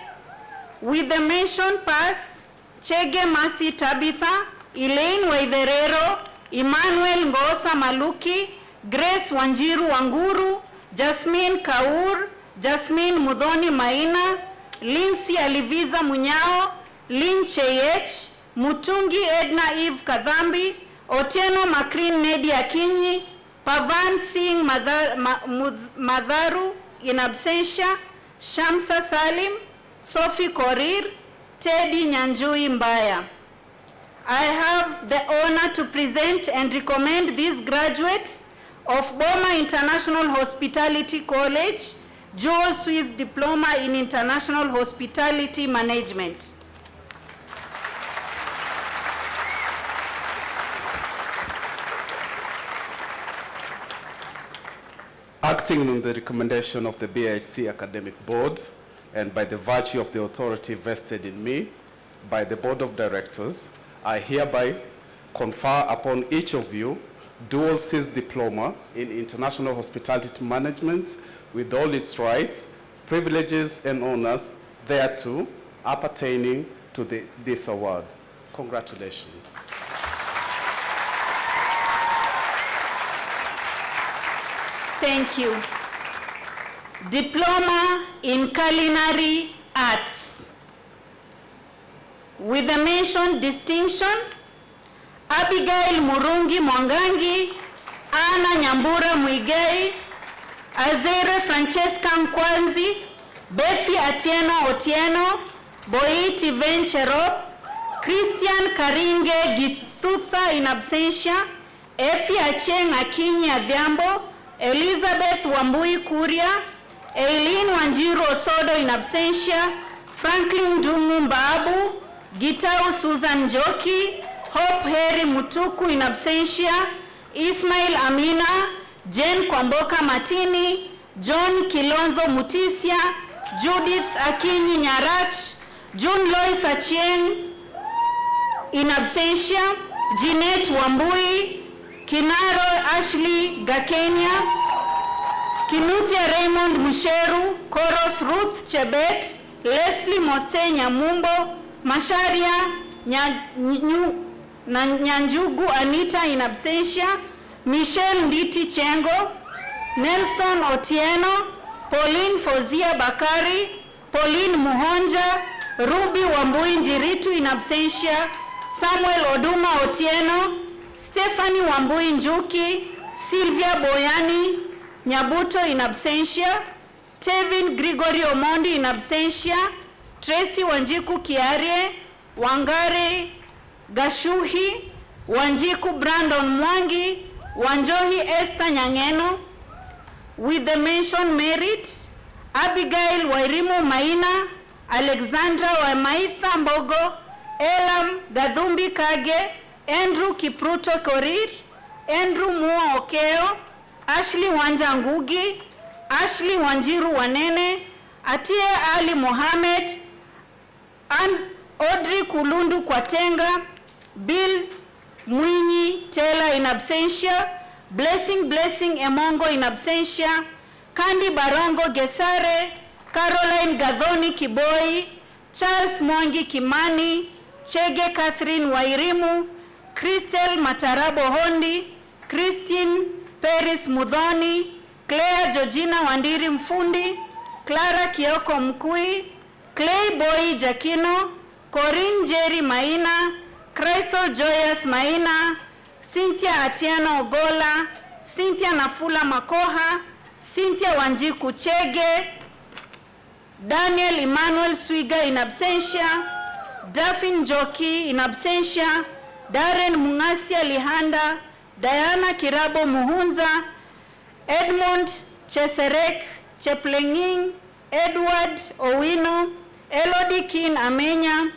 With the mention pass, Chege Masi Tabitha, Elaine Waitherero, Emmanuel Ngosa Maluki, Grace Wanjiru Wanguru, Jasmine Kaur, Jasmine Mudhoni Maina, Lindsay Aliviza Munyao, Lynn Cheyech, Mutungi Edna Eve Kadhambi, Otieno Makrin Nedi Akinyi, Pavan Singh Madharu in absentia, Shamsa Salim, Sophie Korir, Teddy Nyanjui Mbaya. I have the honor to present and recommend these graduates of Boma International Hospitality College, Dual Swiss Diploma in International Hospitality Management.
Acting on the recommendation of the BIHC Academic Board and by the virtue of the authority vested in me by the Board of Directors, I hereby confer upon each of you dual Swiss diploma in International Hospitality Management with all its rights, privileges, and honors thereto appertaining to this award. Congratulations.
Thank you. Diploma in Culinary Arts. With the mentioned distinction, Abigail Murungi Mwangangi, Anna Nyambura Mwigei, Azere Francesca Mkwanzi, Befi Atieno Otieno, Boiti Vencherop, Christian Karinge Githutha in absentia, Efi Acheng Akinyi Adhiambo, Elizabeth Wambui Kuria, Eileen Wanjiru Osodo in absentia, Franklin Dungu Mbabu, Gitau Susan Joki, Hope Heri Mutuku in absentia, Ismail Amina, Jane Kwamboka Matini, John Kilonzo Mutisia, Judith Akinyi Nyarach, June Lois Achieng in absentia, Jeanette Wambui, Kinaro Ashley Gakenya, Kinuthia Raymond Musheru, Koros Ruth Chebet, Leslie Mose Nyamumbo, Masharia Nyanjugu Anita in absentia, Michelle Nditi Chengo, Nelson Otieno, Pauline Fozia Bakari, Pauline Muhonja, Ruby Wambui Ndiritu in absentia, Samuel Oduma Otieno, Stephanie Wambui Njuki, Sylvia Boyani Nyabuto in absentia, Tevin Gregory Omondi in absentia, Tracy Wanjiku Kiarie, Wangari Gashuhi, Wanjiku Brandon Mwangi, Wanjohi Esther Nyangeno. With the mentioned merit, Abigail Wairimu Maina, Alexandra Wamaitha Mbogo, Elam Gadhumbi Kage, Andrew Kipruto Korir, Andrew Mua Okeo, Ashley Wanja Ngugi, Ashley Wanjiru Wanene, Atie Ali Mohamed, and Audrey Kulundu Kwatenga, Bill Mwinyi Taylor in absentia, Blessing Emongo in absentia, Kandi Barongo Gesare, Caroline Gadhoni Kiboi, Charles Mwangi Kimani, Chege Catherine Wairimu, Crystal Matarabo Hondi, Christine Paris Mudhoni, Claire Georgina Wandiri Mfundi, Clara Kioko Mkui, Clay Boy Jakino, Corinne Jerry Maina, Crystal Joyous Maina, Cynthia Atieno Ogola, Cynthia Nafula Makoha, Cynthia Wanjiku Chege, Daniel Emmanuel Swiga in absentia, Daphne Joki in absentia, Darren Mungasia Lihanda, Diana Kirabo Muhunza, Edmund Cheserek Cheplenging, Edward Owino, Elodie Kin Amenya,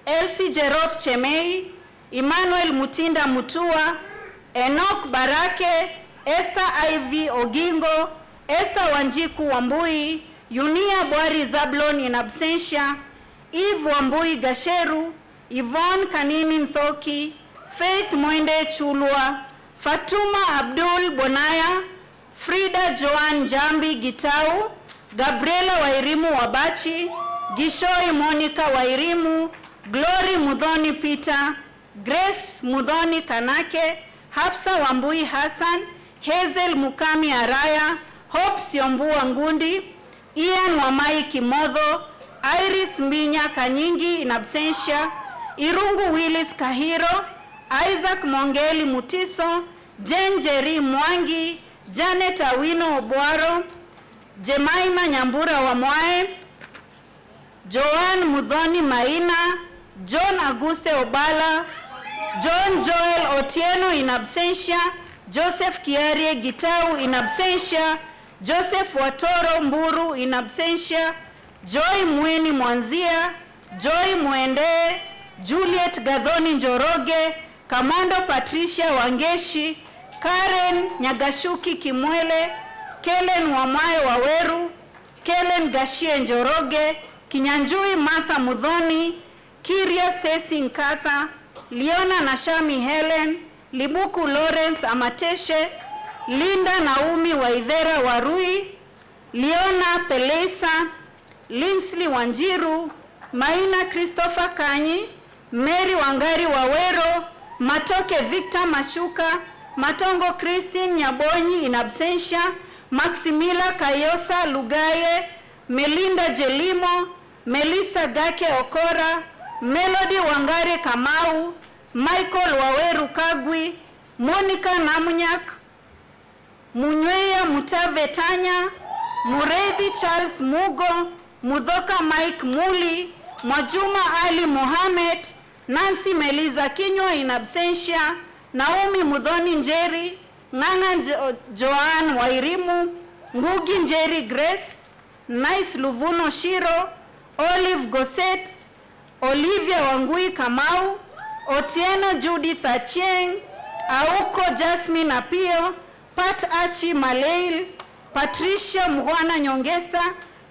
Elsie Jerop Chemei, Emmanuel Mutinda Mutua, Enoch Barake, Esther Ivy Ogingo, Esther Wanjiku Wambui, Yunia Bwari Zablon in absentia, Eve Wambui Gasheru, Yvonne Kanini Nthoki, Faith Mwende Chulwa, Fatuma Abdul Bonaya, Frida Joan Jambi Gitau, Gabriela Wairimu Wabachi, Gishoi Monica Wairimu, Glory Mudhoni Peter, Grace Mudhoni Kanake, Hafsa Wambui Hassan, Hazel Mukami Araya, Hope Siombua Ngundi, Ian Wamai Kimodho, Iris Minya Kanyingi in absentia, Irungu Willis Kahiro, Isaac Mongeli Mutiso, Jen Jerry Mwangi, Janet Awino Obwaro, Jemaima Nyambura Wamwae, Joan Mudhoni Maina, John Auguste Obala, John Joel Otieno in absentia, Joseph Kiarie Gitau in absentia, Joseph Watoro Mburu in absentia, Joy Mweni Mwanzia, Joy Mwende, Juliet Gadhoni Njoroge, Kamando Patricia Wangeshi, Karen Nyagashuki Kimwele, Kellen Wamae Waweru, Kellen Gashie Njoroge, Kinyanjui Martha Mudhoni, Kiria Stacy Nkatha, Leona Nashami Helen, Libuku Lawrence Amateshe, Linda Naomi Waithera Warui, Leona Pelesa, Linsley Wanjiru, Maina Christopher Kanyi, Mary Wangari Wawero, Matoke Victor Mashuka, Matongo Christine Nyabonyi in absentia, Maximila Kayosa Lugaye, Melinda Jelimo, Melissa Gake Okora, Melody Wangari Kamau, Michael Waweru Kagwi, Monica Namunyak, Munyweya Mutave Tanya, Mureithi Charles Mugo, Mudhoka Mike Muli, Mwajuma Ali Mohamed, Nancy Meliza Kinywa in absentia, Naomi Mudhoni Njeri, Nganga Joan Wairimu, Ngugi Njeri Grace, Nice Luvuno Shiro, Olive Gosset, Olivia Wangui Kamau, Otieno Judith Achieng, Auko Jasmine Apio, Pat Achi Maleil, Patricia Mwana Nyongesa,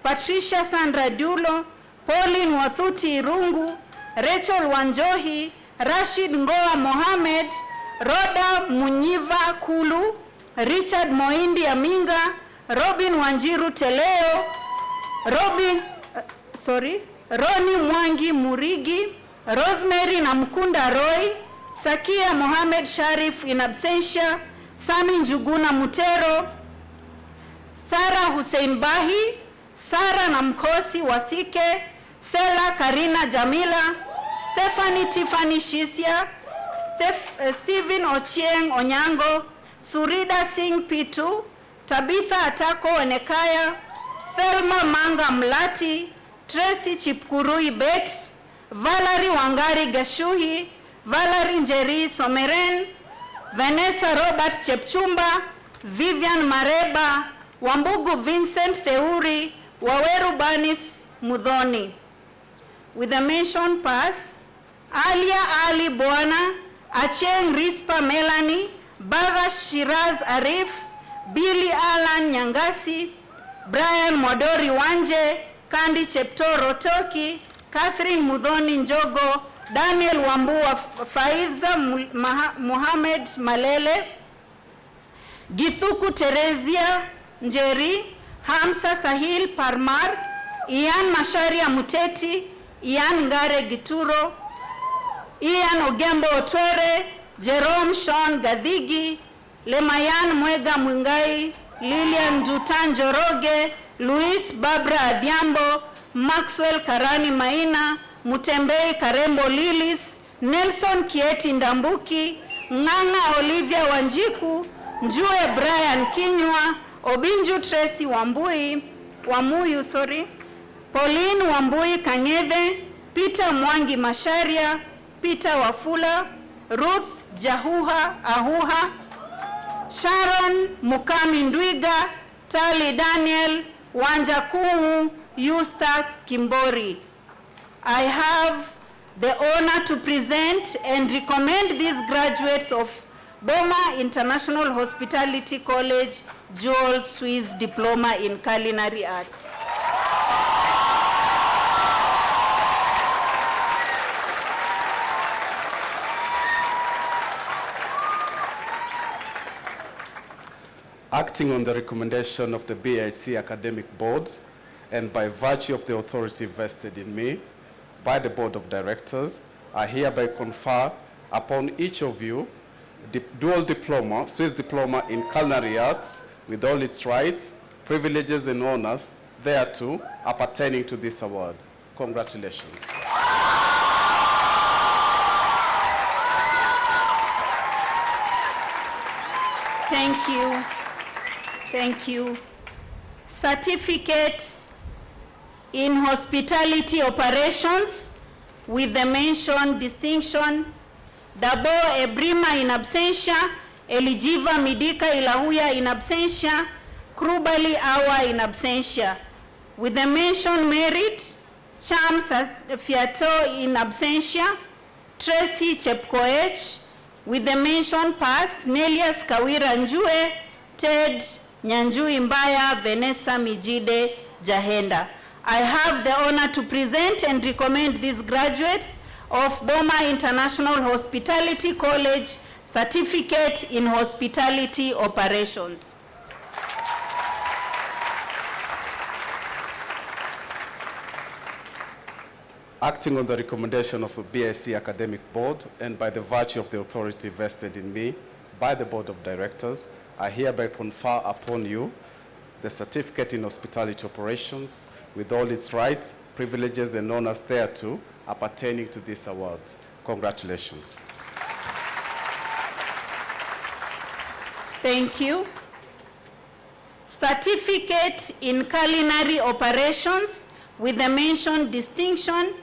Patricia Sandra Dulo, Pauline Wathuti Irungu, Rachel Wanjohi, Rashid Ngoa Mohamed, Roda Munyiva Kulu, Richard Moindi Aminga, Robin Wanjiru Teleo, Roni Mwangi Murigi, Rosemary Namkunda Roy, Sakia Mohamed Sharif in absentia, Sami Njuguna Mutero, Sarah Hussein Bahi, Sarah Namkosi Wasike, Sela Karina Jamila, Stephanie Tiffany Shisia, Stephen Ochieng Onyango, Surida Singh Pitu, Tabitha Atako Onekaya, Thelma Manga Mlati, Tracy Chipkurui Bet, Valerie Wangari Gashuhi, Valerie Njeri Someren, Vanessa Roberts Chepchumba, Vivian Mareba, Wambugu Vincent Theuri, Waweru Banis Mudhoni. With the mention pass, Alia Ali Bwana, Acheng Rispa Melanie, Baga Shiraz Arif, Billy Alan Nyangasi, Brian Modori Wanje, Kandi Cheptoro Toki, Catherine Mudhoni Njogo, Daniel Wambua Faiza Mohamed Malele, Githuku Terezia Njeri, Hamsa Sahil Parmar, Ian Masharia Muteti, Ian Ngare Gituro, Ian Ogembo Otwere, Jerome Sean Gadhigi, Lemayan Mwega Mwingai, Lilian Jutan Joroge, Luis Barbara Adhiambo, Maxwell Karani Maina, Mutembei Karembo Lilis, Nelson Kieti Ndambuki, Nganga Olivia Wanjiku, Njue Brian Kinywa, Obinju Tracy Wamuyu, Pauline Wambui Kang'ethe, Peter Mwangi Masharia, Peter Wafula, Ruth Jahuha Ahuha, Sharon Mukami Ndwiga, Tali Daniel, Wanja Kungu, Yusta Kimbori. I have the honor to present and recommend these graduates of Boma International Hospitality College Dual Swiss Diploma in Culinary Arts.
Acting on the recommendation of the BIHC Academic Board and by virtue of the authority vested in me by the Board of Directors, I hereby confer upon each of you dual diploma, Swiss diploma in culinary arts with all its rights, privileges and honors thereto appertaining to this award. Congratulations.
Thank you. Thank you. Certificate in hospitality operations with the mentioned distinction, Dabo Ebrima in absentia, Eligiva Midika Ilahuya in absentia, Krubali Awa in absentia. With the mentioned merit, Cham Fiato in absentia, Tracy Chepkoech. With the mentioned pass, Nelias Kawira Njue, Ted Nyanjui Mbaya, Vanessa Mijide Jahenda. I have the honor to present and recommend these graduates of Boma International Hospitality College Certificate in Hospitality Operations.
Acting on the recommendation of the BIHC Academic Board and by the virtue of the authority vested in me by the Board of Directors, I hereby confer upon you the Certificate in Hospitality Operations with all its rights, privileges, and honors thereto appertaining to this award. Congratulations.
Thank you. Certificate in Culinary Operations with the mentioned distinction,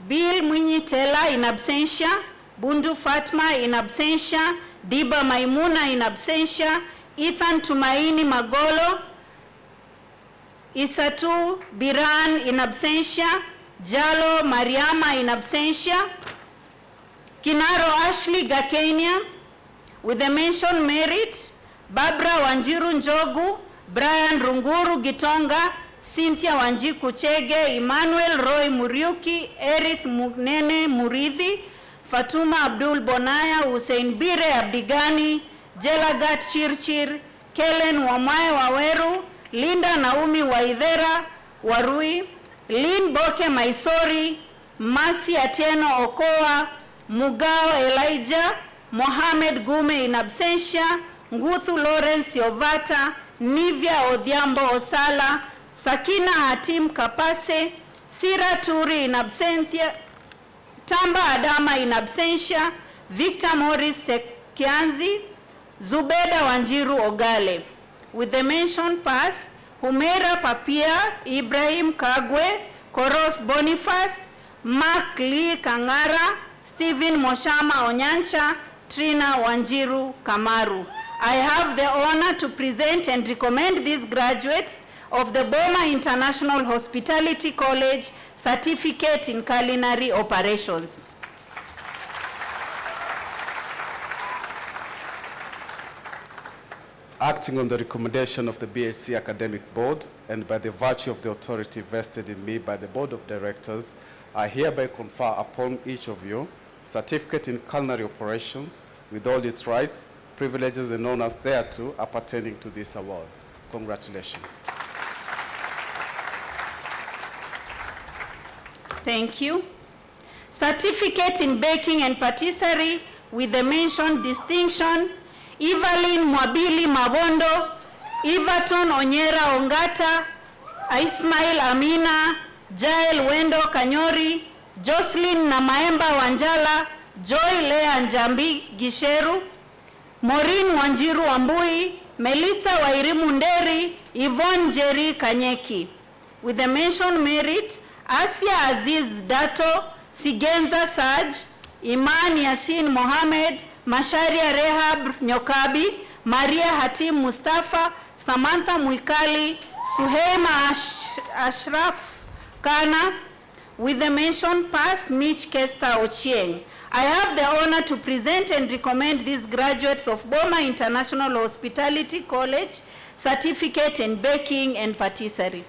Bill Mwinyi Tela in absentia, Bundu Fatma in absentia, Diba Maimuna in absentia, Ethan Tumaini Magolo, Isatu Biran in absentia, Jalo Mariama in absentia, Kinaro Ashley Gakenia, with the mentioned merit, Barbara Wanjiru Njogu, Brian Runguru Gitonga, Cynthia Wanjiku Chege, Emmanuel Roy Muriuki, Erith Munene Muridhi, Fatuma Abdul Bonaya, Hussein Bire Abdigani, Jelagat Chirchir, Kellen Wamae Waweru, Linda Naomi Waithera Warui, Lynn Boke Maisori, Masi Atieno Okoa, Mugao Elijah, Mohamed Gume in absentia, Nguthu Lawrence Yovata, Nivia Odhiambo Osala, Sakina Hatim Kapase, Sira Turi in absentia, Tamba Adama in absentia, Victor Morris Sekianzi, Zubeda Wanjiru Ogale. With the mentioned pass, Humera Papia, Ibrahim Kagwe, Koros Boniface, Mark Lee Kangara, Stephen Moshama Onyancha, Trina Wanjiru Kamaru. I have the honor to present and recommend these graduates of the Boma International Hospitality College Certificate in Culinary Operations.
Acting on the recommendation of the BIHC Academic Board and by the virtue of the authority vested in me by the Board of Directors, I hereby confer upon each of you Certificate in Culinary Operations with all its rights, privileges, and honors thereto appertaining to this award. Congratulations.
Thank you. Certificate in Baking and Patisserie with the mentioned distinction, Evelyn Mwabili Mabondo, Everton Onyera Ongata, Ismail Amina, Jael Wendo Kanyori, Jocelyn Namaemba Wanjala, Joy Lea Njambi Gisheru, Maureen Wanjiru Ambui, Melissa Wairimu Nderi, Yvonne Jerry Kanyeki. With the mentioned merit, Asia Aziz Dato, Sigenza Saj, Iman Yasin Mohamed, Masharia Rehab Nyokabi, Maria Hatim Mustafa, Samantha Muikali, Suheima Ashraf Kana. With the mentioned pass, Mitch Kester Ochieng. I have the honor to present and recommend these graduates of Boma International Hospitality College certificate in baking and patisserie.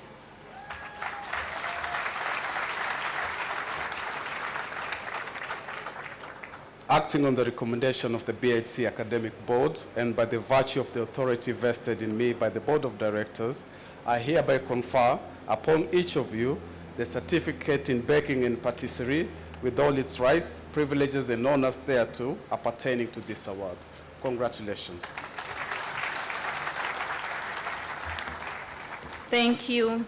Acting on the recommendation of the BIHC Academic Board and by the virtue of the authority vested in me by the Board of Directors, I hereby confer upon each of you the certificate in baking and patisserie with all its rights, privileges, and honors thereto appertaining to this award. Congratulations.
Thank you.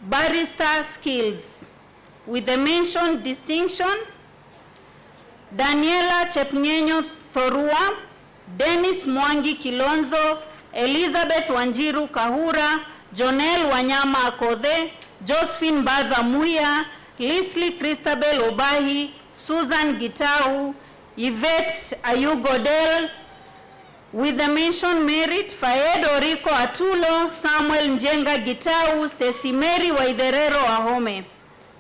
Barrister skills. With the mentioned distinction, Daniela Chepnyenyo Thorua, Dennis Mwangi Kilonzo, Elizabeth Wanjiru Kahura, Jonel Wanyama Akode, Josephine Badha Muya, Leslie Christabel Obahi, Susan Gitau, Yvette Ayugodel. With the mentioned merit, Faed Oriko Atulo, Samuel Njenga Gitau, Stacy Mary Waitherero Ahome.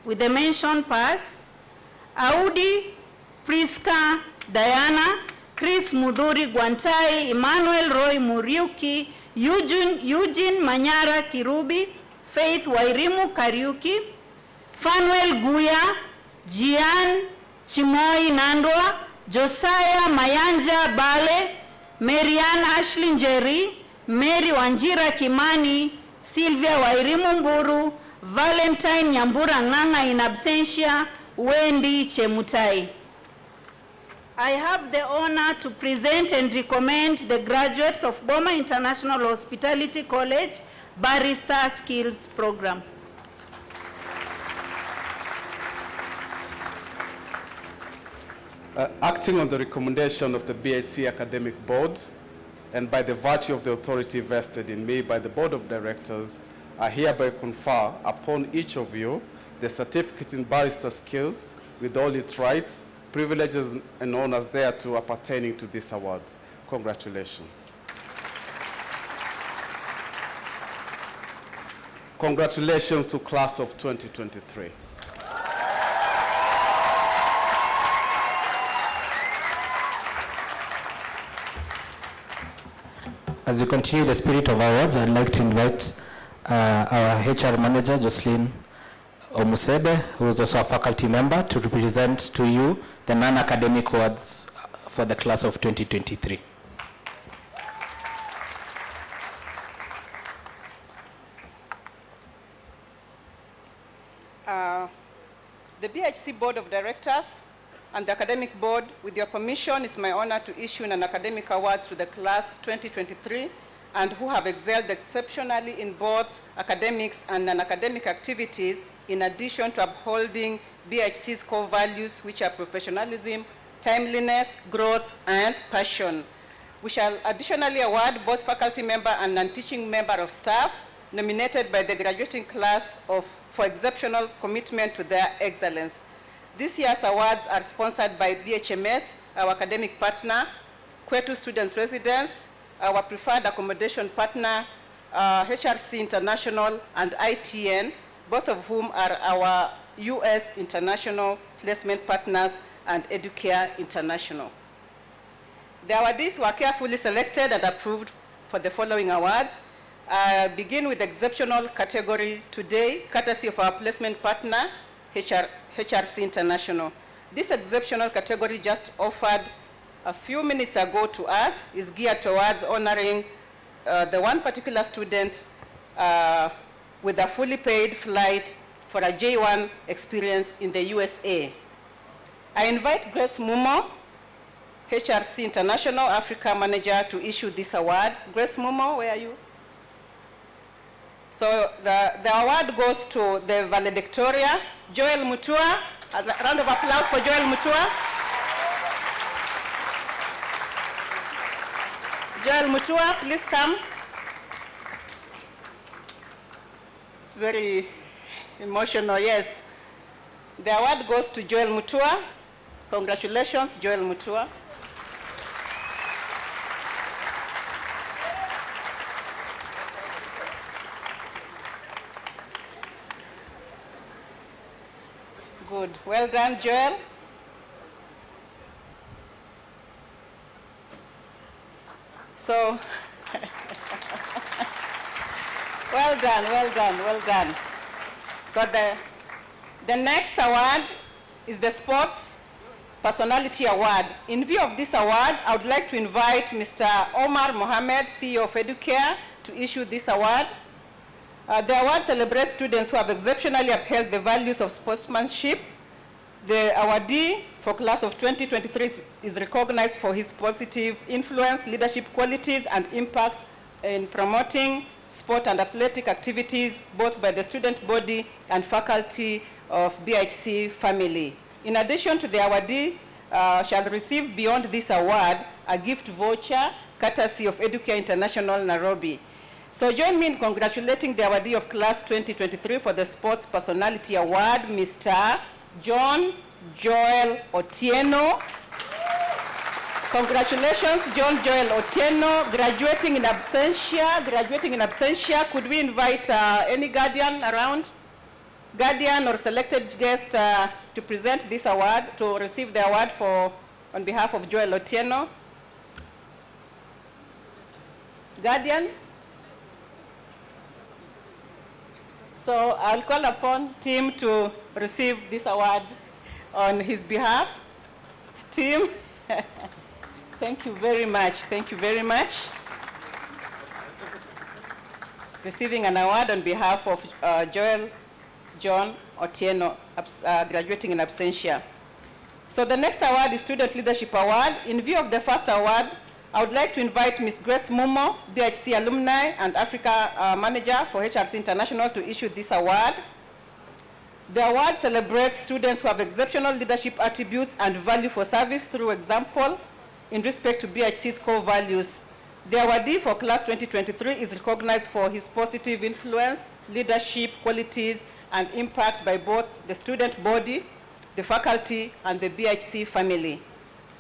With the mentioned pass, Audi, Priska, Diana, Chris Mudhuri Gwantai, Emmanuel Roy Muriuki, Eugene Manyara Kirubi, Faith Wairimu Kariuki, Fanuel Guya, Jian Chimoi Nandwa, Josiah Mayanja Bale, Marianne Ashley Njeri, Mary Wanjira Kimani, Sylvia Wairimu Mburu, Valentine Nyambura Nganga in absentia, Wendy Chemutai. I have the honor to present and recommend the graduates of Boma International Hospitality College Barrister Skills Program.
Acting on the recommendation of the BIHC Academic Board and by the virtue of the authority vested in me by the Board of Directors, I hereby confer upon each of you the certificate in barrister skills with all its rights, privileges, and honors thereto appertaining to this award. Congratulations. Congratulations to class of 2023.
As we continue the spirit of awards, I'd like to invite our HR manager, Jocelyn Omusebe, who is also a faculty member, to represent to you the non-academic awards for the class of 2023.
The BIHC Board of Directors and the Academic Board, with your permission, it's my honor to issue an academic awards to the class 2023 and who have excelled exceptionally in both academics and non-academic activities, in addition to upholding BIHC's core values, which are professionalism, timeliness, growth, and passion. We shall additionally award both faculty member and non-teaching member of staff nominated by the graduating class for exceptional commitment to their excellence. This year's awards are sponsored by BHMS, our academic partner, Kwetu Students Residence, our preferred accommodation partner, HRC International, and ITN, both of whom are our US international placement partners, and Educare International. The awardees were carefully selected and approved for the following awards. Begin with exceptional category today, courtesy of our placement partner, HRC International. This exceptional category, just offered a few minutes ago to us, is geared towards honoring the one particular student with a fully paid flight for a J1 experience in the USA. I invite Grace Mumo, HRC International Africa Manager, to issue this award. Grace Mumo, where are you? So the award goes to the valedictoria, Joel Mutua. A round of applause for Joel Mutua. Joel Mutua, please come. It's very emotional, yes. The award goes to Joel Mutua. Congratulations, Joel Mutua. good. Well done, Joel. So, well done, well done, well done. So the next award is the Sports Personality Award. In view of this award, I would like to invite Mr. Omar Mohammed, CEO of Educare, to issue this award. The award celebrates students who have exceptionally upheld the values of sportsmanship. The awardee for class of 2023 is recognized for his positive influence, leadership qualities, and impact in promoting sport and athletic activities, both by the student body and faculty of BIHC family. In addition to the awardee shall receive beyond this award a gift voucher courtesy of Educare International Nairobi. So join me in congratulating the awardee of class 2023 for the Sports Personality Award, Mr. John Joel Otieno. Congratulations, John Joel Otieno, graduating in absentia. Could we invite any guardian around? Guardian or selected guest to present this award, to receive the award on behalf of Joel Otieno? Guardian? So I'll call upon Tim to receive this award on his behalf. Tim, thank you very much. Thank you very much. Receiving an award on behalf of Joel John Otieno, graduating in absentia. So the next award is Student Leadership Award. In view of the first award, I would like to invite Ms. Grace Mumo, BIHC alumni and Africa manager for HRC International, to issue this award. The award celebrates students who have exceptional leadership attributes and value for service through example in respect to BIHC's core values. The awardee for class 2023 is recognized for his positive influence, leadership qualities, and impact by both the student body, the faculty, and the BIHC family.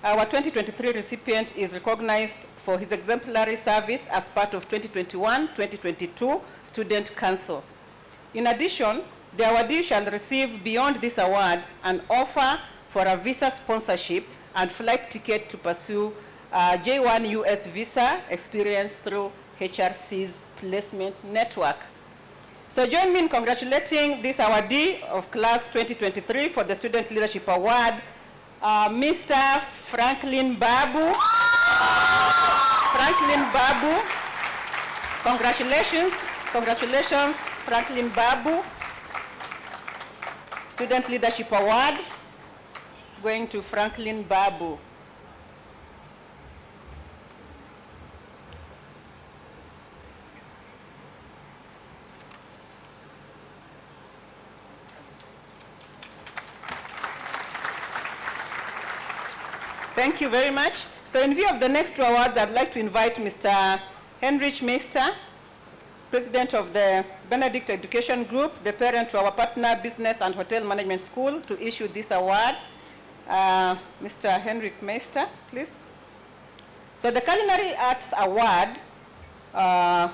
Our 2023 recipient is recognized for his exemplary service as part of 2021-2022 Student Council. In addition, the awardee shall receive beyond this award an offer for a visa sponsorship and flight ticket to pursue J1 US visa experience through HRC's placement network. So join me in congratulating this awardee of class 2023 for the Student Leadership Award, Mr. Franklin Babu. Franklin Babu. Congratulations. Congratulations, Franklin Babu. Student Leadership Award going to Franklin Babu. Thank you very much. So in view of the next two awards, I'd like to invite Mr. Heinrich Meister, President of the Benedict Education Group, the parent to our partner Business and Hotel Management School, to issue this award. Mr. Heinrich Meister, please. So the Culinary Arts Award, the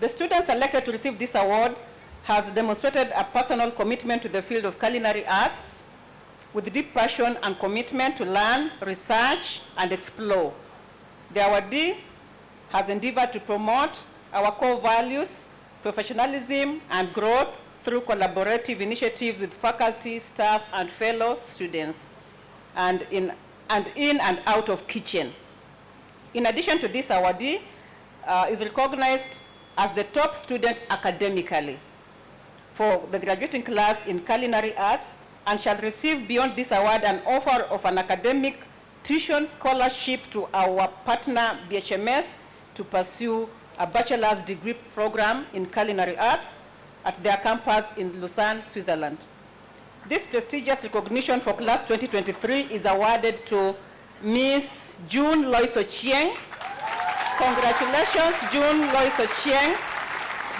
student selected to receive this award has demonstrated a personal commitment to the field of culinary arts, with deep passion and commitment to learn, research, and explore. The awardee has endeavored to promote our core values, professionalism, and growth through collaborative initiatives with faculty, staff, and fellow students, and in and out of kitchen. In addition to this, awardee is recognized as the top student academically for the graduating class in culinary arts, and shall receive beyond this award an offer of an academic tuition scholarship to our partner BHMS to pursue a bachelor's degree program in culinary arts at their campus in Lausanne, Switzerland. This prestigious recognition for class 2023 is awarded to Miss June Loiso Chieng. Congratulations, June Loiso Chieng.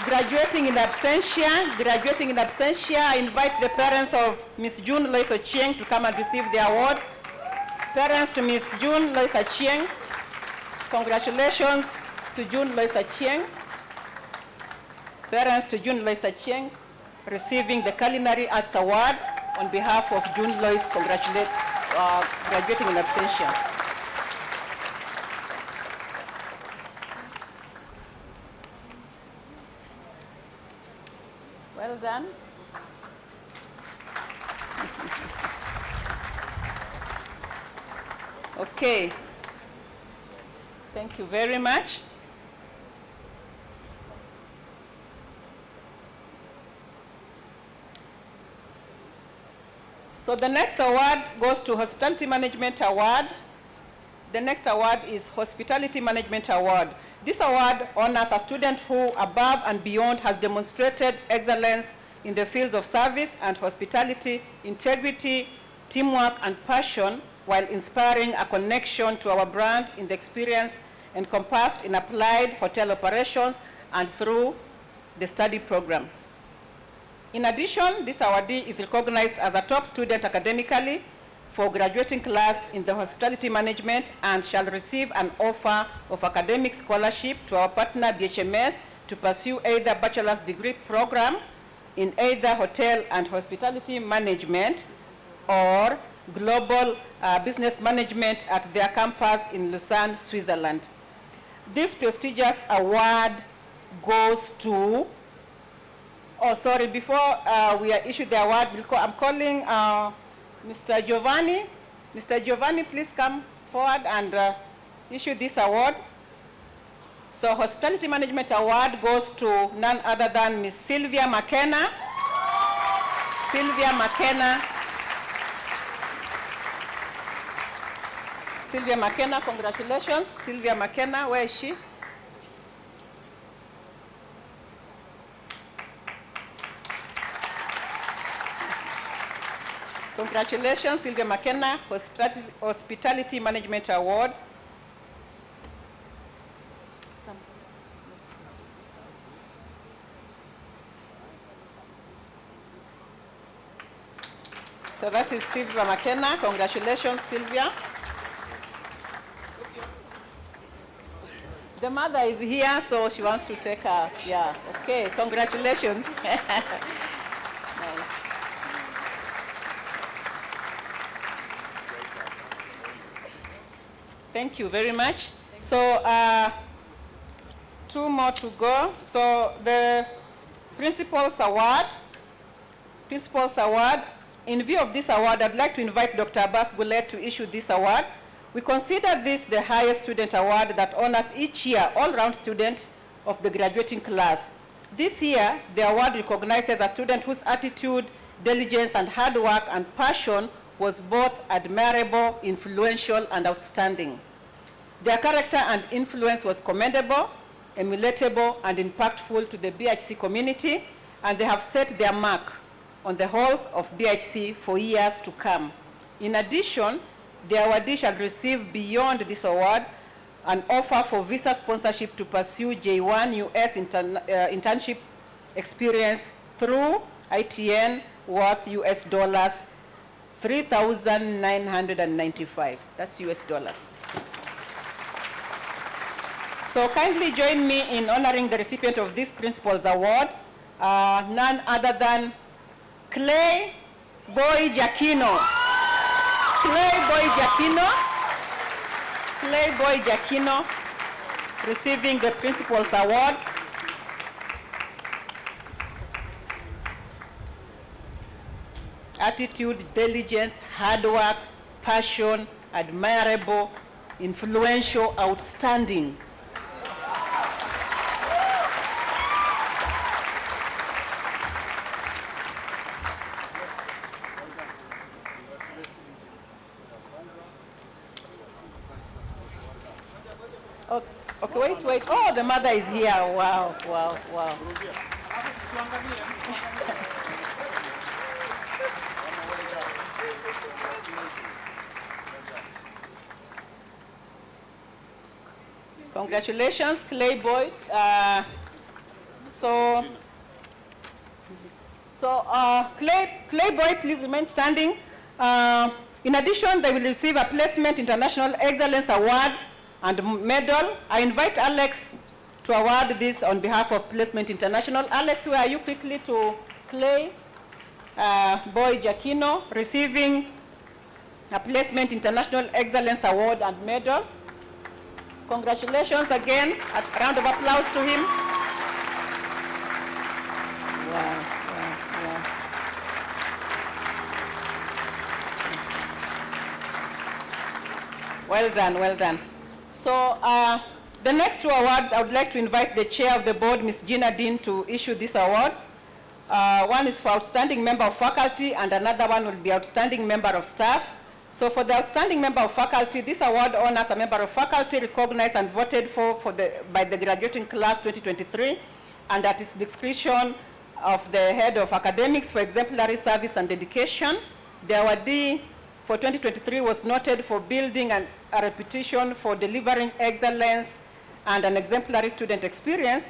Graduating in absentia, I invite the parents of Miss June Loiso Chieng to come and receive the award. Parents to Miss June Loiso Chieng, congratulations to June Loiso Chieng. Parents to June Loiso Chieng receiving the Culinary Arts Award. on behalf of June Lois, congratulate graduating in absentia. Well done. Okay. Thank you very much. So the next award goes to Hospitality Management Award. The next award is Hospitality Management Award. This award honors a student who, above and beyond, has demonstrated excellence in the fields of service and hospitality, integrity, teamwork, and passion, while inspiring a connection to our brand in the experience encompassed in applied hotel operations and through the study program. In addition, this awardee is recognized as a top student academically for graduating class in the hospitality management and shall receive an offer of academic scholarship to our partner BHMS to pursue either bachelor's degree program in either hotel and hospitality management or global business management at their campus in Lausanne, Switzerland. This prestigious award goes to, oh, sorry, before we are issued the award, I'm calling Mr. Giovanni. Mr. Giovanni, please come forward and issue this award. So Hospitality Management Award goes to none other than Ms. Sylvia McKenna. Sylvia McKenna. Sylvia McKenna, congratulations. Sylvia McKenna, where is she? Congratulations, Sylvia McKenna, Hospitality Management Award. So that is Sylvia McKenna. Congratulations, Sylvia. The mother is here, so she wants to take her. Yeah, okay, congratulations. Nice. Thank you very much. So, two more to go. So the Principal's Award. In view of this award, I'd like to invite Dr. Abbas Goulet to issue this award. We consider this the highest student award that honors each year all-round student of the graduating class. This year, the award recognizes a student whose attitude, diligence, and hard work and passion was both admirable, influential, and outstanding. Their character and influence was commendable, emulatable, and impactful to the BIHC community, and they have set their mark on the halls of BIHC for years to come. In addition, the awardee shall receive beyond this award an offer for visa sponsorship to pursue J1 US internship experience through ITN worth US dollars 3,995. That's US dollars. So kindly join me in honoring the recipient of this Principal's Award, none other than Clay Boy Giacchino. Clay Boy Giacchino, receiving the Principal's Award. Attitude, diligence, hard work, passion, admirable, influential, outstanding. Okay, wait. Oh, the mother is here. Wow. Congratulations, Clay Boy. Clay Boy, please remain standing. In addition, they will receive a Placement International Excellence Award and medal. I invite Alex to award this on behalf of Placement International. Alex, where are you quickly to Clay?
Boy Giacchino, receiving a Placement International Excellence Award and Medal. Congratulations again. A round of applause to him. Wow. Well done, well done. So the next two awards, I would like to invite the chair of the board, Ms. Gina Dean, to issue these awards. One is for outstanding member of faculty, and another one will be outstanding member of staff. So for the outstanding member of faculty, this award honors a member of faculty recognized and voted for by the graduating class 2023, and at its discretion of the head of academics for exemplary service and dedication. The awardee for 2023 was noted for building a reputation for delivering excellence and an exemplary student experience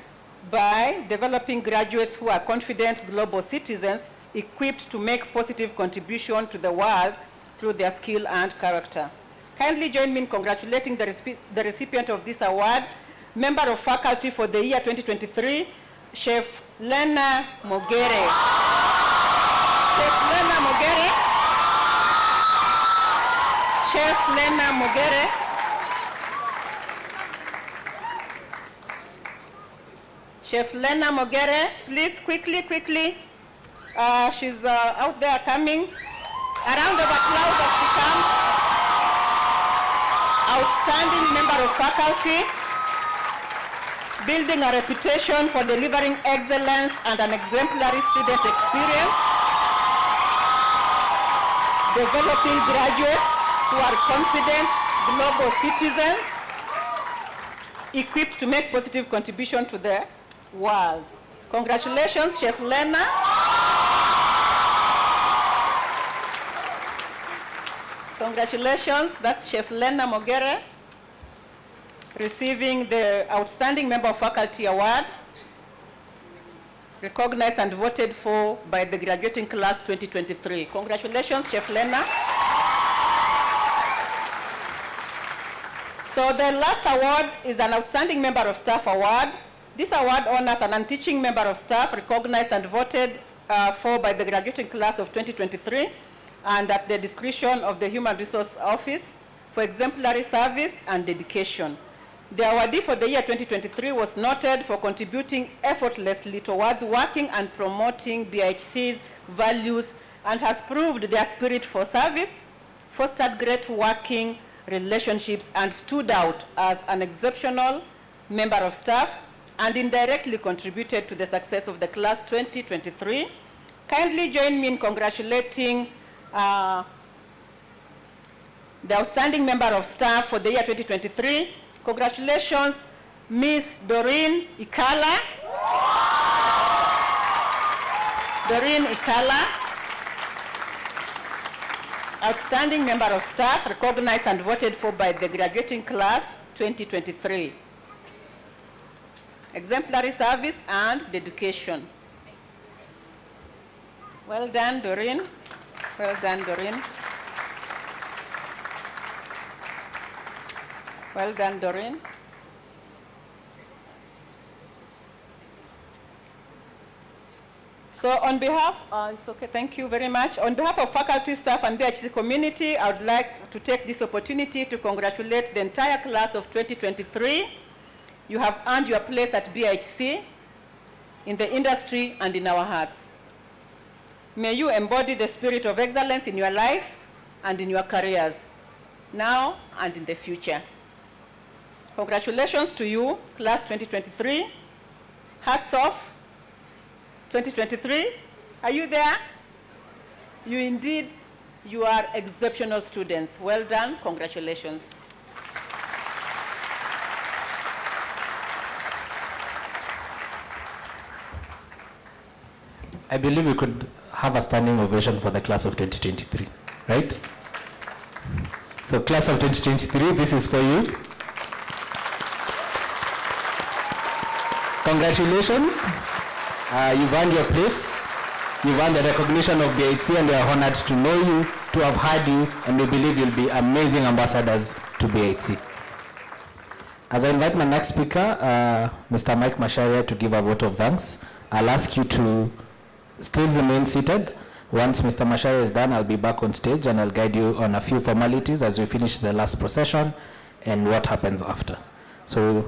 by developing graduates who are confident global citizens equipped to make positive contribution to the world through their skill and character. Kindly join me in congratulating the recipient of this award, member of faculty for the year 2023, Chef Lena Mogere. Chef Lena Mogere. Chef Lena Mogere. Chef Lena Mogere, please quickly. She's out there coming. A round of applause as she comes. Outstanding member of faculty, building a reputation for delivering excellence and an exemplary student experience, developing graduates who are confident global citizens, equipped to make positive contribution to the world. Congratulations, Chef Lena. Congratulations, that's Chef Lena Mogere, receiving the Outstanding Member of Faculty Award, recognized and voted for by the graduating class 2023. Congratulations, Chef Lena. So the last award is an Outstanding Member of Staff Award. This award honors an unteaching member of staff recognized and voted for by the graduating class of 2023 and at the discretion of the Human Resource Office for exemplary service and dedication. The awardee for the year 2023 was noted for contributing effortlessly towards working and promoting BIHC's values and has proved their spirit for service, fostered great working relationships, and stood out as an exceptional member of staff and indirectly contributed to the success of the class 2023. Kindly join me in congratulating the outstanding member of staff for the year 2023. Congratulations, Miss Doreen Ikala. Doreen Ikala, outstanding member of staff, recognized and voted for by the graduating class 2023. Exemplary service and dedication. Well done, Doreen. Well done, Doreen. Well done, Doreen. So on behalf, it's okay, thank you very much. On behalf of faculty, staff, and BIHC community, I would like to take this opportunity to congratulate the entire class of 2023. You have earned your place at BIHC, in the industry, and in our hearts. May you embody the spirit of excellence in your life and in your careers, now and in the future. Congratulations to you, class 2023. Hats off. 2023, are you there? You indeed, you are exceptional students. Well done, congratulations.
I believe we could have a standing ovation for the class of 2023, right? So class of 2023, this is for you. Congratulations. You've earned your place. You've earned the recognition of BIHC, and we are honored to know you, to have had you, and we believe you'll be amazing ambassadors to BIHC. As I invite my next speaker, Mr. Mike Masharia, to give a vote of thanks, I'll ask you to still remain seated, Once Mr. Macharia is done, I'll be back on stage and I'll guide you on a few formalities as we finish the last procession and what happens after. So,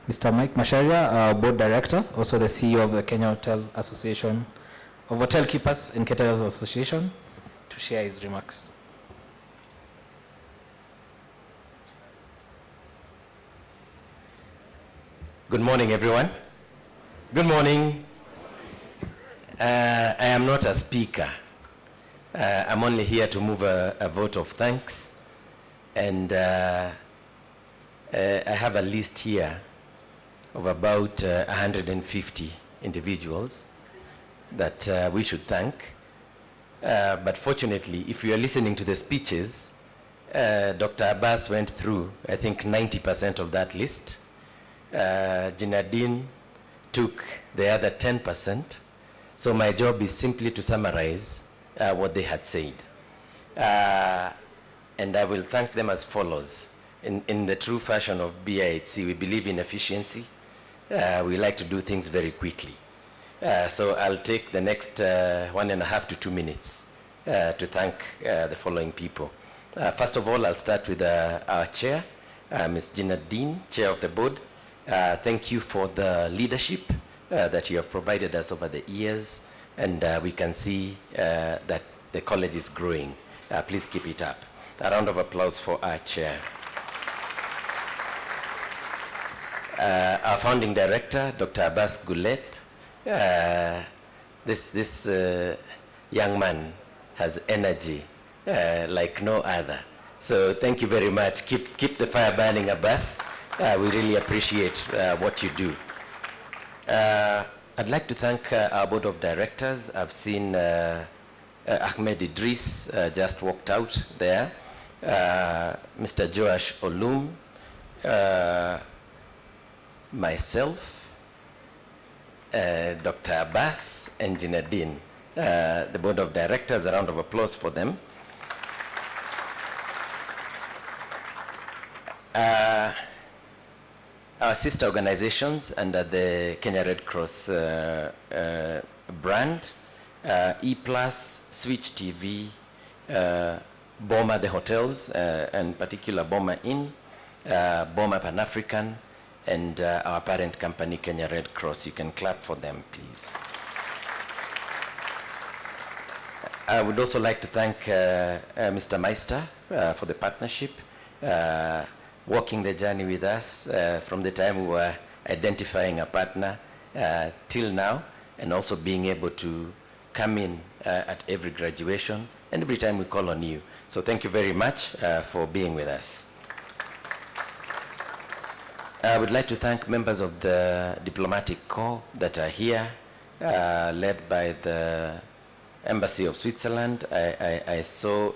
Mr. Mike Macharia, our board director, also the CEO of the Kenya Hotel Association, of Hotel Keepers and Caterers Association, to share his remarks.
Good morning, everyone. Good morning. I am not a speaker. I'm only here to move a vote of thanks. And I have a list here of about 150 individuals that we should thank. But fortunately, if you are listening to the speeches, Dr. Abbas went through, I think, 90% of that list. Jinadine took the other 10%. So my job is simply to summarize what they had said. And I will thank them as follows. In the true fashion of BIHC, we believe in efficiency. We like to do things very quickly. So I'll take the next 1.5 to 2 minutes to thank the following people. First of all, I'll start with our chair, Ms. Jinadine, chair of the board. Thank you for the leadership that you have provided us over the years, and we can see that the college is growing. Please keep it up. A round of applause for our chair. Our founding director, Dr. Abbas Goulet. This young man has energy like no other. So thank you very much. Keep the fire burning, Abbas. We really appreciate what you do. I'd like to thank our board of directors. I've seen Ahmed Idris just walked out there. Mr. Joash Olum, myself, Dr. Abbas, and Jinadine. The board of directors, a round of applause for them. Our sister organizations under the Kenya Red Cross brand, E+, Switch TV, Boma the hotels, and particular Boma Inn, Boma Pan-African, and our parent company, Kenya Red Cross. You can clap for them, please. I would also like to thank Mr. Meister for the partnership, walking the journey with us from the time we were identifying a partner till now, and also being able to come in at every graduation and every time we call on you. So thank you very much for being with us. I would like to thank members of the diplomatic corps that are here, led by the Embassy of Switzerland. I saw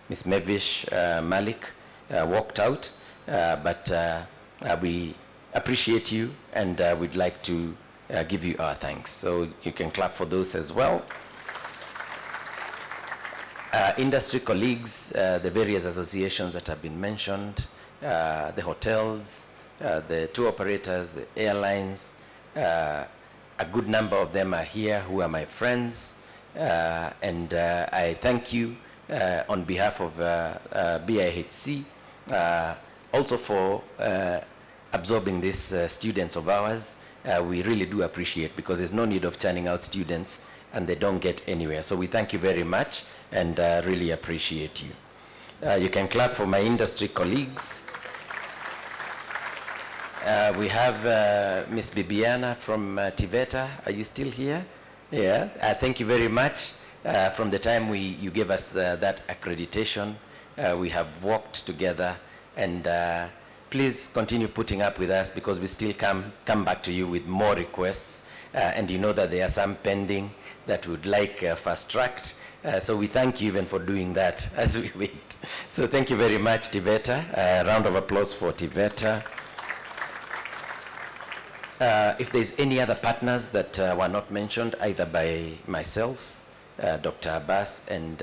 Ms. Mavish Malik walked out, but we appreciate you, and we'd like to give you our thanks. So you can clap for those as well. Industry colleagues, the various associations that have been mentioned, the hotels, the tour operators, the airlines, a good number of them are here who are my friends, and I thank you on behalf of BIHC also for absorbing these students of ours. We really do appreciate, because there's no need of churning out students and they don't get anywhere. So we thank you very much and really appreciate you. You can clap for my industry colleagues. We have Miss Bibiana from Tiveta. Are you still here? Yeah. Thank you very much. From the time you gave us that accreditation, we have worked together, and please continue putting up with us, because we still come back to you with more requests, and you know that there are some pending that would like fast-tracked. So we thank you even for doing that as we wait. So thank you very much, Tiveta. A round of applause for Tiveta. If there's any other partners that were not mentioned, either by myself, Dr. Abbas, and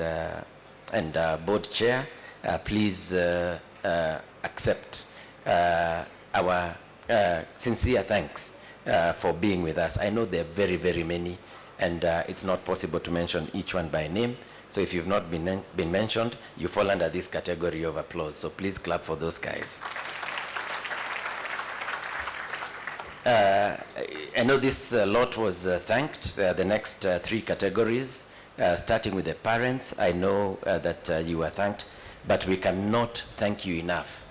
board chair, please accept our sincere thanks for being with us. I know there are very, very many, and it's not possible to mention each one by name. So if you've not been mentioned, you fall under this category of applause. So please clap for those guys. I know this lot was thanked. The next 3 categories, starting with the parents, I know that you were thanked, but we cannot thank you enough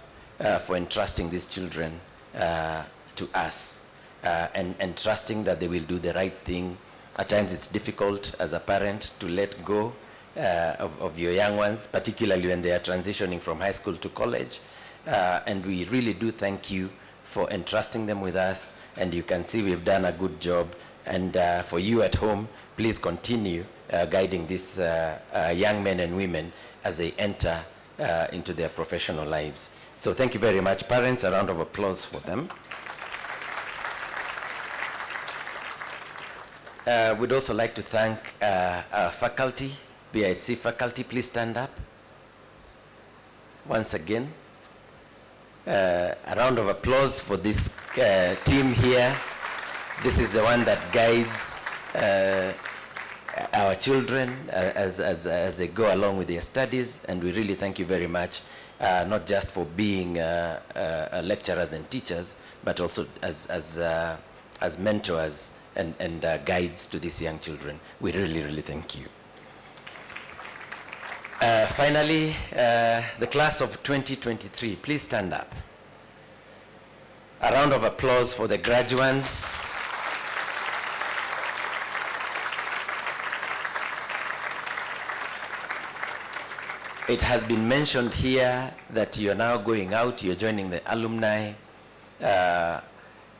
for entrusting these children to us and trusting that they will do the right thing. At times it's difficult as a parent to let go of your young ones, particularly when they are transitioning from high school to college. And we really do thank you for entrusting them with us, and you can see we've done a good job. And for you at home, please continue guiding these young men and women as they enter into their professional lives. So thank you very much. Parents, a round of applause for them. We'd also like to thank our faculty, BIHC faculty. Please stand up. Once again, a round of applause for this team here. This is the one that guides our children as they go along with their studies, and we really thank you very much, not just for being lecturers and teachers, but also as mentors and guides to these young children. We really, really thank you. Finally, the class of 2023, please stand up. A round of applause for the graduates. It has been mentioned here that you're now going out, you're joining the alumni.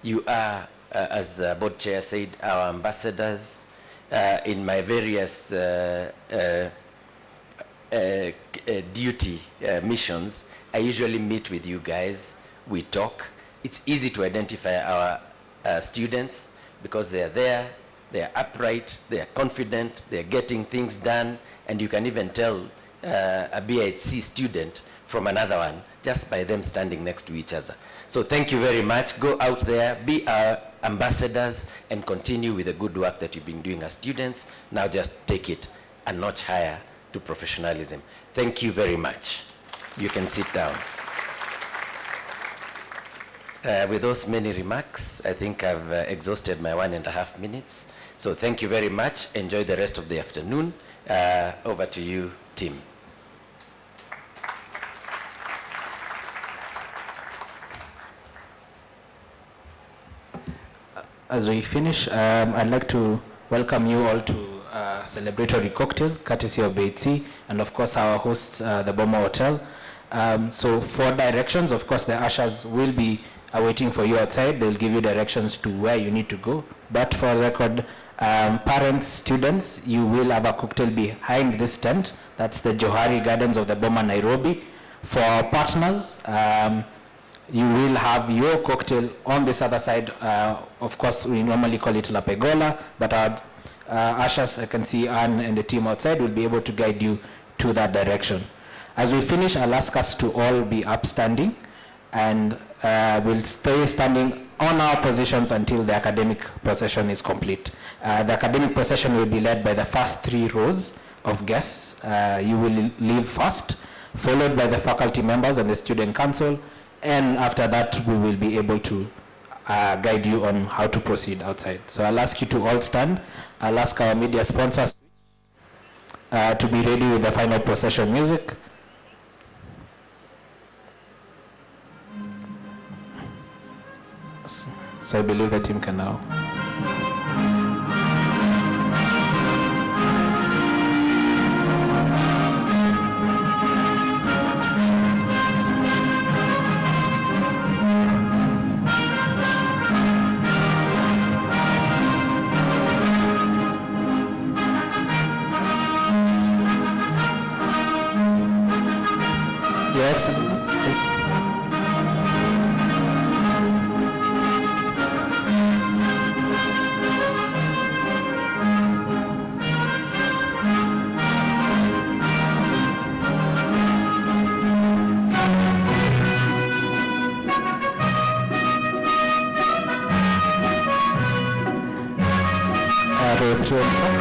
You are, as the board chair said, our ambassadors. In my various duty missions, I usually meet with you guys, we talk. It's easy to identify our students because they're there, they're upright, they're confident, they're getting things done, and you can even tell a BIHC student from another one just by them standing next to each other. So thank you very much. Go out there, be our ambassadors, and continue with the good work that you've been doing as students. Now just take it a notch higher to professionalism. Thank you very much. You can sit down. With those many remarks, I think I've exhausted my 1.5 minutes. So thank you very much. Enjoy the rest of the afternoon. Over to you, Tim.
As we finish, I'd like to welcome you all to a celebratory cocktail, courtesy of BIHC, and of course our host, the Boma Hotel. So for directions, of course, the ushers will be waiting for you outside. They'll give you directions to where you need to go. But for the record, parents, students, you will have a cocktail behind this tent. That's the Johari Gardens of the Boma, Nairobi. For partners, you will have your cocktail on this other side. Of course, we normally call it La Pegola, but our ushers, I can see Anne and the team outside, will be able to guide you to that direction. As we finish, I'll ask us to all be upstanding, and we'll stay standing on our positions until the academic procession is complete. The academic procession will be led by the first 3 rows of guests. You will leave first, followed by the faculty members and the student council, and after that we will be able to guide you on how to proceed outside. So I'll ask you to all stand. I'll ask our media sponsors to be ready with the final procession music. So I believe the team can now. Your Excellencies. Row 3. 2 on top.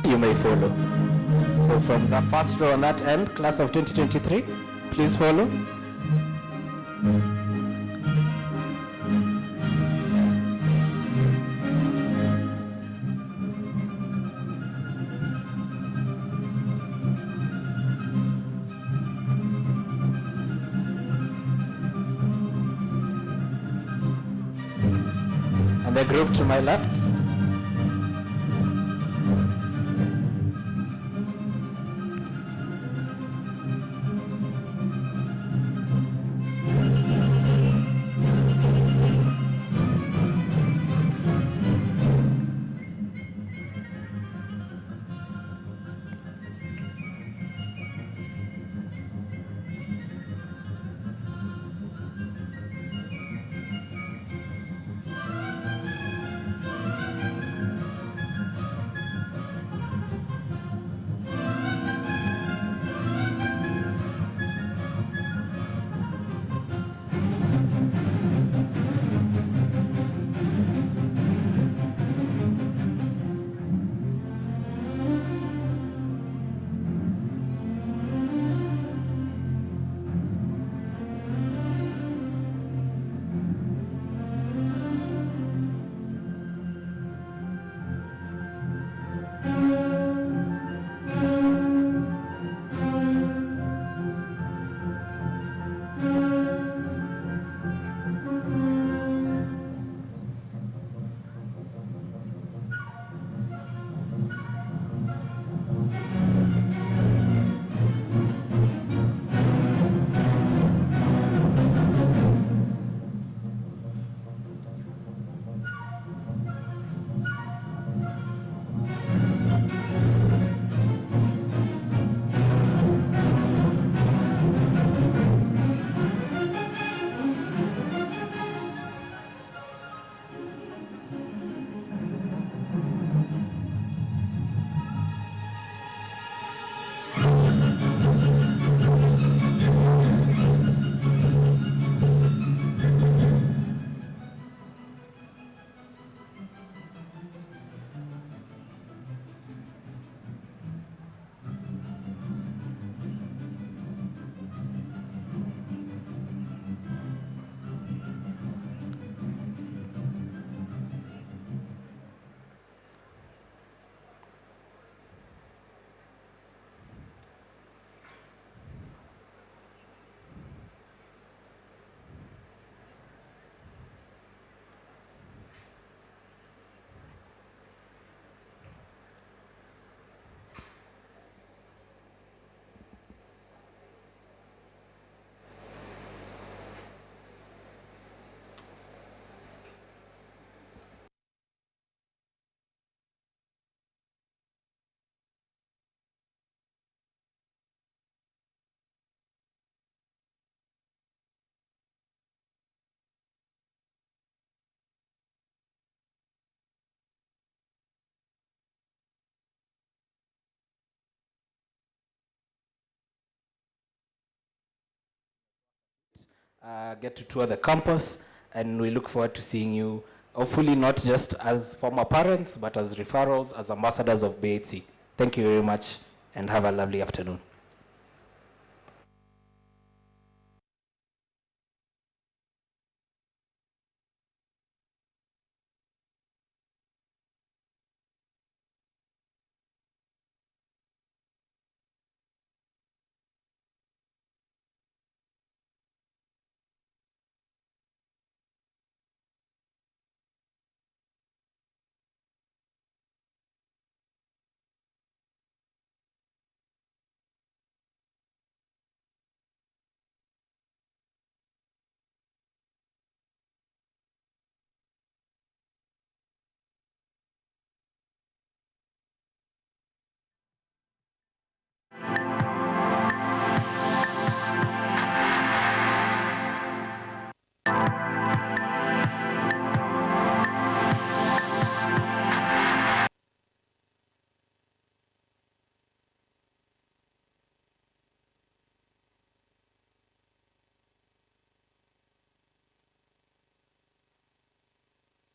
You may follow. So from the first row on that end, class of 2023, please follow. And the group to my left. Get to tour the campus, and we look forward to seeing you, hopefully not just as former parents, but as referrals, as ambassadors of BIHC. Thank you very much, and have a lovely afternoon.